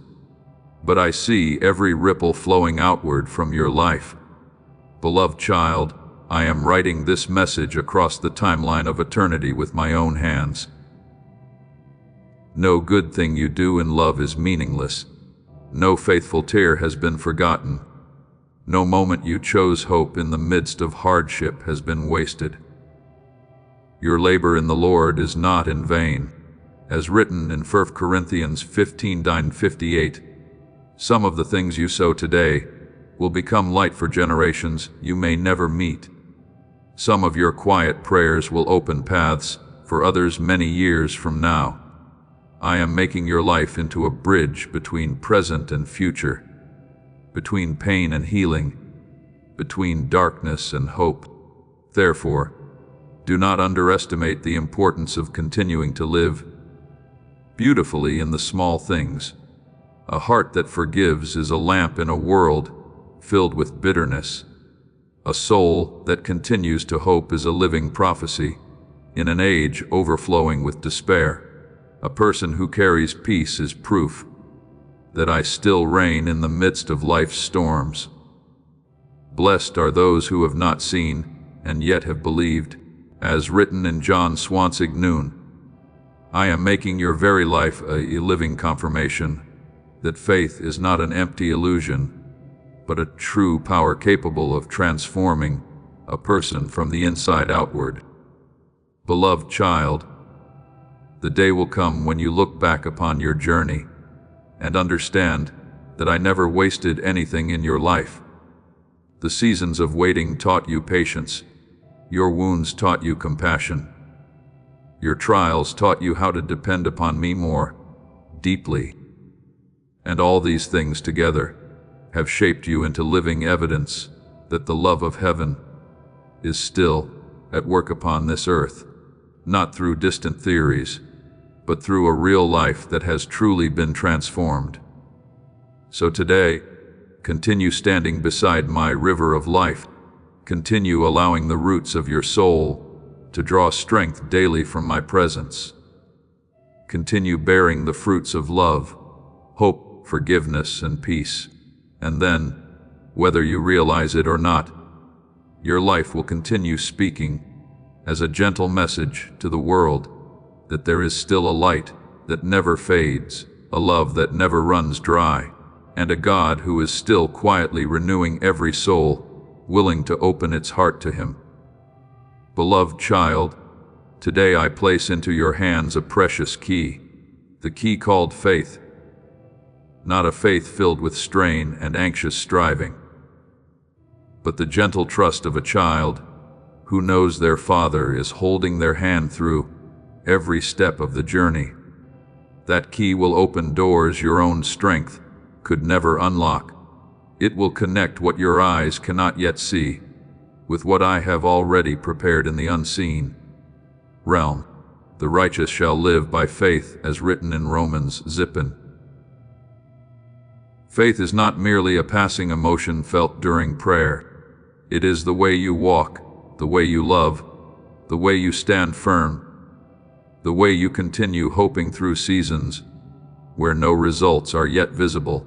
but I see every ripple flowing outward from your life. Beloved child, I am writing this message across the timeline of eternity with my own hands. No good thing you do in love is meaningless. No faithful tear has been forgotten. No moment you chose hope in the midst of hardship has been wasted. Your labor in the Lord is not in vain. As written in 1 Corinthians 15:58, some of the things you sow today will become light for generations you may never meet. Some of your quiet prayers will open paths for others many years from now. I am making your life into a bridge between present and future, between pain and healing, between darkness and hope. Therefore, do not underestimate the importance of continuing to live beautifully in the small things. A heart that forgives is a lamp in a world filled with bitterness. A soul that continues to hope is a living prophecy in an age overflowing with despair. A person who carries peace is proof that I still reign in the midst of life's storms. Blessed are those who have not seen and yet have believed, as written in John Swansig-Noon. I am making your very life a living confirmation that faith is not an empty illusion, but a true power capable of transforming a person from the inside outward. Beloved child, the day will come when you look back upon your journey and understand that I never wasted anything in your life. The seasons of waiting taught you patience. Your wounds taught you compassion. Your trials taught you how to depend upon me more deeply. And all these things together have shaped you into living evidence that the love of heaven is still at work upon this earth, not through distant theories, but through a real life that has truly been transformed. So today, continue standing beside my river of life. Continue allowing the roots of your soul to draw strength daily from my presence. Continue bearing the fruits of love, hope, forgiveness, and peace. And then, whether you realize it or not, your life will continue speaking as a gentle message to the world that there is still a light that never fades, a love that never runs dry, and a God who is still quietly renewing every soul, willing to open its heart to Him. Beloved child, today I place into your hands a precious key, the key called faith. Not a faith filled with strain and anxious striving, but the gentle trust of a child who knows their Father is holding their hand through every step of the journey. That key will open doors your own strength could never unlock. It will connect what your eyes cannot yet see with what I have already prepared in the unseen realm. The righteous shall live by faith, as written in Romans 10. Faith is not merely a passing emotion felt during prayer. It is the way you walk, the way you love, the way you stand firm, the way you continue hoping through seasons where no results are yet visible.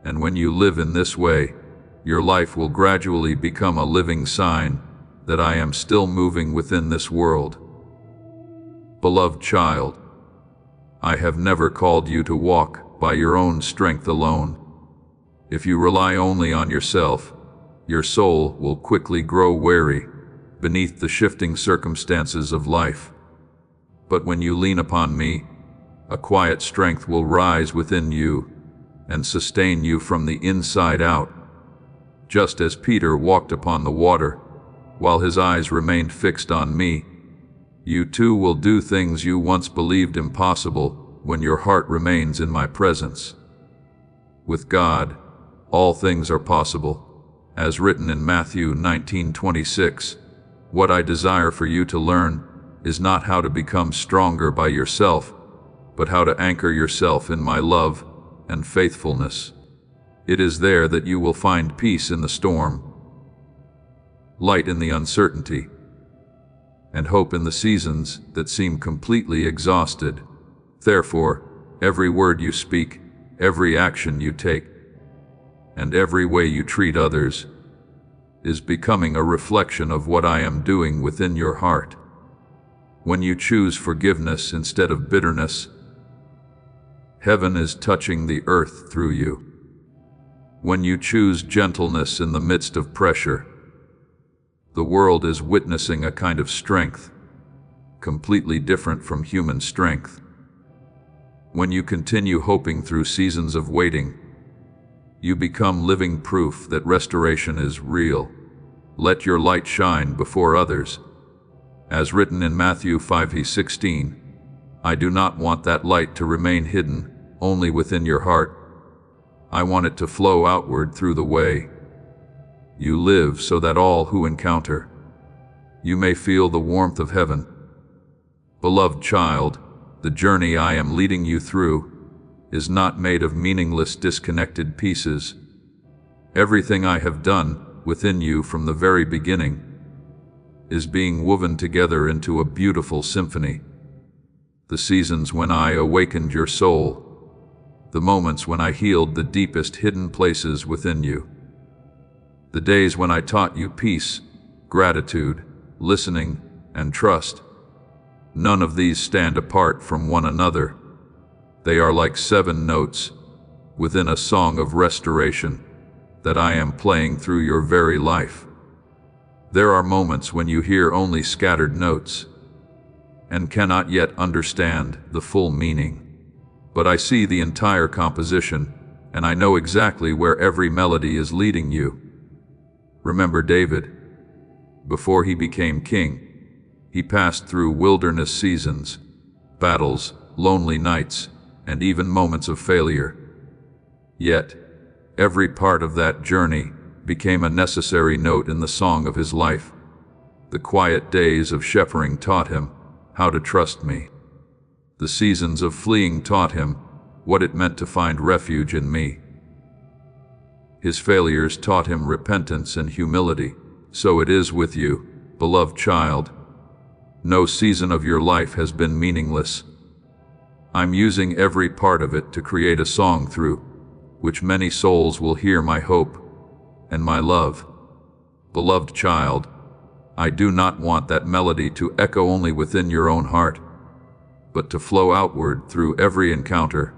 And when you live in this way, your life will gradually become a living sign that I am still moving within this world. Beloved child, I have never called you to walk by your own strength alone. If you rely only on yourself, your soul will quickly grow weary beneath the shifting circumstances of life. But when you lean upon me, a quiet strength will rise within you and sustain you from the inside out. Just as Peter walked upon the water, while his eyes remained fixed on me, you too will do things you once believed impossible when your heart remains in my presence. With God, all things are possible. As written in Matthew 19:26, what I desire for you to learn is not how to become stronger by yourself, but how to anchor yourself in my love and faithfulness. It is there that you will find peace in the storm, light in the uncertainty, and hope in the seasons that seem completely exhausted. Therefore, every word you speak, every action you take, and every way you treat others is becoming a reflection of what I am doing within your heart. When you choose forgiveness instead of bitterness, heaven is touching the earth through you. When you choose gentleness in the midst of pressure, the world is witnessing a kind of strength, completely different from human strength. When you continue hoping through seasons of waiting, you become living proof that restoration is real. Let your light shine before others. As written in Matthew 5:16, I do not want that light to remain hidden only within your heart. I want it to flow outward through the way you live, so that all who encounter you may feel the warmth of heaven. Beloved child, the journey I am leading you through is not made of meaningless, disconnected pieces. Everything I have done within you from the very beginning is being woven together into a beautiful symphony. The seasons when I awakened your soul, the moments when I healed the deepest hidden places within you, the days when I taught you peace, gratitude, listening, and trust. None of these stand apart from one another. They are like 7 notes within a song of restoration that I am playing through your very life. There are moments when you hear only scattered notes and cannot yet understand the full meaning. But I see the entire composition, and I know exactly where every melody is leading you. Remember David. Before he became king, he passed through wilderness seasons, battles, lonely nights, and even moments of failure. Yet, every part of that journey became a necessary note in the song of his life. The quiet days of shepherding taught him how to trust me. The seasons of fleeing taught him what it meant to find refuge in me. His failures taught him repentance and humility. So it is with you, beloved child. No season of your life has been meaningless. I'm using every part of it to create a song through which many souls will hear my hope and my love. Beloved child, I do not want that melody to echo only within your own heart, but to flow outward through every encounter,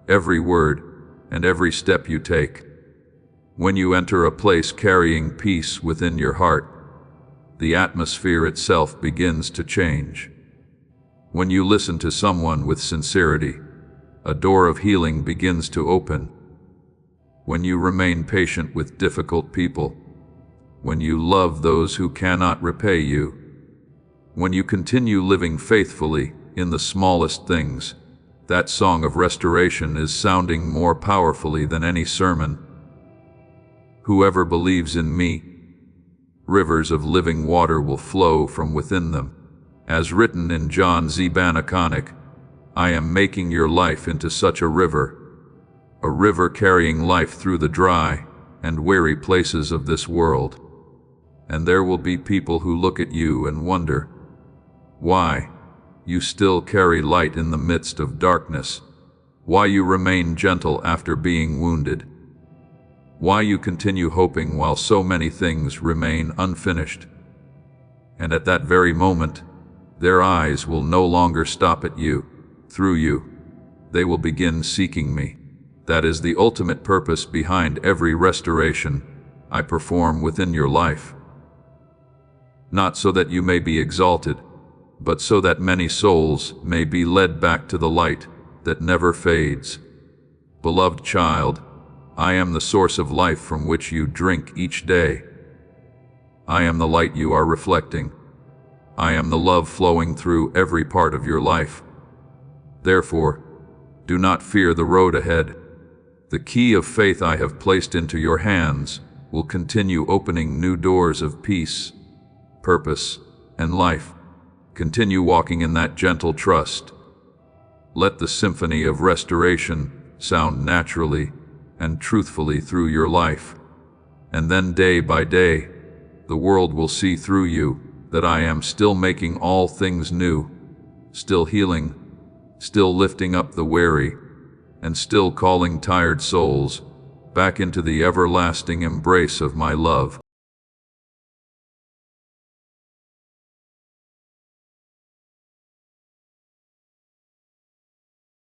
every word, and every step you take. When you enter a place carrying peace within your heart, the atmosphere itself begins to change. When you listen to someone with sincerity, a door of healing begins to open. When you remain patient with difficult people, when you love those who cannot repay you, when you continue living faithfully in the smallest things, that song of restoration is sounding more powerfully than any sermon. Whoever believes in me, rivers of living water will flow from within them. As written in John Zbanaconic, I am making your life into such a river carrying life through the dry and weary places of this world. And there will be people who look at you and wonder why you still carry light in the midst of darkness, why you remain gentle after being wounded, why you continue hoping while so many things remain unfinished. And at that very moment, their eyes will no longer stop at you. Through you, they will begin seeking me. That is the ultimate purpose behind every restoration I perform within your life. Not so that you may be exalted, but so that many souls may be led back to the light that never fades. Beloved child, I am the source of life from which you drink each day. I am the light you are reflecting. I am the love flowing through every part of your life. Therefore, do not fear the road ahead. The key of faith I have placed into your hands will continue opening new doors of peace, purpose, and life. Continue walking in that gentle trust. Let the symphony of restoration sound naturally and truthfully through your life. And then day by day, the world will see through you that I am still making all things new, still healing, still lifting up the weary, and still calling tired souls back into the everlasting embrace of my love.